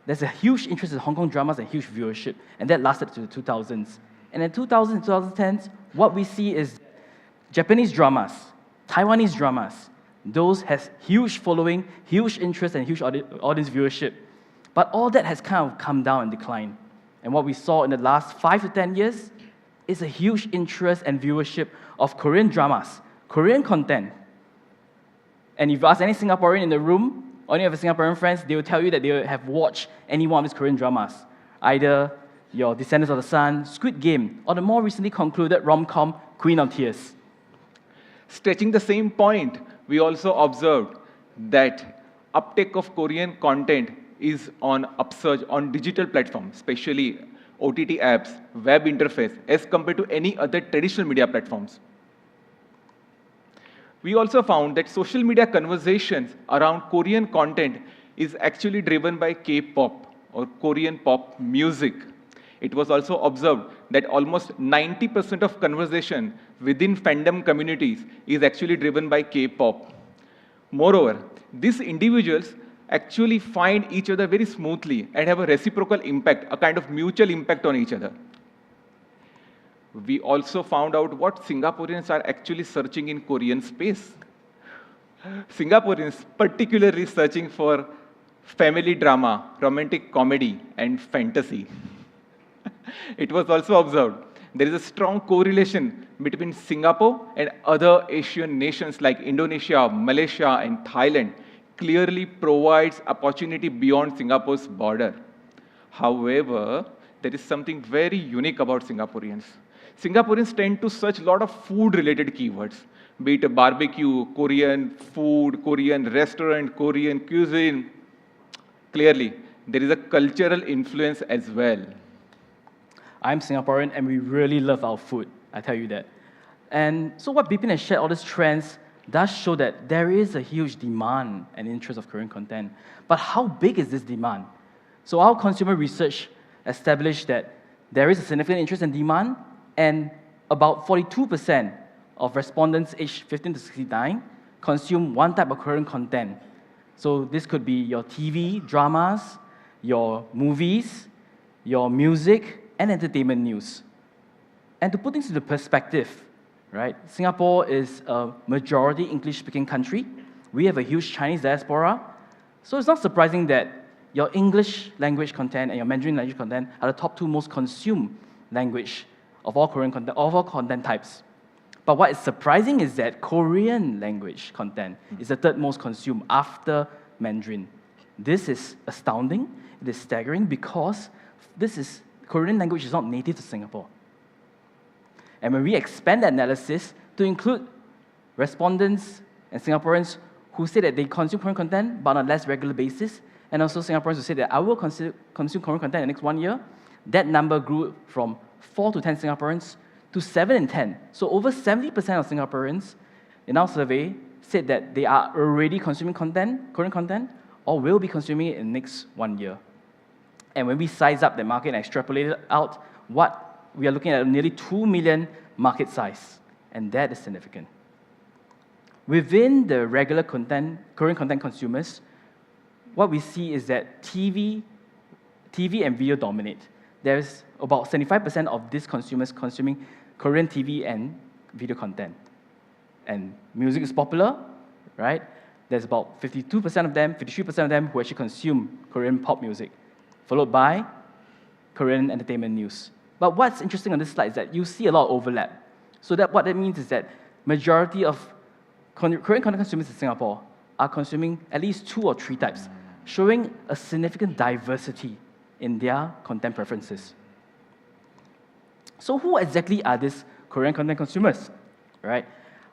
There's a huge interest in Hong Kong dramas and huge viewership, and that lasted to the 2000s. And in 2000s and 2010s, what we see is Japanese dramas, Taiwanese dramas. Those has huge following, huge interest, and huge audience viewership. But all that has kind of come down and declined. And what we saw in the last 5 to 10 years is a huge interest and viewership of Korean dramas, Korean content. And if you ask any Singaporean in the room, or any of your Singaporean friends, they will tell you that they have watched any one of these Korean dramas. Either your Descendants of the Sun, Squid Game, or the more recently concluded rom-com Queen of Tears. Stretching the same point, we also observed that uptake of Korean content is on upsurge on digital platforms, especially OTT apps, web interface, as compared to any other traditional media platforms. We also found that social media conversations around Korean content is actually driven by K-pop or Korean pop music. It was also observed that almost 90% of conversation within fandom communities is actually driven by K-pop. Moreover, these individuals actually find each other very smoothly and have a reciprocal impact, a kind of mutual impact on each other. We also found out what Singaporeans are actually searching in Korean space. Singaporeans particularly searching for family drama, romantic comedy, and fantasy. It was also observed there is a strong correlation between Singapore and other Asian nations like Indonesia, Malaysia, and Thailand clearly provides opportunity beyond Singapore's border. However, there is something very unique about Singaporeans. Singaporeans tend to search a lot of food-related keywords, be it barbecue, Korean food, Korean restaurant, Korean cuisine. Clearly, there is a cultural influence as well. I'm Singaporean, and we really love our food, I tell you that. And so what Bipin has shared, all these trends, does show that there is a huge demand and interest of Korean content. But how big is this demand? So our consumer research established that there is a significant interest and demand, and about 42% of respondents aged 15 to 69 consume one type of Korean content. So this could be your TV, dramas, your movies, your music, and entertainment news. And to put things into perspective, right? Singapore is a majority English-speaking country. We have a huge Chinese diaspora. So it's not surprising that your English language content and your Mandarin language content are the top 2 most consumed language of all Korean content, of all content types. But what is surprising is that Korean language content is the 3rd most consumed after Mandarin. This is astounding, it is staggering, because Korean language is not native to Singapore. And when we expand that analysis to include respondents and Singaporeans who say that they consume Korean content but on a less regular basis, and also Singaporeans who say that I will consume Korean content in the next 1 year, that number grew from 4 to 10 Singaporeans to 7 and 10. So over 70% of Singaporeans in our survey said that they are already consuming Korean content, or will be consuming it in the next 1 year. And when we size up the market and extrapolate it out, what we are looking at nearly 2 million market size, and that is significant. Within the regular Korean content consumers, what we see is that TV and video dominate. There's about 75% of these consumers consuming Korean TV and video content. And music is popular, right? There's about 52% of them, 53% of them who actually consume Korean pop music, followed by Korean entertainment news. But what's interesting on this slide is that you see a lot of overlap. So what that means is that majority of Korean content consumers in Singapore are consuming at least 2 or 3 types, showing a significant diversity in their content preferences. So who exactly are these Korean content consumers, right?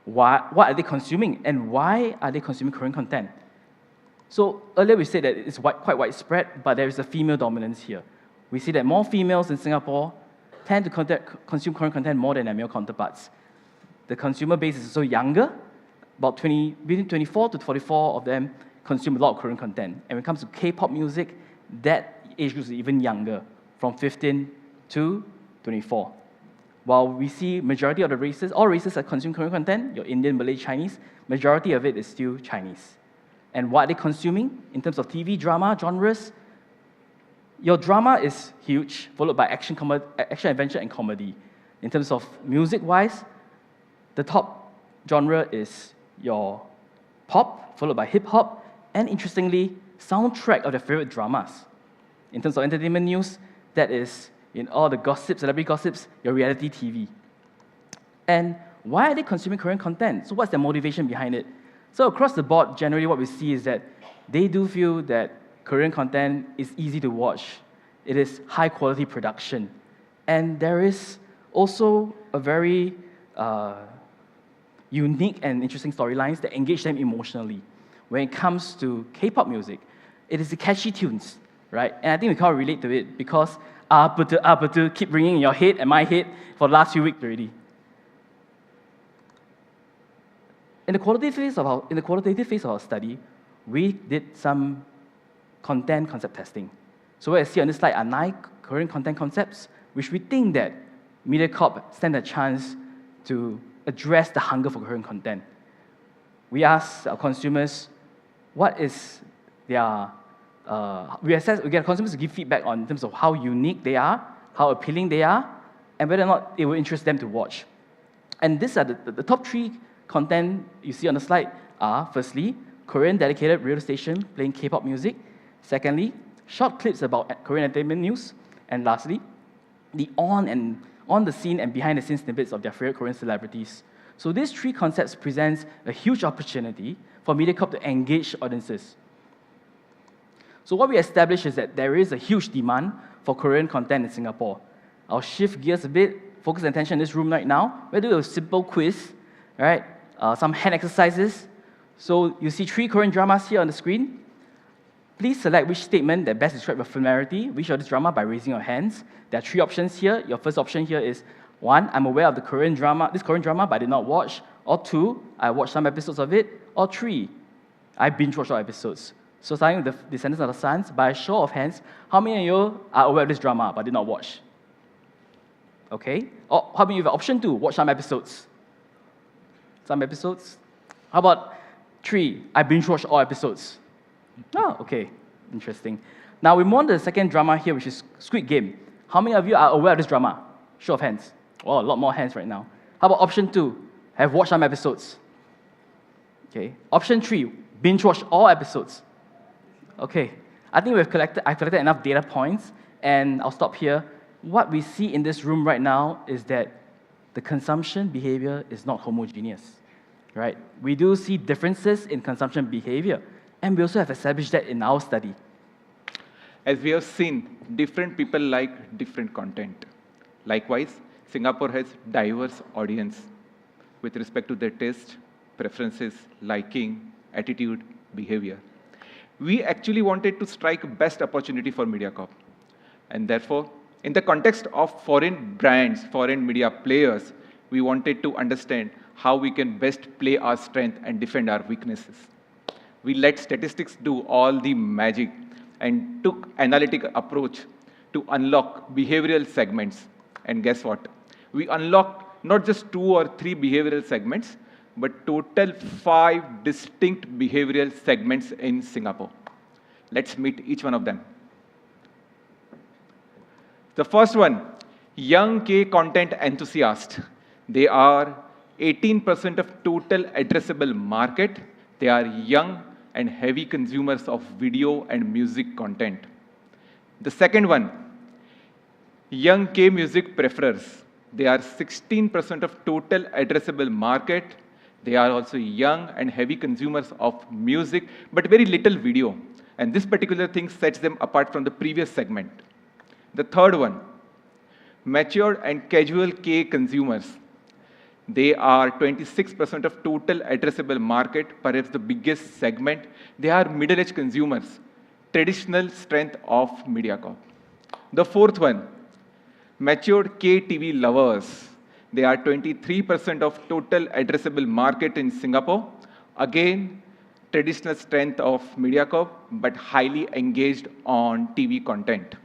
What are they consuming, and why are they consuming Korean content? So earlier we said that it's quite widespread, but there is a female dominance here. We see that more females in Singapore tend to consume Korean content more than their male counterparts. The consumer base is also younger. About between 24 to 44 of them consume a lot of Korean content. And when it comes to K-pop music, that age group is even younger, from 15 to 24. While we see majority of the races, all races that consume Korean content, your Indian, Malay, Chinese, majority of it is still Chinese. And what are they consuming in terms of TV, drama, genres? Your drama is huge, followed by action, adventure, and comedy. In terms of music-wise, the top genre is your pop, followed by hip-hop, and interestingly, soundtrack of their favorite dramas. In terms of entertainment news, that is, in all the gossips, celebrity gossips, your reality TV. And why are they consuming Korean content? So what's their motivation behind it? So across the board, generally what we see is that they do feel that Korean content is easy to watch. It is high-quality production. And there is also a very unique and interesting storylines that engage them emotionally. When it comes to K-pop music, it is the catchy tunes, right? And I think we can all relate to it because Apatu keep ringing in your head and my head for the last few weeks already. In the qualitative phase of our study, we did some concept testing. So what you see on this slide are 9 Korean content concepts, which we think that MediaCorp stand a chance to address the hunger for Korean content. We asked our consumers what is their we get consumers to give feedback on in terms of how unique they are, how appealing they are, and whether or not it will interest them to watch. And these are the top 3 content you see on the slide are, firstly, Korean dedicated radio station playing K-pop music. Secondly, short clips about Korean entertainment news. And lastly, the on the scene and behind the scenes snippets of their favorite Korean celebrities. So these 3 concepts presents a huge opportunity for MediaCorp to engage audiences. So what we established is that there is a huge demand for Korean content in Singapore. I'll shift gears a bit, focus attention in this room right now. We'll do a simple quiz, right? Some hand exercises. So you see 3 Korean dramas here on the screen. Please select which statement that best describes your familiarity with this drama by raising your hands. There are 3 options here. Your first option here is 1, I'm aware of this Korean drama, but I did not watch. Or 2, I watched some episodes of it. Or 3, I binge watched all episodes. So starting with the Descendants of the Suns, by a show of hands, how many of you are aware of this drama but did not watch? Okay. Or how many of you have option 2, watch some episodes? Some episodes? How about 3, I binge watched all episodes? Oh, okay. Interesting. Now we move on to the second drama here, which is Squid Game. How many of you are aware of this drama? Show of hands. Oh, a lot more hands right now. How about option 2, have watched some episodes? Okay. Option 3, binge watched all episodes. Okay. I think I've collected enough data points, and I'll stop here. What we see in this room right now is that the consumption behavior is not homogeneous, right? We do see differences in consumption behavior. And we also have established that in our study. As we have seen, different people like different content. Likewise, Singapore has diverse audience with respect to their taste, preferences, liking, attitude, behavior. We actually wanted to strike best opportunity for MediaCorp. And therefore, in the context of foreign brands, foreign media players, we wanted to understand how we can best play our strength and defend our weaknesses. We let statistics do all the magic and took analytic approach to unlock behavioral segments. And guess what? We unlocked not just 2 or 3 behavioral segments, but total 5 distinct behavioral segments in Singapore. Let's meet each one of them. The first one, young K content enthusiast. They are 18% of total addressable market. They are young and heavy consumers of video and music content. The second one, young K music preferers. They are 16% of total addressable market. They are also young and heavy consumers of music, but very little video. And this particular thing sets them apart from the previous segment. The third one, matured and casual K consumers. They are 26% of total addressable market, perhaps the biggest segment. They are middle-aged consumers, traditional strength of MediaCorp. The fourth one, matured K TV lovers. They are 23% of total addressable market in Singapore. Again, traditional strength of MediaCorp, but highly engaged on TV content.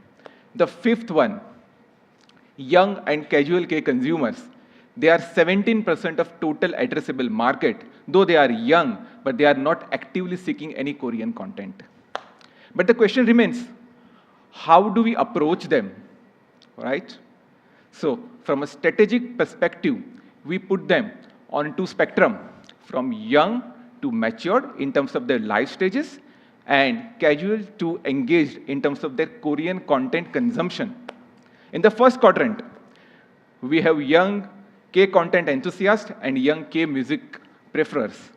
The fifth one, young and casual K consumers. They are 17% of total addressable market, though they are young, but they are not actively seeking any Korean content. But the question remains, how do we approach them, right? So from a strategic perspective, we put them onto spectrum, from young to matured in terms of their life stages, and casual to engaged in terms of their Korean content consumption. In the first quadrant, we have young K content enthusiasts and young K music preferers.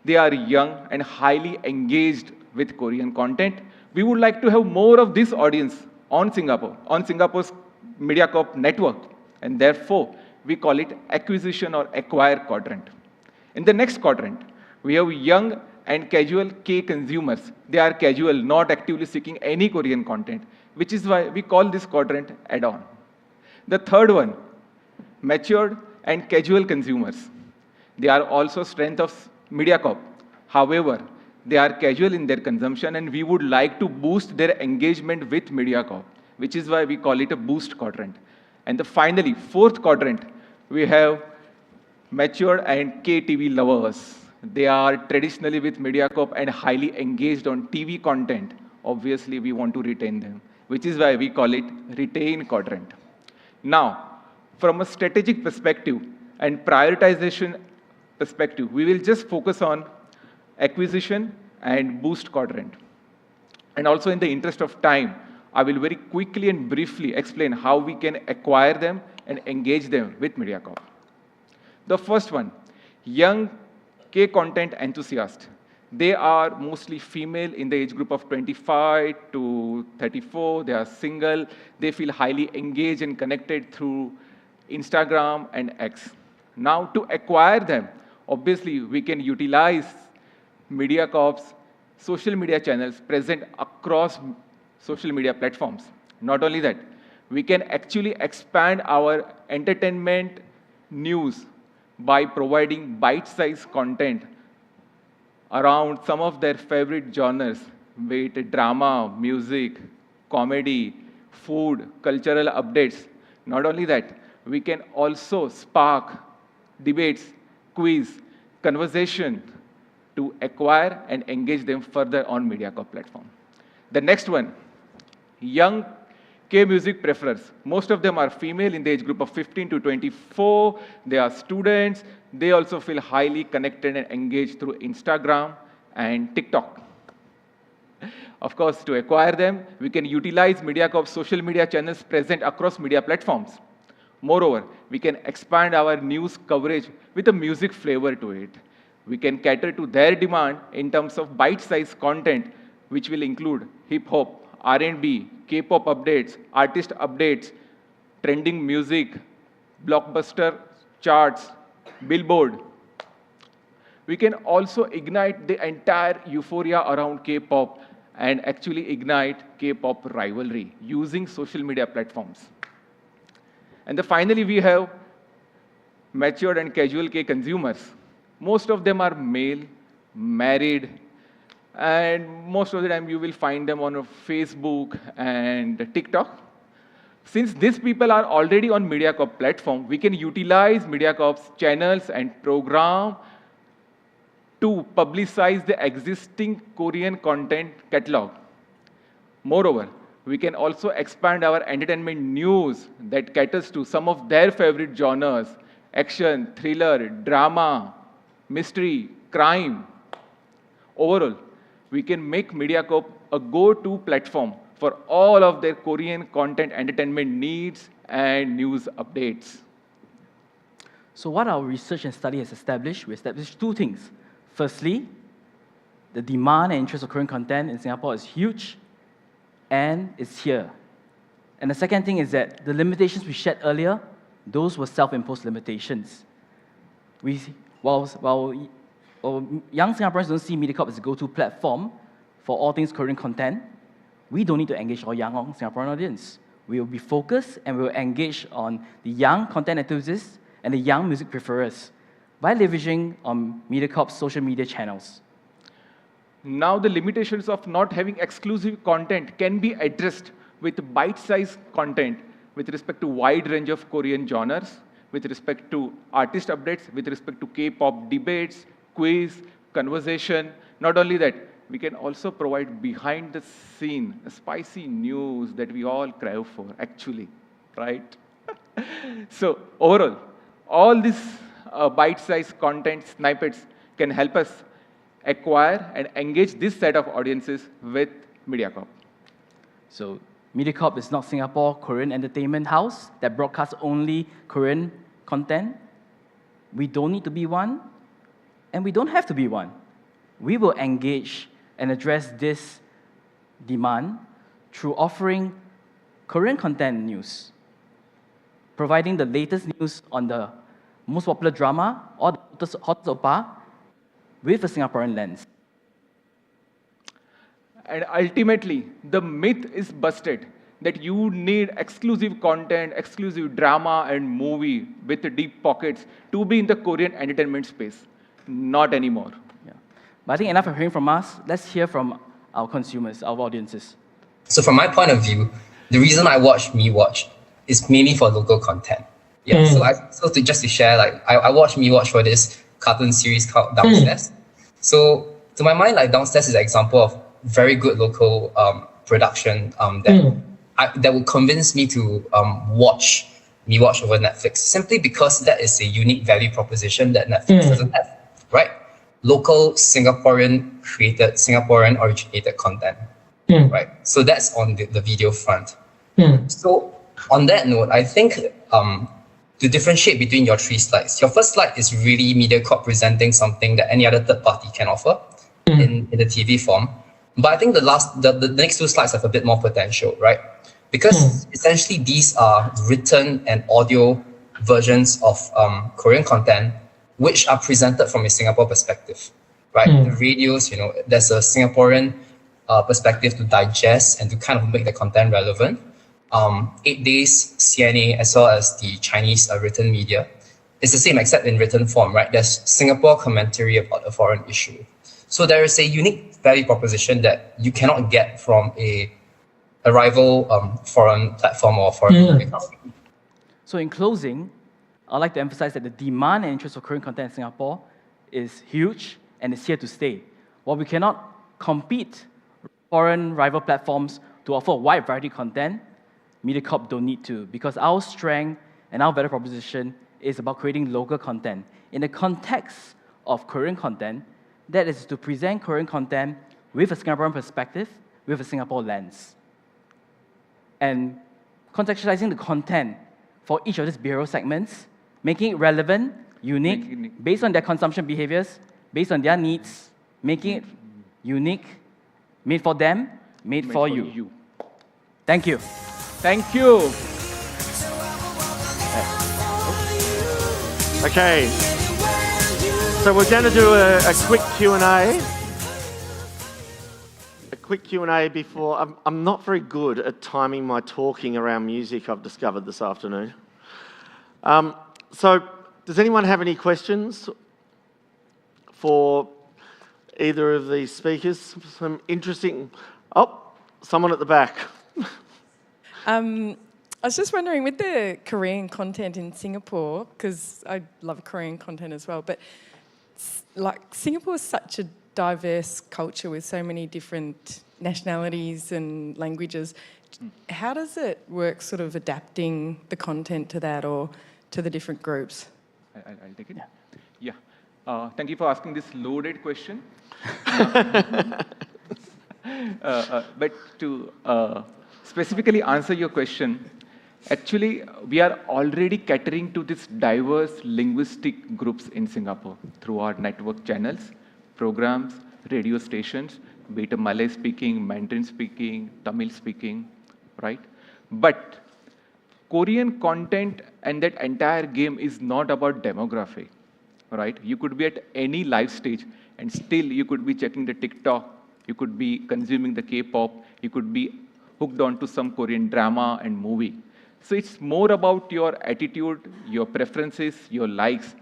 They are young and highly engaged with Korean content. We would like to have more of this audience on Singapore's MediaCorp network, and therefore we call it acquisition or acquire quadrant. In the next quadrant, we have young and casual K consumers. They are casual, not actively seeking any Korean content, which is why we call this quadrant add-on. The third one, matured and casual consumers. They are also strength of MediaCorp. However, they are casual in their consumption, and we would like to boost their engagement with MediaCorp, which is why we call it a boost quadrant. And finally, fourth quadrant, we have matured and KTV lovers. They are traditionally with MediaCorp and highly engaged on TV content. Obviously, we want to retain them, which is why we call it retain quadrant. Now, from a strategic perspective and prioritization perspective, we will just focus on acquisition and boost quadrant. And also in the interest of time, I will very quickly and briefly explain how we can acquire them and engage them with MediaCorp. The first one, young K content enthusiast. They are mostly female in the age group of 25 to 34. They are single. They feel highly engaged and connected through Instagram and X. Now, to acquire them, obviously, we can utilize MediaCorp's social media channels present across social media platforms. Not only that, we can actually expand our entertainment news by providing bite-sized content around some of their favorite genres, be it drama, music, comedy, food, cultural updates. Not only that, we can also spark debates, quiz, conversation to acquire and engage them further on MediaCorp platform. The next one, young K-music preferers. Most of them are female in the age group of 15 to 24. They are students. They also feel highly connected and engaged through Instagram and TikTok. Of course, to acquire them, we can utilize MediaCorp's social media channels present across media platforms. Moreover, we can expand our news coverage with a music flavor to it. We can cater to their demand in terms of bite-sized content, which will include hip-hop, R&B, K-pop updates, artist updates, trending music, blockbuster charts, Billboard. We can also ignite the entire euphoria around K-pop and actually ignite K-pop rivalry using social media platforms. And then finally, we have matured and casual K consumers. Most of them are male, married, and most of the time you will find them on Facebook and TikTok. Since these people are already on MediaCorp platform, we can utilize MediaCorp's channels and program to publicize the existing Korean content catalog. Moreover, we can also expand our entertainment news that caters to some of their favorite genres: action, thriller, drama, mystery, crime. Overall, we can make MediaCorp a go-to platform for all of their Korean content entertainment needs and news updates. So what our research and study has established, we established two things. Firstly, the demand and interest of Korean content in Singapore is huge, and it's here. And the second thing is that the limitations we shared earlier, those were self-imposed limitations. While young Singaporeans don't see MediaCorp as a go-to platform for all things Korean content, we don't need to engage our young Singaporean audience. We will be focused and we will engage on the young content enthusiasts and the young music preferers by leveraging on MediaCorp's social media channels. Now the limitations of not having exclusive content can be addressed with bite-sized content with respect to wide range of Korean genres, with respect to artist updates, with respect to K-pop debates, quiz, conversation. Not only that, we can also provide behind the scene spicy news that we all crave for, actually, right? So overall, all these bite-sized content snippets can help us acquire and engage this set of audiences with MediaCorp. So MediaCorp is not Singapore Korean entertainment house that broadcasts only Korean content. We don't need to be one, and we don't have to be one. We will engage and address this demand through offering Korean content news, providing the latest news on the most popular drama or the hottest oppa with a Singaporean lens. And ultimately, the myth is busted that you need exclusive content, exclusive drama and movie with deep pockets to be in the Korean entertainment space. Not anymore. Yeah. But I think enough of hearing from us. Let's hear from our consumers, our audiences. So from my point of view, the reason I watch MeWatch is mainly for local content. Yeah. Just to share, like I watch MeWatch for this cartoon series called Downstairs. So to my mind, like Downstairs is an example of very good local production that will convince me to watch MeWatch over Netflix, simply because that is a unique value proposition that Netflix doesn't have, right? Local Singaporean created, Singaporean originated content, right? So that's on the video front. So on that note, I think to differentiate between your three slides, your first slide is really MediaCorp presenting something that any other third party can offer in the TV form. But I think the next two slides have a bit more potential, right? Because essentially these are written and audio versions of Korean content which are presented from a Singapore perspective, right? The radios, there's a Singaporean perspective to digest and to kind of make the content relevant. 8 Days, CNA, as well as the Chinese written media. It's the same except in written form, right? There's Singapore commentary about a foreign issue. So there is a unique value proposition that you cannot get from a rival foreign platform or foreign company. So in closing, I'd like to emphasize that the demand and interest for Korean content in Singapore is huge and it's here to stay. While we cannot compete with foreign rival platforms to offer a wide variety of content, MediaCorp don't need to, because our strength and our value proposition is about creating local content. In the context of Korean content, that is to present Korean content with a Singaporean perspective, with a Singapore lens. And contextualizing the content for each of these behavioral segments, making it relevant, unique, based on their consumption behaviors, based on their needs, making it unique, made for them, made for you. Thank you. Thank you. Okay. So we're going to do a quick Q&A. A quick Q&A before... I'm not very good at timing my talking around music, I've discovered this afternoon. So does anyone have any questions for either of these speakers? Some interesting... Oh, someone at the back. I was just wondering, with the Korean content in Singapore, because I love Korean content as well, but like Singapore is such a diverse culture with so many different nationalities and languages. How does it work sort of adapting the content to that or to the different groups? I'll take it. Yeah. Thank you for asking this loaded question. But to specifically answer your question, actually, we are already catering to these diverse linguistic groups in Singapore through our network channels, programs, radio stations, be it Malay speaking, Mandarin speaking, Tamil speaking, right? But Korean content and that entire game is not about demography, right? You could be at any live stage and still you could be checking the TikTok, you could be consuming the K-pop, you could be hooked onto some Korean drama and movie. So it's more about your attitude, your preferences, your likes,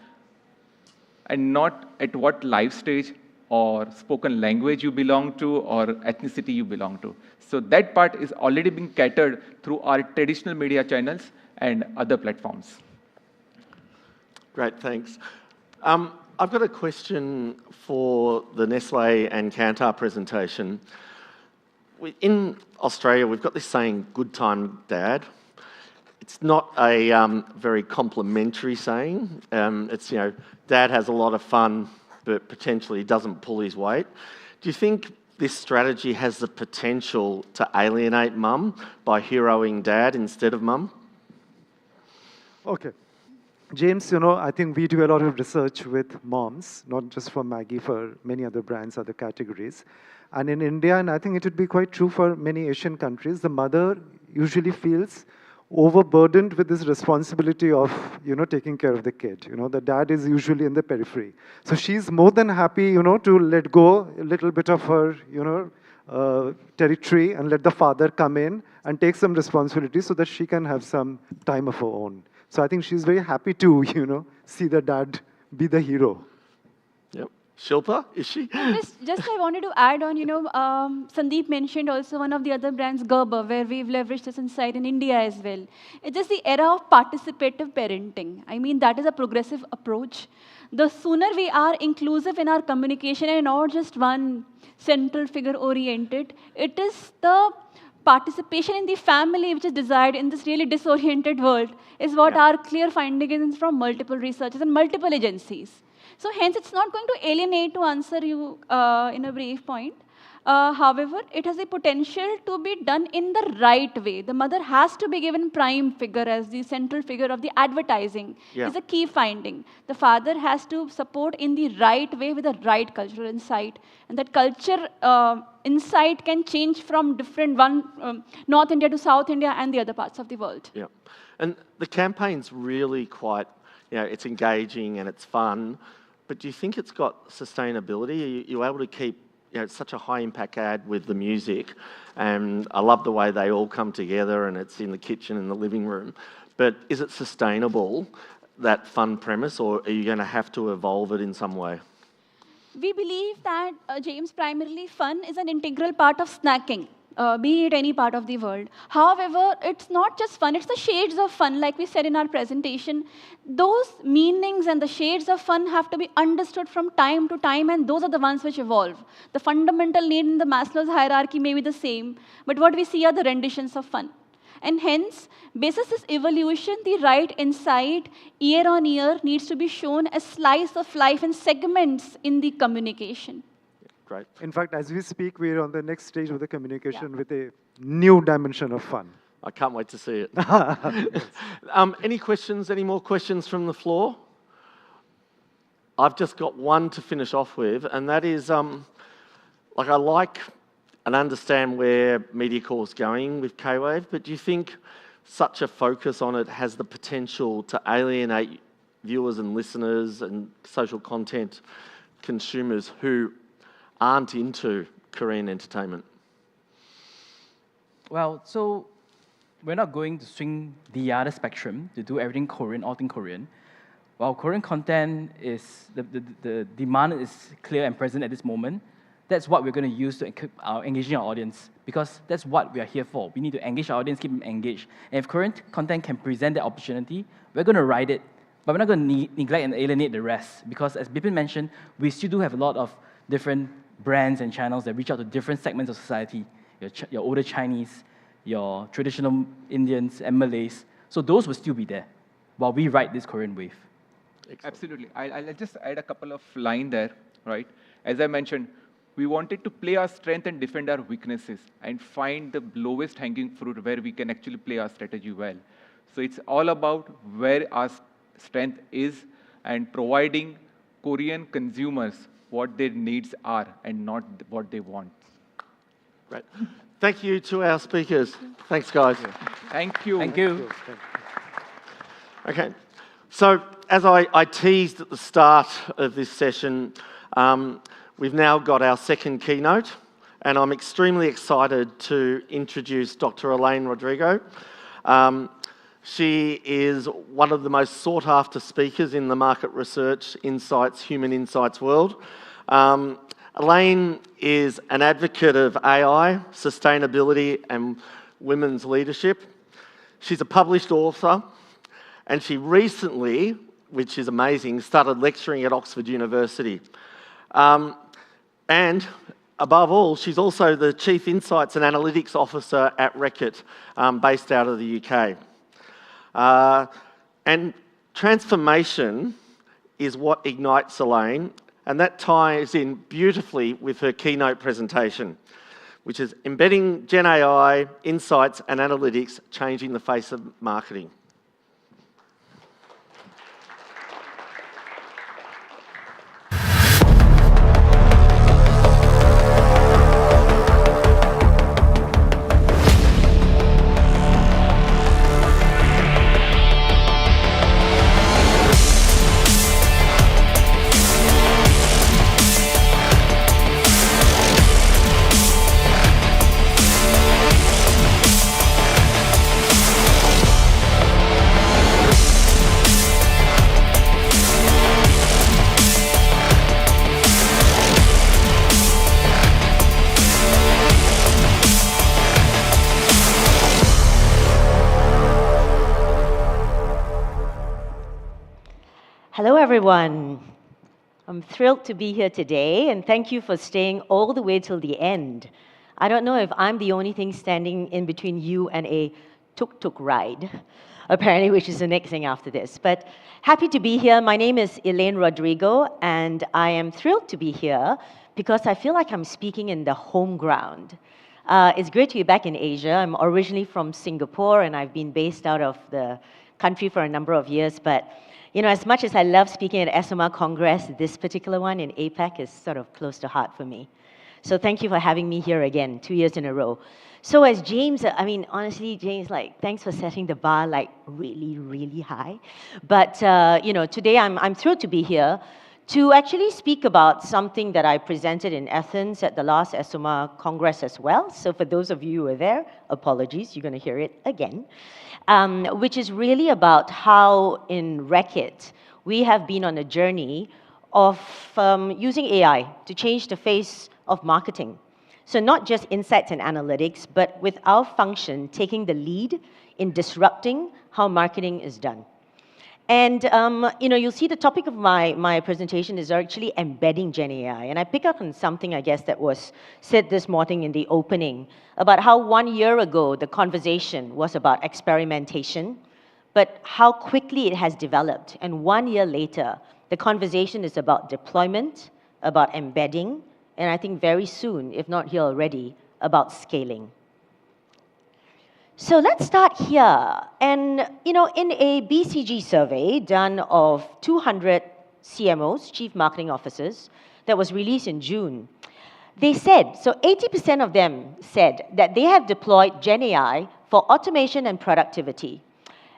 and not at what live stage or spoken language you belong to or ethnicity you belong to. So that part is already being catered through our traditional media channels and other platforms. Great, thanks. I've got a question for the Nestle and Kantar presentation. In Australia, we've got this saying, good time, Dad. It's not a very complimentary saying. It's, you know, Dad has a lot of fun, but potentially doesn't pull his weight. Do you think this strategy has the potential to alienate Mum by heroing Dad instead of Mum? Okay. James, you know, I think we do a lot of research with moms, not just for Maggi, for many other brands, other categories. And in India, and I think it would be quite true for many Asian countries, the mother usually feels overburdened with this responsibility of, you know, taking care of the kid. You know, the dad is usually in the periphery. So she's more than happy, you know, to let go a little bit of her, you know, territory and let the father come in and take some responsibility so that she can have some time of her own. So I think she's very happy to, you know, see the dad be the hero. Yep. Shilpa, is she? Just I wanted to add on, you know, Sandeep mentioned also one of the other brands, Gerber, where we've leveraged this insight in India as well. It's just the era of participative parenting. I mean, that is a progressive approach. The sooner we are inclusive in our communication and not just one central figure oriented, it is the participation in the family which is desired in this really disoriented world is what our clear finding is from multiple researchers and multiple agencies. So hence, it's not going to alienate, to answer you in a brief point. However, it has the potential to be done in the right way. The mother has to be given prime figure as the central figure of the advertising. Is a key finding. The father has to support in the right way with the right cultural insight. And that culture insight can change from different North India to South India and the other parts of the world. Yeah. And the campaign's really quite, you know, it's engaging and it's fun. But do you think it's got sustainability? Are you able to keep, you know, it's such a high impact ad with the music, and I love the way they all come together and it's in the kitchen and the living room. But is it sustainable, that fun premise, or are you going to have to evolve it in some way? We believe that, James, primarily fun is an integral part of snacking, be it any part of the world. However, it's not just fun, it's the shades of fun, like we said in our presentation. Those meanings and the shades of fun have to be understood from time to time, and those are the ones which evolve. The fundamental need in the Maslow's hierarchy may be the same, but what we see are the renditions of fun. And hence, basis this evolution, the right insight, year on year, needs to be shown as slice of life and segments in the communication. Great. In fact, as we speak, we're on the next stage of the communication with a new dimension of fun. I can't wait to see it. Any questions, any more questions from the floor? I've just got one to finish off with, and that is, I like and understand where MediaCore's going with K-Wave, but do you think such a focus on it has the potential to alienate viewers and listeners and social content consumers who aren't into Korean entertainment? Well, so we're not going to swing the other spectrum to do everything Korean, all things Korean. While Korean content is, the demand is clear and present at this moment, that's what we're going to use to engaging our audience, because that's what we are here for. We need to engage our audience, keep them engaged. And if Korean content can present that opportunity, we're going to ride it. But we're not going to neglect and alienate the rest, because as Bipin mentioned, we still do have a lot of different brands and channels that reach out to different segments of society. Your older Chinese, your traditional Indians and Malays. So those will still be there while we ride this Korean wave. Absolutely. I'll just add a couple of lines there, right? As I mentioned, we wanted to play our strength and defend our weaknesses and find the lowest hanging fruit where we can actually play our strategy well. So it's all about where our strength is and providing Korean consumers what their needs are and not what they want. Right. Thank you to our speakers. Thanks, guys. Thank you. Thank you. Okay. So as I teased at the start of this session, we've now got our second keynote, and I'm extremely excited to introduce Dr. Elaine Rodrigo. She is one of the most sought-after speakers in the market research, insights, human insights world. Elaine is an advocate of AI, sustainability, and women's leadership. She's a published author, and she recently, which is amazing, started lecturing at Oxford University. And above all, she's also the Chief Insights and Analytics Officer at Reckitt, based out of the UK. And transformation is what ignites Elaine, and that ties in beautifully with her keynote presentation, which is embedding GenAI, insights and analytics, changing the face of marketing. Hello, everyone. I'm thrilled to be here today, and thank you for staying all the way till the end. I don't know if I'm the only thing standing in between you and a tuk-tuk ride, apparently, which is the next thing after this. But happy to be here. My name is Elaine Rodrigo, and I am thrilled to be here because I feel like I'm speaking in the home ground. It's great to be back in Asia. I'm originally from Singapore, and I've been based out of the country for a number of years, but you know, as much as I love speaking at Esomar Congress, this particular one in APAC is sort of close to heart for me. So thank you for having me here again, 2 years in a row. So as James, I mean, honestly, James, like, thanks for setting the bar, like, really, really high. But, you know, today I'm thrilled to be here to actually speak about something that I presented in Athens at the last Esomar Congress as well. So for those of you who were there, apologies, you're going to hear it again. Which is really about how in Reckitt, we have been on a journey of using AI to change the face of marketing. So not just insights and analytics, but with our function taking the lead in disrupting how marketing is done. And you know, you'll see the topic of my presentation is actually embedding GenAI. And I pick up on something, I guess, that was said this morning in the opening about how 1 year ago the conversation was about experimentation, but how quickly it has developed. And 1 year later, the conversation is about deployment, about embedding, and I think very soon, if not here already, about scaling. So let's start here. And, you know, in a BCG survey done of 200 CMOs, Chief Marketing Officers, that was released in June. They said, so 80% of them said that they have deployed GenAI for automation and productivity,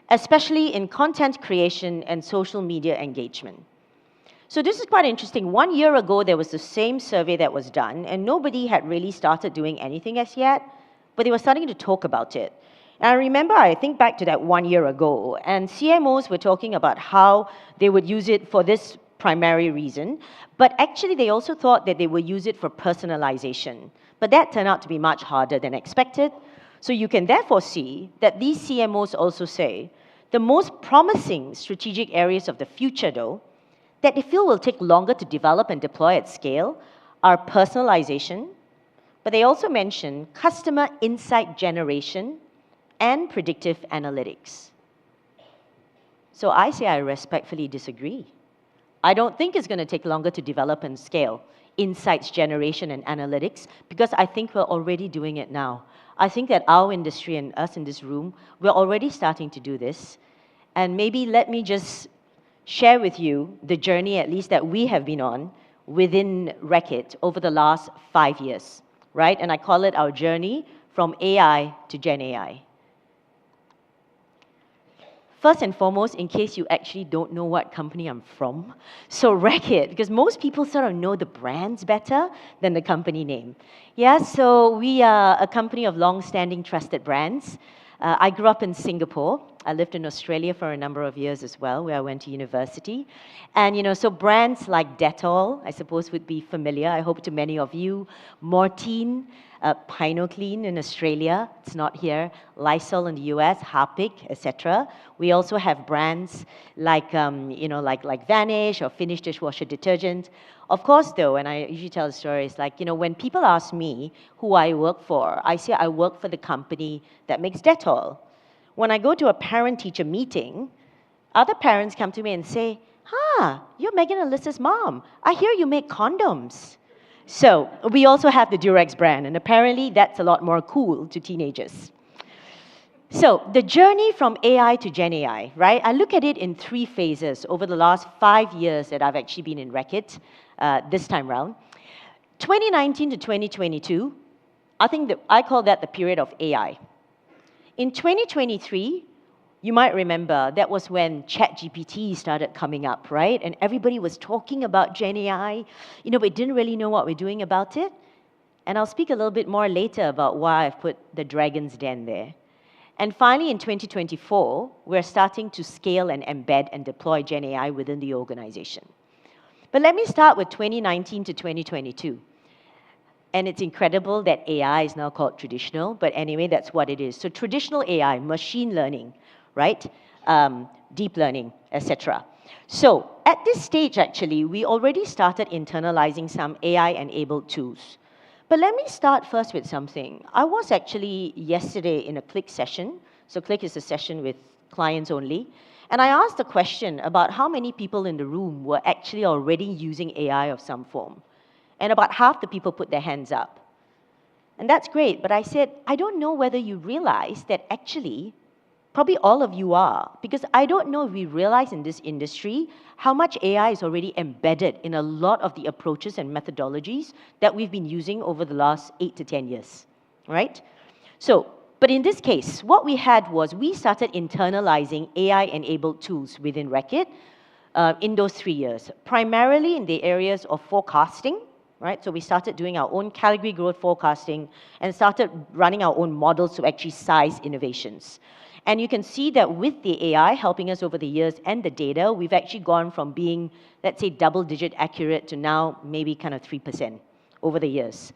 especially in content creation and social media engagement. So this is quite interesting. 1 year ago, there was the same survey that was done, and nobody had really started doing anything as yet, but they were starting to talk about it. And I remember, I think back to that 1 year ago, and CMOs were talking about how they would use it for this primary reason, but actually they also thought that they would use it for personalization. But that turned out to be much harder than expected. So you can therefore see that these CMOs also say the most promising strategic areas of the future, though, that they feel will take longer to develop and deploy at scale are personalization, but they also mention customer insight generation and predictive analytics. So I say I respectfully disagree. I don't think it's going to take longer to develop and scale insights generation and analytics, because I think we're already doing it now. I think that our industry and us in this room, we're already starting to do this. And maybe let me just share with you the journey, at least that we have been on within Reckitt over the last 5 years, right? And I call it our journey from AI to GenAI. First and foremost, in case you actually don't know what company I'm from, so Reckitt, because most people sort of know the brands better than the company name. Yeah, so we are a company of long-standing trusted brands. I grew up in Singapore. I lived in Australia for a number of years as well, where I went to university. And, so brands like Dettol, I suppose, would be familiar, I hope, to many of you. Mortein, Pinoclean in Australia, it's not here. Lysol in the US, Harpic, etc. We also have brands like, like Vanish or Finish dishwasher detergent. Of course, though, and I usually tell the stories, like, when people ask me who I work for, I say I work for the company that makes Dettol. When I go to a parent-teacher meeting, other parents come to me and say, you're Megan and Alyssa's mom. I hear you make condoms. So we also have the Durex brand, and apparently that's a lot more cool to teenagers. So the journey from AI to GenAI, right? I look at it in 3 phases over the last 5 years that I've actually been in Reckitt this time round. 2019 to 2022, I think that I call that the period of AI. In 2023, you might remember that was when ChatGPT started coming up, right? And everybody was talking about GenAI, but didn't really know what we're doing about it. And I'll speak a little bit more later about why I've put the Dragon's Den there. And finally, in 2024, we're starting to scale and embed and deploy GenAI within the organization. But let me start with 2019 to 2022. And it's incredible that AI is now called traditional, but anyway, that's what it is. So traditional AI, machine learning, right? Deep learning, etc. So at this stage, actually, we already started internalizing some AI-enabled tools. But let me start first with something. I was actually yesterday in a Click session. So Click is a session with clients only. And I asked a question about how many people in the room were actually already using AI of some form. And about half the people put their hands up. And that's great, but I said, I don't know whether you realize that actually, probably all of you are, because I don't know if we realize in this industry how much AI is already embedded in a lot of the approaches and methodologies that we've been using over the last 8 to 10 years, right? So, but in this case, what we had was we started internalizing AI-enabled tools within Reckitt in those 3 years, primarily in the areas of forecasting, right? So we started doing our own category growth forecasting and started running our own models to actually size innovations. And you can see that with the AI helping us over the years and the data, we've actually gone from being, let's say, double-digit accurate to now maybe kind of 3% over the years.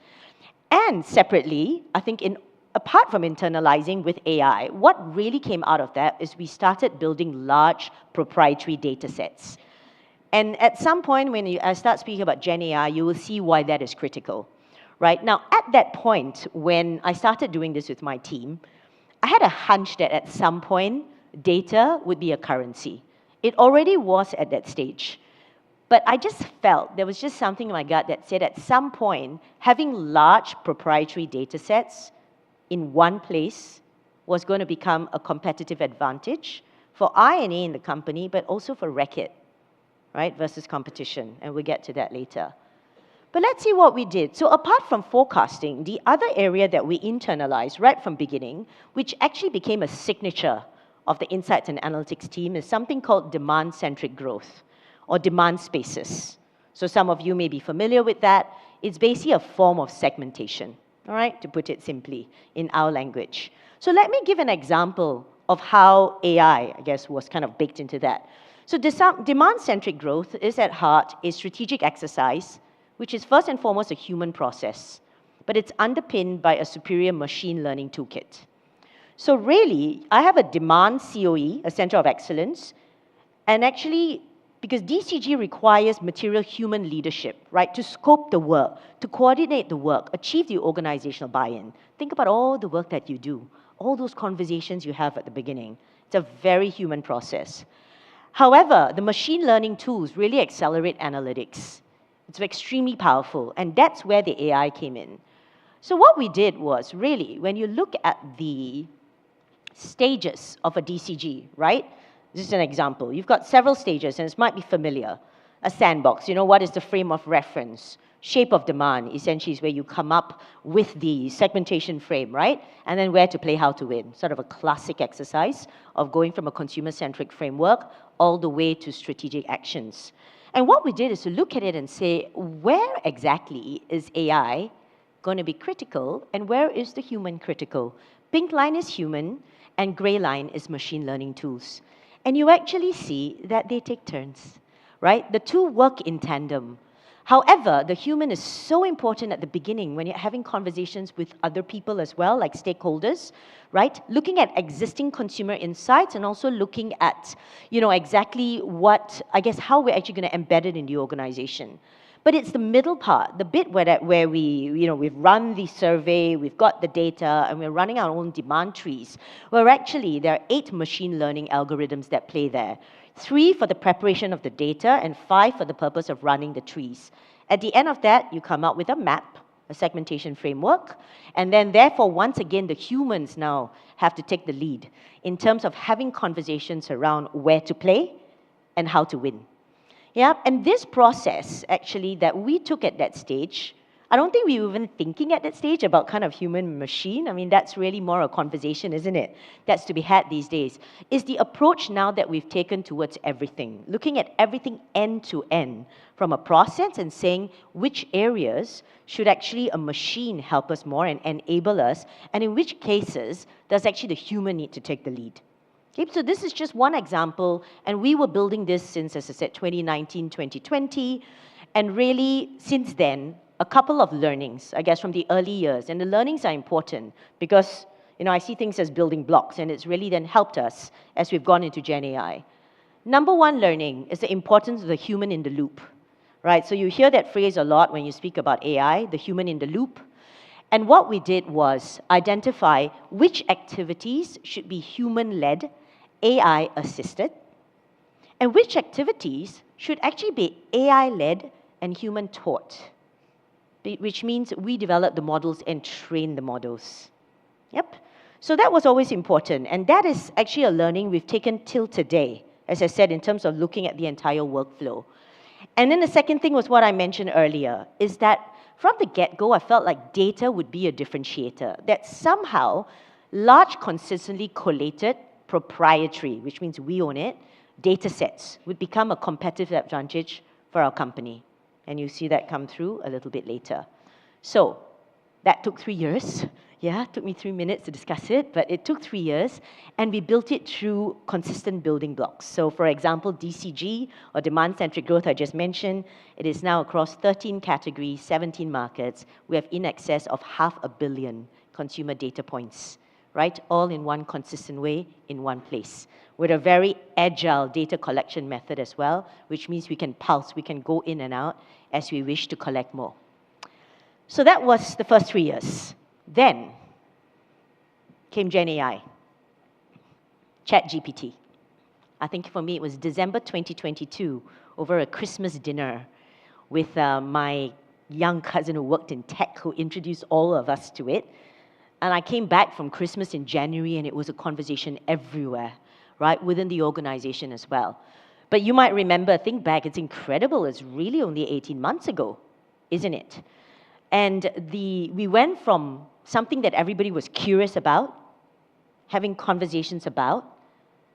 And separately, I think apart from internalizing with AI, what really came out of that is we started building large proprietary data sets. And at some point, when I start speaking about GenAI, you will see why that is critical, right? Now, at that point, when I started doing this with my team, I had a hunch that at some point, data would be a currency. It already was at that stage. But I just felt, there was just something in my gut that said at some point, having large proprietary data sets in one place was going to become a competitive advantage for I&A in the company, but also for Reckitt. right, versus competition, and we'll get to that later. But let's see what we did. So apart from forecasting, the other area that we internalized right from beginning, which actually became a signature of the insights and analytics team, is something called demand-centric growth, or demand spaces. So some of you may be familiar with that. It's basically a form of segmentation, all right, to put it simply, in our language. So let me give an example of how AI, I guess, was kind of baked into that. So demand-centric growth is at heart a strategic exercise, which is first and foremost a human process, but it's underpinned by a superior machine learning toolkit. So really, I have a demand COE, a center of excellence, and actually, because DCG requires material human leadership, right, to scope the work, to coordinate the work, achieve the organizational buy-in. Think about all the work that you do, all those conversations you have at the beginning. It's a very human process. However, the machine learning tools really accelerate analytics. It's extremely powerful, and that's where the AI came in. So what we did was, really, when you look at the stages of a DCG, right? This is an example. You've got several stages, and this might be familiar. A sandbox, what is the frame of reference? Shape of demand, essentially, is where you come up with the segmentation frame, right? And then where to play, how to win. Sort of a classic exercise of going from a consumer-centric framework all the way to strategic actions. And what we did is to look at it and say, where exactly is AI going to be critical, and where is the human critical? Pink line is human, and gray line is machine learning tools. And you actually see that they take turns, right? The two work in tandem. However, the human is so important at the beginning when you're having conversations with other people as well, like stakeholders, right? Looking at existing consumer insights and also looking at, exactly what, I guess, how we're actually going to embed it in the organization. But it's the middle part, the bit where we've run the survey, we've got the data, and we're running our own demand trees, where actually there are 8 machine learning algorithms that play there. 3 for the preparation of the data, and 5 for the purpose of running the trees. At the end of that, you come out with a map, a segmentation framework, and then therefore, once again, the humans now have to take the lead in terms of having conversations around where to play and how to win. Yeah, and this process, actually, that we took at that stage, I don't think we were even thinking at that stage about kind of human-machine. I mean, that's really more a conversation, isn't it? That's to be had these days. Is the approach now that we've taken towards everything, looking at everything end to end from a process and saying which areas should actually a machine help us more and enable us, and in which cases does actually the human need to take the lead? Okay, so this is just one example, and we were building this since, as I said, 2019, 2020, and really, since then, a couple of learnings, I guess, from the early years, and the learnings are important because, I see things as building blocks, and it's really then helped us as we've gone into GenAI. Number one learning is the importance of the human in the loop, right? So you hear that phrase a lot when you speak about AI, the human in the loop. And what we did was identify which activities should be human-led, AI-assisted, and which activities should actually be AI-led and human-taught, which means we develop the models and train the models. Yep. So that was always important, and that is actually a learning we've taken till today, as I said, in terms of looking at the entire workflow. And then the second thing was what I mentioned earlier, is that from the get-go, I felt like data would be a differentiator, that somehow large, consistently collated, proprietary, which means we own it, data sets would become a competitive advantage for our company. And you see that come through a little bit later. So that took 3 years. Yeah, it took me 3 minutes to discuss it, but it took 3 years, and we built it through consistent building blocks. So for example, DCG, or demand-centric growth I just mentioned, it is now across 13 categories, 17 markets. We have in excess of 500 million consumer data points, right? All in one consistent way, in one place, with a very agile data collection method as well, which means we can pulse, we can go in and out as we wish to collect more. So that was the first 3 years. Then came GenAI, ChatGPT. I think for me it was December 2022, over a Christmas dinner with my young cousin who worked in tech, who introduced all of us to it. And I came back from Christmas in January, and it was a conversation everywhere, right, within the organization as well. But you might remember, think back, it's incredible, it's really only 18 months ago, isn't it? And we went from something that everybody was curious about, having conversations about,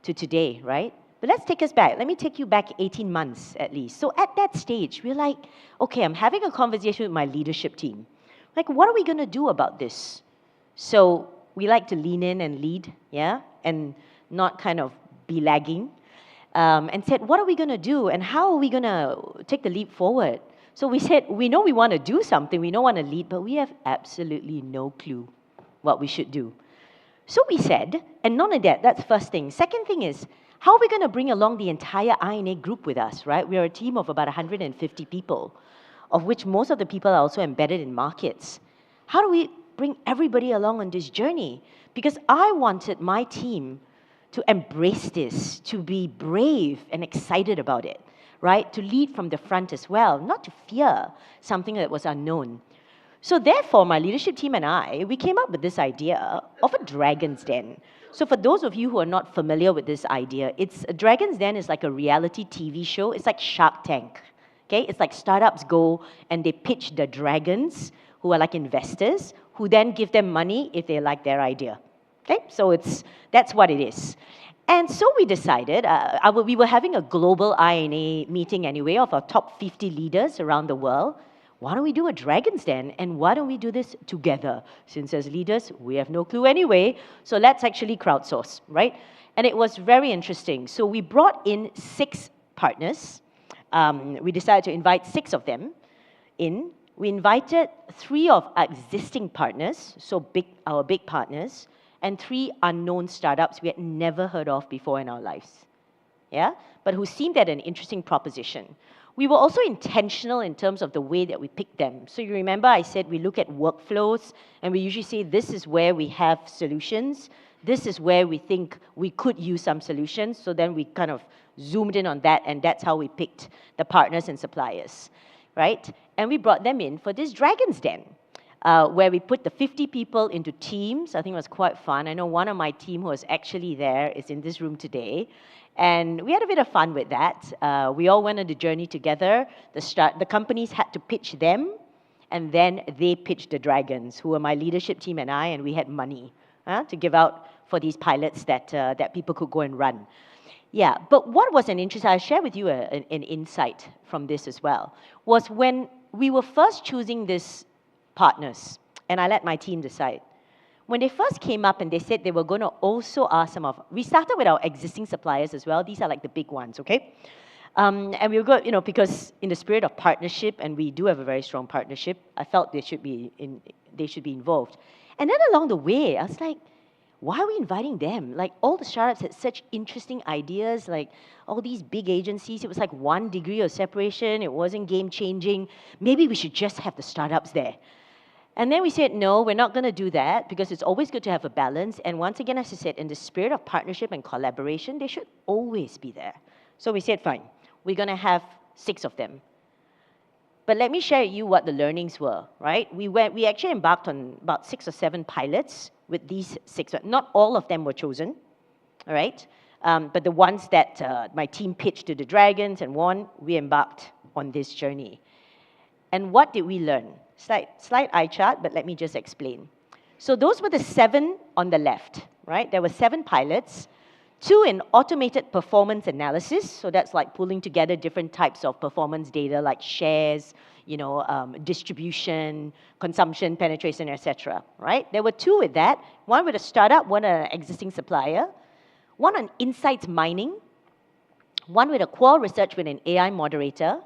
to today, right? But let's take us back. Let me take you back 18 months at least. So at that stage, we're like, okay, I'm having a conversation with my leadership team. Like, what are we going to do about this? So we like to lean in and lead, yeah? And not kind of be lagging. And said, what are we going to do? And how are we going to take the leap forward? So we said, we know we want to do something. We don't want to lead, but we have absolutely no clue what we should do. So we said, and none of that, that's first thing. Second thing is, how are we going to bring along the entire INA group with us, right? We are a team of about 150 people, of which most of the people are also embedded in markets. How do we bring everybody along on this journey? Because I wanted my team to embrace this, to be brave and excited about it, right? To lead from the front as well, not to fear something that was unknown. So therefore, my leadership team and I, we came up with this idea of a Dragon's Den. So for those of you who are not familiar with this idea, a Dragon's Den is like a reality TV show. It's like Shark Tank, okay? It's like startups go and they pitch the dragons, who are like investors, who then give them money if they like their idea, okay? So that's what it is. And so we decided, we were having a global INA meeting anyway of our top 50 leaders around the world. Why don't we do a Dragon's Den, and why don't we do this together? Since as leaders, we have no clue anyway, so let's actually crowdsource, right? And it was very interesting. So we brought in 6 partners. We decided to invite 6 of them in. We invited 3 of our existing partners, so our big partners, and 3 unknown startups we had never heard of before in our lives, yeah? But who seemed at an interesting proposition. We were also intentional in terms of the way that we picked them. So you remember I said we look at workflows, and we usually say this is where we have solutions, this is where we think we could use some solutions, so then we kind of zoomed in on that, and that's how we picked the partners and suppliers, right? And we brought them in for this Dragon's Den, where we put the 50 people into teams. I think it was quite fun. I know one of my team who was actually there is in this room today. And we had a bit of fun with that. We all went on the journey together. The companies had to pitch them, and then they pitched the dragons, who were my leadership team and I, and we had money to give out for these pilots that people could go and run. Yeah, but what was an interest, I'll share with you an insight from this as well, was when we were first choosing these partners, and I let my team decide. When they first came up and they said they were going to also ask we started with our existing suppliers as well. These are like the big ones, okay? And we were going, because in the spirit of partnership, and we do have a very strong partnership, I felt they should be involved. And then along the way, I was like, why are we inviting them? Like, all the startups had such interesting ideas, like all these big agencies. It was like 1 degree of separation. It wasn't game-changing. Maybe we should just have the startups there. And then we said, no, we're not going to do that, because it's always good to have a balance. And once again, as I said, in the spirit of partnership and collaboration, they should always be there. So we said, fine, we're going to have 6 of them. But let me share with you what the learnings were, right? We actually embarked on about 6 or 7 pilots with these 6. Not all of them were chosen, all right? But the ones that my team pitched to the dragons and won, we embarked on this journey. And what did we learn? Slight eye chart, but let me just explain. So those were the 7 on the left, right? There were 7 pilots, 2 in automated performance analysis. So that's like pulling together different types of performance data, like shares, distribution, consumption, penetration, etc. Right? There were 2 with that. 1 with a startup, 1 an existing supplier. 1 on insights mining. 1 with a core research with an AI moderator.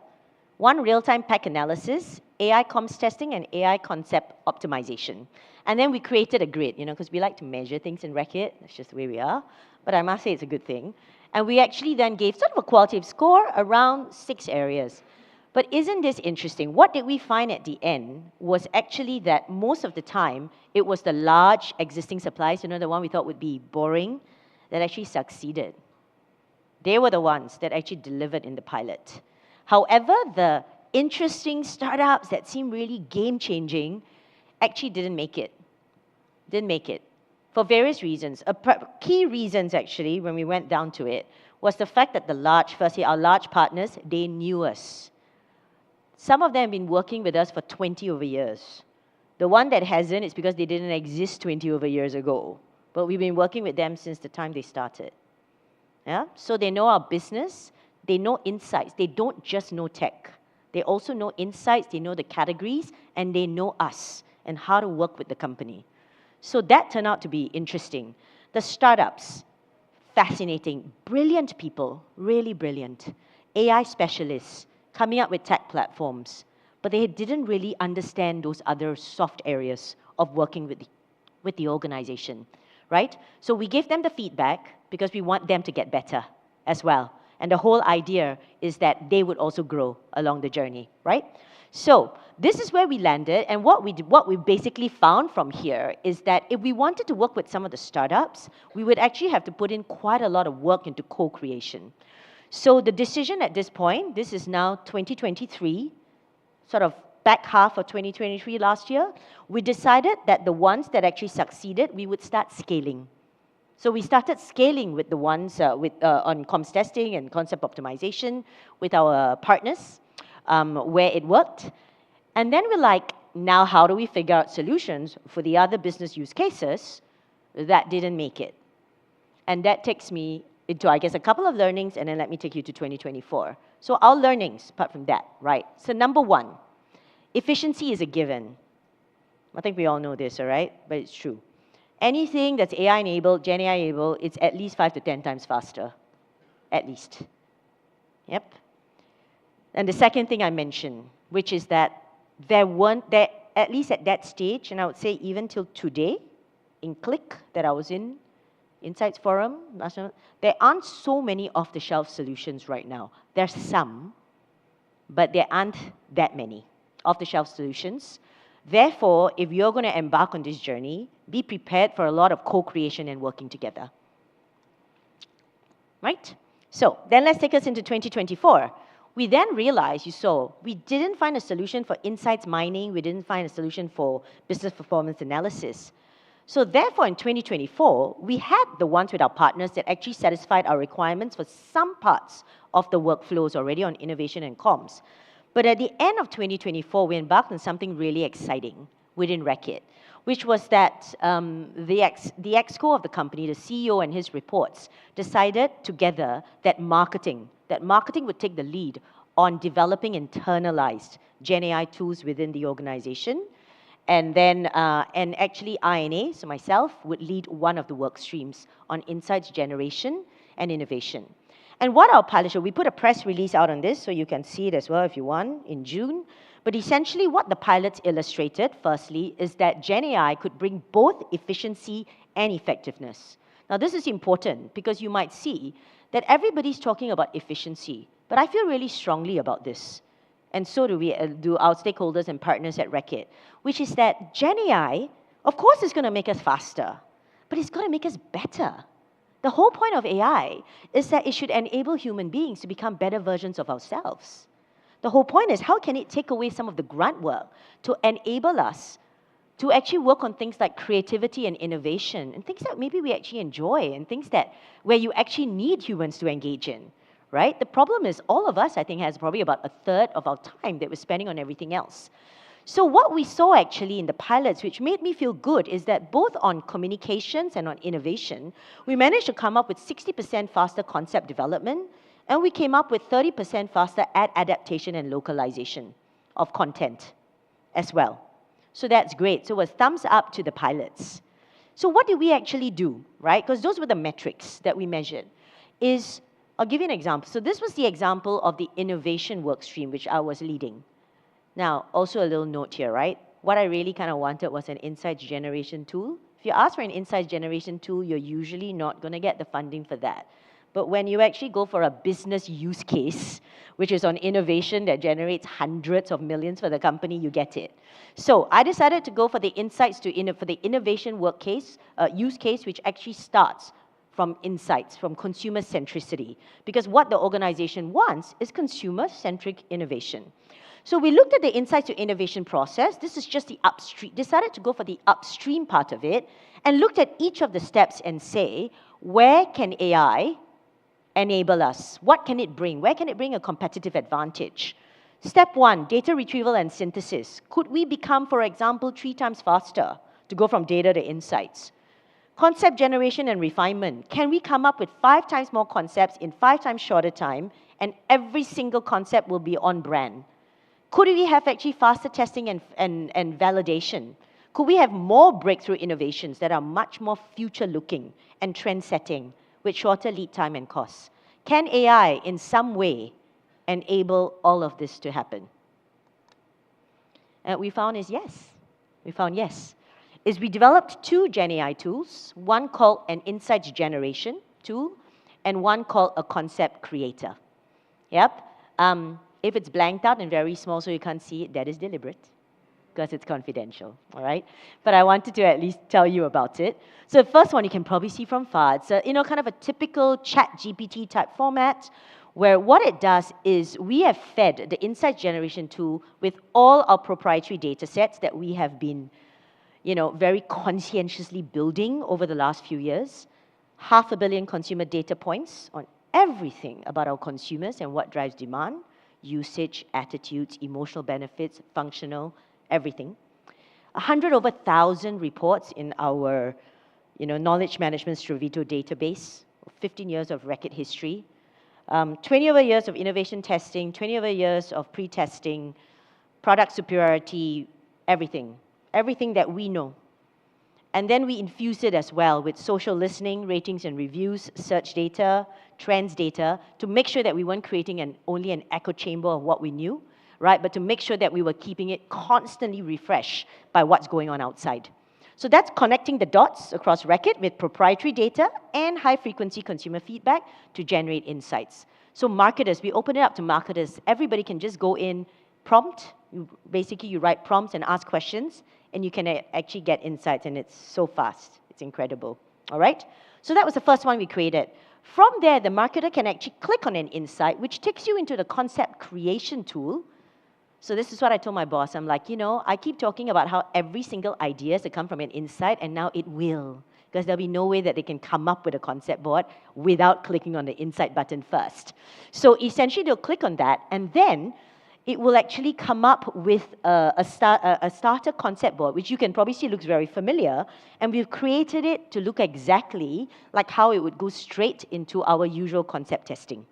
1 real-time pack analysis, AI comms testing, and AI concept optimization. And then we created a grid, because we like to measure things in Reckitt. That's just the way we are. But I must say it's a good thing. And we actually then gave sort of a qualitative score around 6 areas. But isn't this interesting? What did we find at the end was actually that most of the time, it was the large existing suppliers, the one we thought would be boring, that actually succeeded. They were the ones that actually delivered in the pilot. However, the interesting startups that seem really game-changing actually didn't make it. for various reasons. Key reasons, actually, when we went down to it, was the fact that firstly, our large partners, they knew us. Some of them have been working with us for 20 over years. The one that hasn't is because they didn't exist 20 over years ago. But we've been working with them since the time they started. Yeah? So they know our business, they know insights. They don't just know tech. They also know insights, they know the categories, and they know us and how to work with the company. So that turned out to be interesting. The startups, fascinating, brilliant people, really brilliant. AI specialists coming up with tech platforms, but they didn't really understand those other soft areas of working with the organization, right? So we gave them the feedback because we want them to get better as well. And the whole idea is that they would also grow along the journey, right? So this is where we landed, and what we basically found from here is that if we wanted to work with some of the startups, we would actually have to put in quite a lot of work into co-creation. So the decision at this point, this is now 2023, sort of back half of 2023 last year, we decided that the ones that actually succeeded, we would start scaling. So we started scaling with the ones on comms testing and concept optimization with our partners, where it worked. And then we're like, now how do we figure out solutions for the other business use cases that didn't make it? And that takes me into, I guess, a couple of learnings, and then let me take you to 2024. So our learnings, apart from that, right? So number one, efficiency is a given. I think we all know this, all right? But it's true. Anything that's AI-enabled, GenAI-enabled, it's at least 5 to 10 times faster. At least. Yep. And the second thing I mentioned, which is that at least at that stage, and I would say even till today, in Click that I was in, Insights Forum, there aren't so many off-the-shelf solutions right now. There's some, but there aren't that many off-the-shelf solutions. Therefore, if you're going to embark on this journey, be prepared for a lot of co-creation and working together. Right? So then let's take us into 2024. We then realized, we didn't find a solution for insights mining. We didn't find a solution for business performance analysis. So therefore, in 2024, we had the ones with our partners that actually satisfied our requirements for some parts of the workflows already on innovation and comms. But at the end of 2024, we embarked on something really exciting within Reckitt, which was that the exco of the company, the CEO and his reports, decided together that marketing would take the lead on developing internalized GenAI tools within the organization. And then, and actually INA, so myself, would lead one of the work streams on insights generation and innovation. And what our pilot showed, we put a press release out on this, so you can see it as well if you want, in June. But essentially what the pilots illustrated, firstly, is that GenAI could bring both efficiency and effectiveness. Now this is important because you might see that everybody's talking about efficiency, but I feel really strongly about this. And so do our stakeholders and partners at Reckitt, which is that GenAI, of course, is going to make us faster, but it's going to make us better. The whole point of AI is that it should enable human beings to become better versions of ourselves. The whole point is, how can it take away some of the grunt work to enable us to actually work on things like creativity and innovation, and things that maybe we actually enjoy, and things where you actually need humans to engage in. Right? The problem is all of us, I think, has probably about a third of our time that we're spending on everything else. So what we saw actually in the pilots, which made me feel good, is that both on communications and on innovation, we managed to come up with 60% faster concept development, and we came up with 30% faster ad adaptation and localization of content as well. So that's great. So it was thumbs up to the pilots. So what did we actually do, right? Because those were the metrics that we measured. I'll give you an example. So this was the example of the innovation work stream, which I was leading. Now, also a little note here, right? What I really kind of wanted was an insights generation tool. If you ask for an insights generation tool, you're usually not going to get the funding for that. But when you actually go for a business use case, which is on innovation that generates hundreds of millions for the company, you get it. So I decided to go for the insights for the innovation work case, use case, which actually starts from insights, from consumer centricity. Because what the organization wants is consumer-centric innovation. So we looked at the insights to innovation process. This is just the upstream, decided to go for the upstream part of it, and looked at each of the steps and say, where can AI enable us? What can it bring? Where can it bring a competitive advantage? Step 1, data retrieval and synthesis. Could we become, for example, 3 times faster to go from data to insights? Concept generation and refinement. Can we come up with 5 times more concepts in 5 times shorter time, and every single concept will be on brand? Could we have actually faster testing and validation? Could we have more breakthrough innovations that are much more future-looking and trend-setting with shorter lead time and costs? Can AI in some way enable all of this to happen? And we found is yes. We found yes. Is we developed 2 GenAI tools, one called an insights generation tool and one called a concept creator. Yep. If it's blanked out and very small so you can't see it, that is deliberate because it's confidential, all right? But I wanted to at least tell you about it. So the first one you can probably see from far. It's a, kind of a typical ChatGPT type format where what it does is we have fed the insights generation tool with all our proprietary data sets that we have been very conscientiously building over the last few years. 500 million consumer data points on everything about our consumers and what drives demand, usage, attitudes, emotional benefits, functional, everything. 100,000 reports in our knowledge management Stravito database, 15 years of record history, 20 over years of innovation testing, 20 over years of pre-testing, product superiority, everything that we know. And then we infuse it as well with social listening, ratings and reviews, search data, trends data, to make sure that we weren't creating only an echo chamber of what we knew, right? But to make sure that we were keeping it constantly refreshed by what's going on outside. So that's connecting the dots across Reckitt with proprietary data and high-frequency consumer feedback to generate insights. So marketers, we open it up to marketers. Everybody can just go in, prompt. Basically, you write prompts and ask questions, and you can actually get insights, and it's so fast. It's incredible, all right? So that was the first one we created. From there, the marketer can actually click on an insight, which takes you into the concept creation tool. So this is what I told my boss. I'm like, I keep talking about how every single idea has to come from an insight, and now it will, because there'll be no way that they can come up with a concept board without clicking on the insight button first. So essentially, they'll click on that, and then it will actually come up with a starter concept board, which you can probably see looks very familiar, and we've created it to look exactly like how it would go straight into our usual concept testing.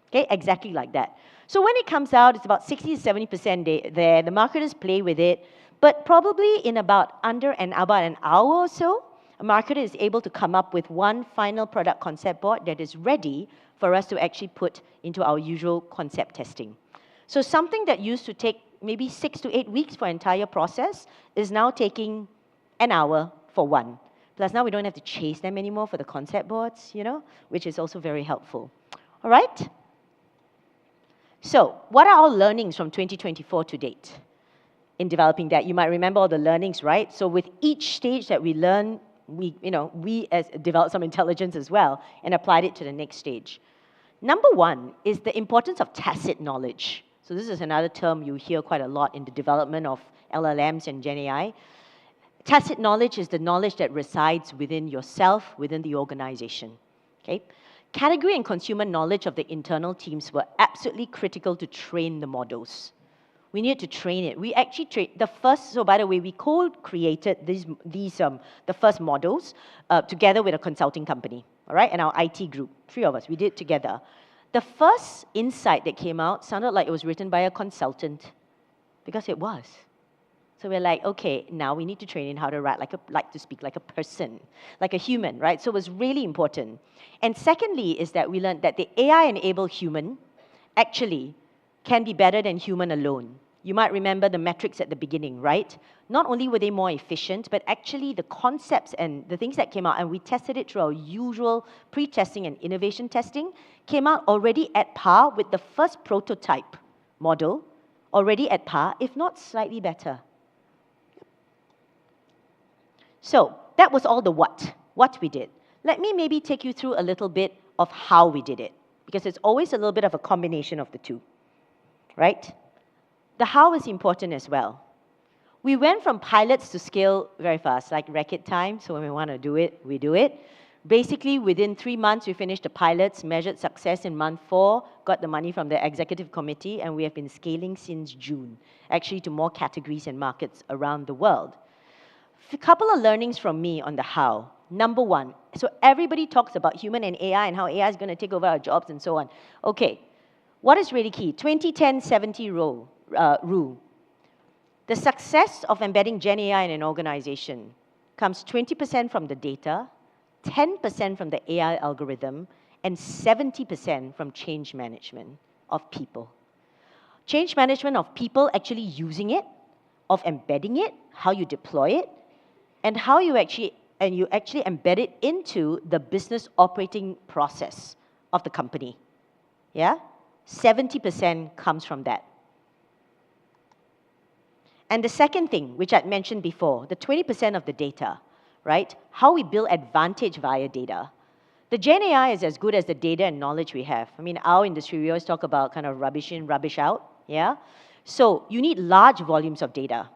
Okay, exactly like that. So when it comes out, it's about 60 to 70% there. The marketers play with it, but probably in about an hour or so, a marketer is able to come up with one final product concept board that is ready for us to actually put into our usual concept testing. So something that used to take maybe 6 to 8 weeks for an entire process is now taking an hour for one. Plus now we don't have to chase them anymore for the concept boards, which is also very helpful. All right? So what are our learnings from 2024 to date in developing that? You might remember all the learnings, right? So with each stage that we learn, we developed some intelligence as well and applied it to the next stage. Number 1 is the importance of tacit knowledge. So this is another term you hear quite a lot in the development of LLMs and GenAI. Tacit knowledge is the knowledge that resides within yourself, within the organization. Okay? Category and consumer knowledge of the internal teams were absolutely critical to train the models. We needed to train it. We actually trained the first, so by the way, we co-created the first models together with a consulting company, all right, and our IT group, 3 of us, we did it together. The first insight that came out sounded like it was written by a consultant, because it was. So we're like, okay, now we need to train in how to write to speak like a person, like a human, right? So it was really important. And secondly is that we learned that the AI-enabled human actually can be better than human alone. You might remember the metrics at the beginning, right? Not only were they more efficient, but actually the concepts and the things that came out, and we tested it through our usual pre-testing and innovation testing, came out already at par with the first prototype model, already at par, if not slightly better. So that was all the what we did. Let me maybe take you through a little bit of how we did it, because it's always a little bit of a combination of the two, right? the how is important as well. We went from pilots to scale very fast, like record time. So when we want to do it, we do it. Basically, within 3 months, we finished the pilots, measured success in month 4, got the money from the executive committee, and we have been scaling since June, actually to more categories and markets around the world. A couple of learnings from me on the how. Number 1, so everybody talks about human and AI and how AI is going to take over our jobs and so on. Okay, what is really key? 20-10-70 rule. The success of embedding GenAI in an organization comes 20% from the data, 10% from the AI algorithm, and 70% from change management of people. Change management of people actually using it, of embedding it, how you deploy it, and how you actually embed it into the business operating process of the company. Yeah? 70% comes from that. And the second thing, which I'd mentioned before, the 20% of the data, right? How we build advantage via data. The GenAI is as good as the data and knowledge we have. I mean, our industry, we always talk about kind of rubbish in, rubbish out, yeah? So you need large volumes of data,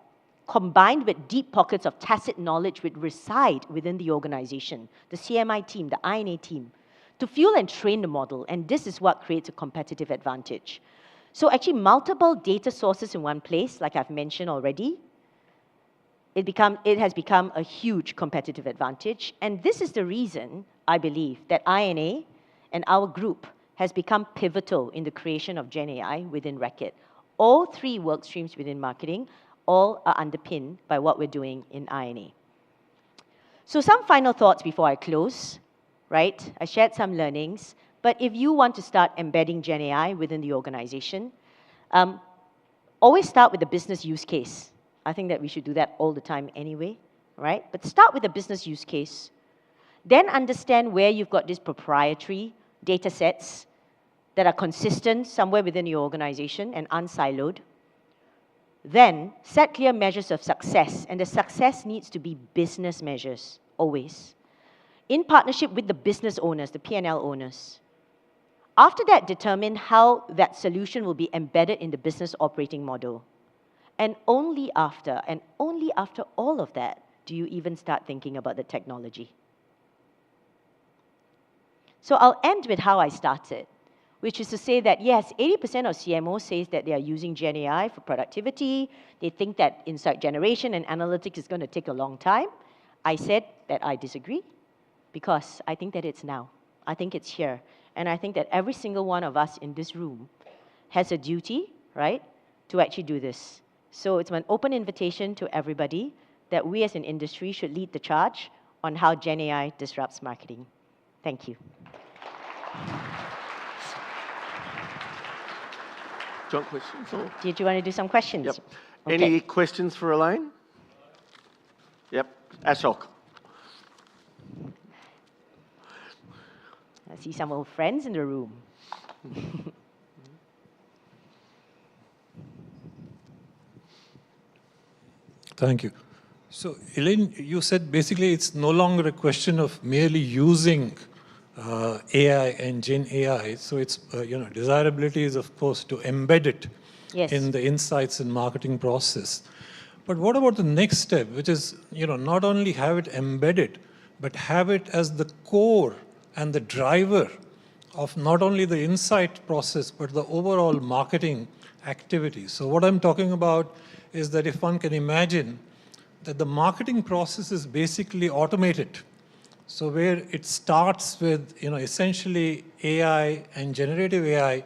combined with deep pockets of tacit knowledge which reside within the organization, the CMI team, the I&A team, to fuel and train the model, and this is what creates a competitive advantage. So actually multiple data sources in one place, like I've mentioned already, it has become a huge competitive advantage. And this is the reason, I believe, that I&A and our group has become pivotal in the creation of GenAI within Reckitt. All 3 work streams within marketing, all are underpinned by what we're doing in I&A. So some final thoughts before I close, right? I shared some learnings. But if you want to start embedding GenAI within the organization, always start with the business use case. I think that we should do that all the time anyway, right? But start with the business use case. Then understand where you've got these proprietary data sets that are consistent somewhere within your organization and unsiloed. Then set clear measures of success, and the success needs to be business measures, always, in partnership with the business owners, the P&L owners. After that, determine how that solution will be embedded in the business operating model. And only after all of that, do you even start thinking about the technology. So I'll end with how I started, which is to say that, yes, 80% of CMOs says that they are using GenAI for productivity. They think that insight generation and analytics is going to take a long time. I said that I disagree, because I think that it's now. I think it's here. And I think that every single one of us in this room has a duty, right, to actually do this. So it's an open invitation to everybody that we as an industry should lead the charge on how GenAI disrupts marketing. Thank you. John, questions? Or? Did you want to do some questions? Yep. Okay. Any questions for Elaine? Yep. Ashok. I see some old friends in the room. Thank you. So, Elaine, you said basically it's no longer a question of merely using AI and GenAI. So it's, desirability is, of course, to embed it in the insights and marketing process. But what about the next step, which is, not only have it embedded, but have it as the core and the driver of not only the insight process, but the overall marketing activity. So what I'm talking about is that if one can imagine that the marketing process is basically automated. So where it starts with, essentially AI and generative AI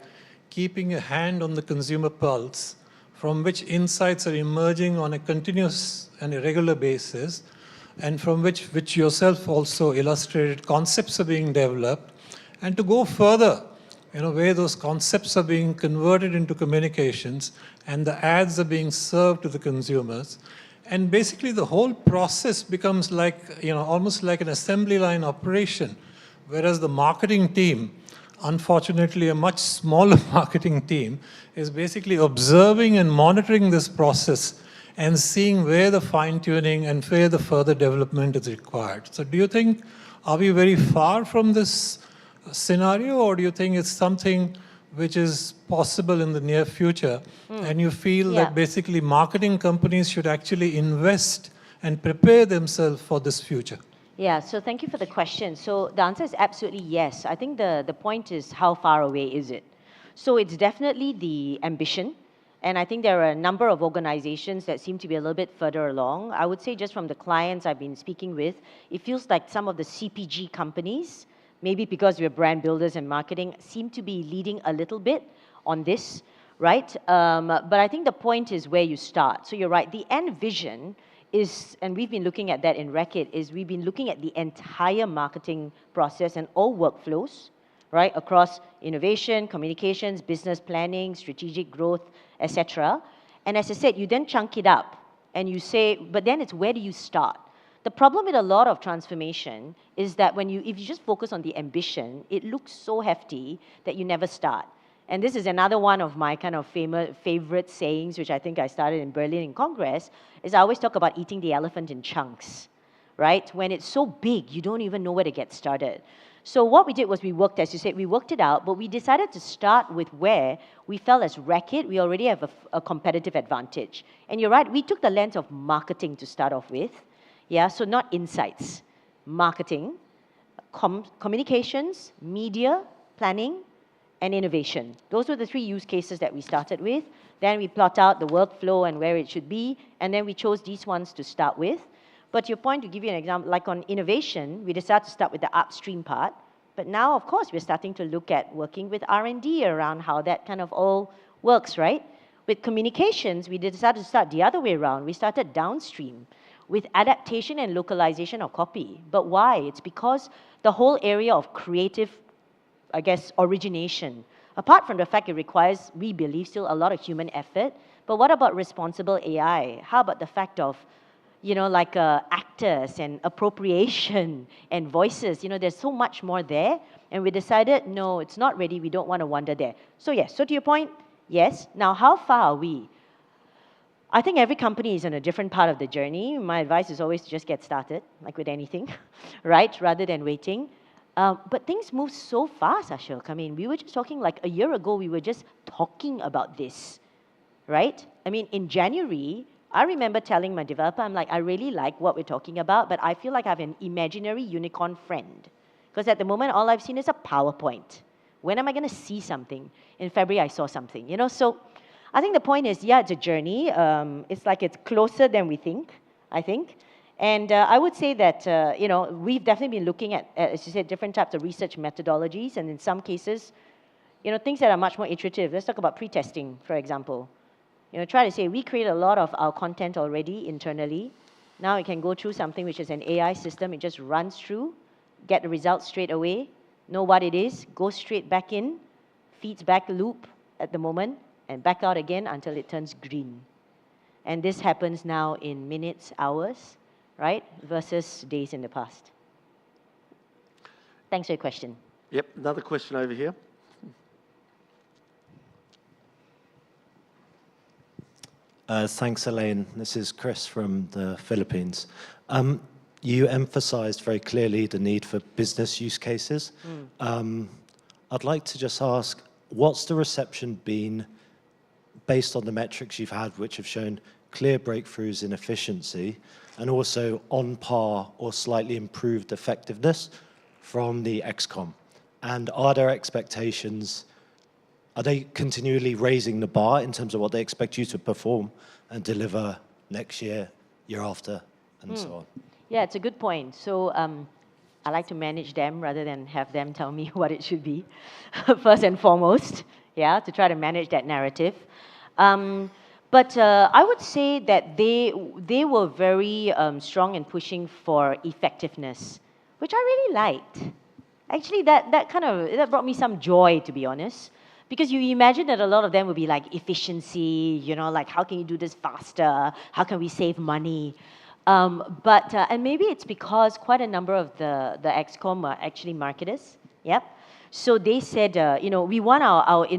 keeping a hand on the consumer pulse, from which insights are emerging on a continuous and a regular basis, and from which yourself also illustrated concepts are being developed, and to go further, where those concepts are being converted into communications and the ads are being served to the consumers. And basically the whole process becomes like, almost like an assembly line operation, whereas the marketing team, unfortunately a much smaller marketing team, is basically observing and monitoring this process and seeing where the fine-tuning and where the further development is required. So do you think, are we very far from this scenario, or do you think it's something which is possible in the near future, and you feel that basically marketing companies should actually invest and prepare themselves for this future? Yeah, so thank you for the question. So the answer is absolutely yes. I think the point is how far away is it? So it's definitely the ambition. And I think there are a number of organizations that seem to be a little bit further along. I would say just from the clients I've been speaking with, it feels like some of the CPG companies, maybe because we're brand builders and marketing, seem to be leading a little bit on this, right? But I think the point is where you start. So you're right, the end vision is, and we've been looking at that in Reckitt, is we've been looking at the entire marketing process and all workflows, right, across innovation, communications, business planning, strategic growth, etc. And as I said, you then chunk it up and you say, but then it's where do you start? The problem with a lot of transformation is that if you just focus on the ambition, it looks so hefty that you never start. And this is another one of my kind of favorite sayings, which I think I started in Berlin in Congress, is I always talk about eating the elephant in chunks, right? When it's so big, you don't even know where to get started. So what we did was we worked, as you said, we worked it out, but we decided to start with where we felt as Reckitt, we already have a competitive advantage. And you're right, we took the lens of marketing to start off with. Yeah, so not insights, marketing, communications, media, planning, and innovation. Those were the 3 use cases that we started with. Then we plot out the workflow and where it should be, and then we chose these ones to start with. But to your point, to give you an example, like on innovation, we decided to start with the upstream part, but now, of course, we're starting to look at working with R&D around how that kind of all works, right? With communications, we decided to start the other way around. We started downstream with adaptation and localization of copy. But why? It's because the whole area of creative, I guess, origination, apart from the fact it requires, we believe, still a lot of human effort, but what about responsible AI? How about the fact of, like actors and appropriation and voices? There's so much more there, and we decided, no, it's not ready, we don't want to wander there. So yes, so to your point, yes. Now, how far are we? I think every company is in a different part of the journey. My advice is always to just get started, like with anything, right, rather than waiting. But things move so fast, Ashok. I mean, we were just talking like a year ago, we were just talking about this, right? I mean, in January, I remember telling my developer, I'm like, I really like what we're talking about, but I feel like I have an imaginary unicorn friend. Because at the moment, all I've seen is a PowerPoint. When am I going to see something? In February, I saw something, So I think the point is, yeah, it's a journey. It's like it's closer than we think, I think. And I would say that, we've definitely been looking at, as you said, different types of research methodologies, and in some cases, things that are much more iterative. Let's talk about pre-testing, for example. Try to say, we create a lot of our content already internally. Now it can go through something which is an AI system. It just runs through, get the results straight away, know what it is, goes straight back in, feeds back loop at the moment, and back out again until it turns green. And this happens now in minutes, hours, right, versus days in the past. Thanks for your question. Yep, another question over here. Thanks, Elaine. This is Chris from the Philippines. You emphasized very clearly the need for business use cases. I'd like to just ask, what's the reception been based on the metrics you've had, which have shown clear breakthroughs in efficiency and also on par or slightly improved effectiveness from the XCOM? And are there expectations? Are they continually raising the bar in terms of what they expect you to perform and deliver next year, year after, and so on? Yeah, it's a good point. So I like to manage them rather than have them tell me what it should be, first and foremost, yeah, to try to manage that narrative. But I would say that they were very strong in pushing for effectiveness, which I really liked. Actually, that brought me some joy, to be honest. Because you imagine that a lot of them would be like efficiency, like how can you do this faster? How can we save money? And maybe it's because quite a number of the XCOM are actually marketers. Yep. So they said, we want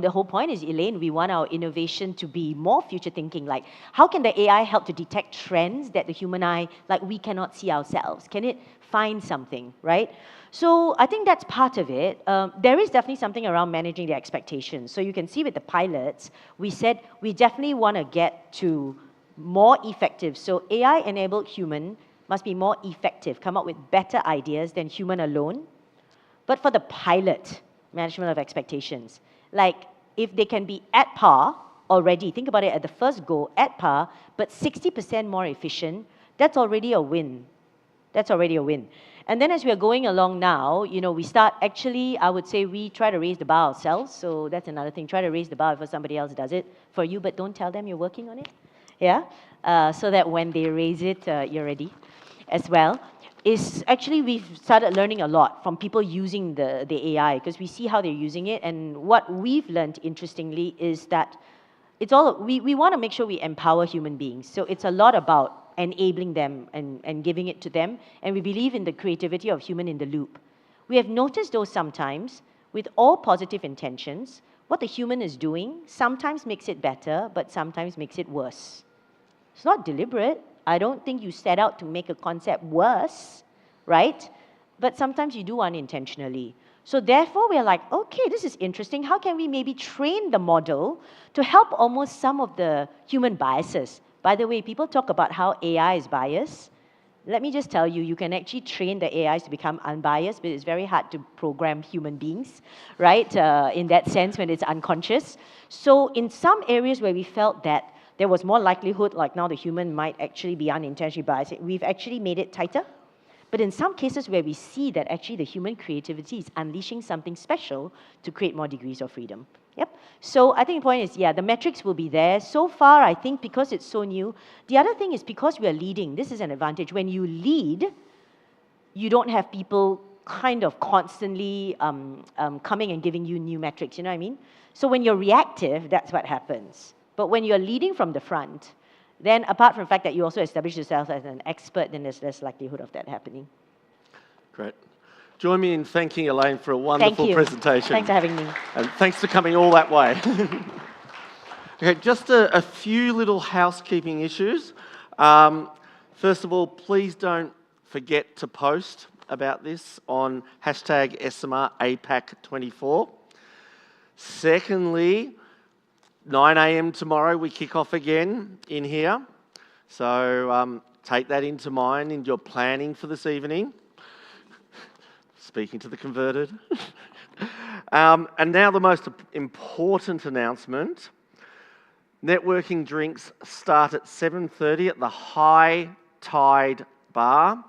the whole point is, Elaine, we want our innovation to be more future thinking. Like, how can the AI help to detect trends that the human eye, like we cannot see ourselves? Can it find something, right? So I think that's part of it. There is definitely something around managing the expectations. So you can see with the pilots, we said we definitely want to get to more effective. So AI-enabled human must be more effective, come up with better ideas than human alone. But for the pilot, management of expectations, like if they can be at par already, think about it at the first go, at par, but 60% more efficient, that's already a win. That's already a win. And then as we are going along now, you know, we start actually, I would say we try to raise the bar ourselves. So that's another thing. Try to raise the bar before somebody else does it for you, but don't tell them you're working on it. Yeah? So that when they raise it, you're ready as well. Is actually we've started learning a lot from people using the AI because we see how they're using it. And what we've learned, interestingly, is that it's all, we want to make sure we empower human beings. So it's a lot about enabling them and giving it to them. And we believe in the creativity of human in the loop. We have noticed, though, sometimes, with all positive intentions, what the human is doing sometimes makes it better, but sometimes makes it worse. It's not deliberate. I don't think you set out to make a concept worse, right? But sometimes you do unintentionally. So therefore, we're like, okay, this is interesting. How can we maybe train the model to help almost some of the human biases? By the way, people talk about how AI is biased. Let me just tell you, you can actually train the AIs to become unbiased, but it's very hard to program human beings, right? In that sense, when it's unconscious. So in some areas where we felt that there was more likelihood, like now the human might actually be unintentionally biased, we've actually made it tighter. But in some cases where we see that actually the human creativity is unleashing something special to create more degrees of freedom. Yep. So I think the point is, yeah, the metrics will be there. So far, I think because it's so new. The other thing is because we are leading, this is an advantage. When you lead, you don't have people kind of constantly coming and giving you new metrics, you know what I mean? So when you're reactive, that's what happens. But when you're leading from the front, then apart from the fact that you also establish yourself as an expert, then there's less likelihood of that happening. Great. Join me in thanking Elaine for a wonderful presentation. Thanks for having me. And thanks for coming all that way. Okay, just a few little housekeeping issues. First of all, please don't forget to post about this on hashtag Esomar APAC24. Secondly, 9 a.m. tomorrow, we kick off again in here. So take that into mind in your planning for this evening. Speaking to the converted. And now the most important announcement. Networking drinks start at 7:30 at the High Tide Bar,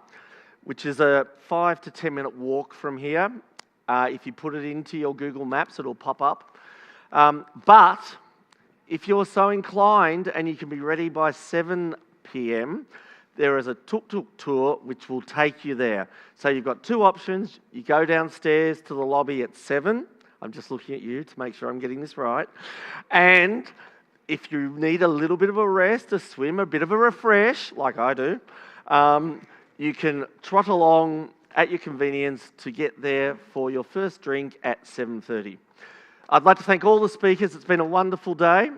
which is a 5 to 10 minute walk from here. If you put it into your Google Maps, it'll pop up. But if you're so inclined and you can be ready by 7 p.m, there is a tuk-tuk tour which will take you there. So you've got two options. You go downstairs to the lobby at 7. I'm just looking at you to make sure I'm getting this right. And if you need a little bit of a rest, a swim, a bit of a refresh, like I do, you can trot along at your convenience to get there for your first drink at 7:30. I'd like to thank all the speakers. It's been a wonderful day.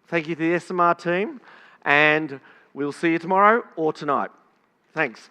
Thank you to the Esomar team. And we'll see you tomorrow or tonight. Thanks.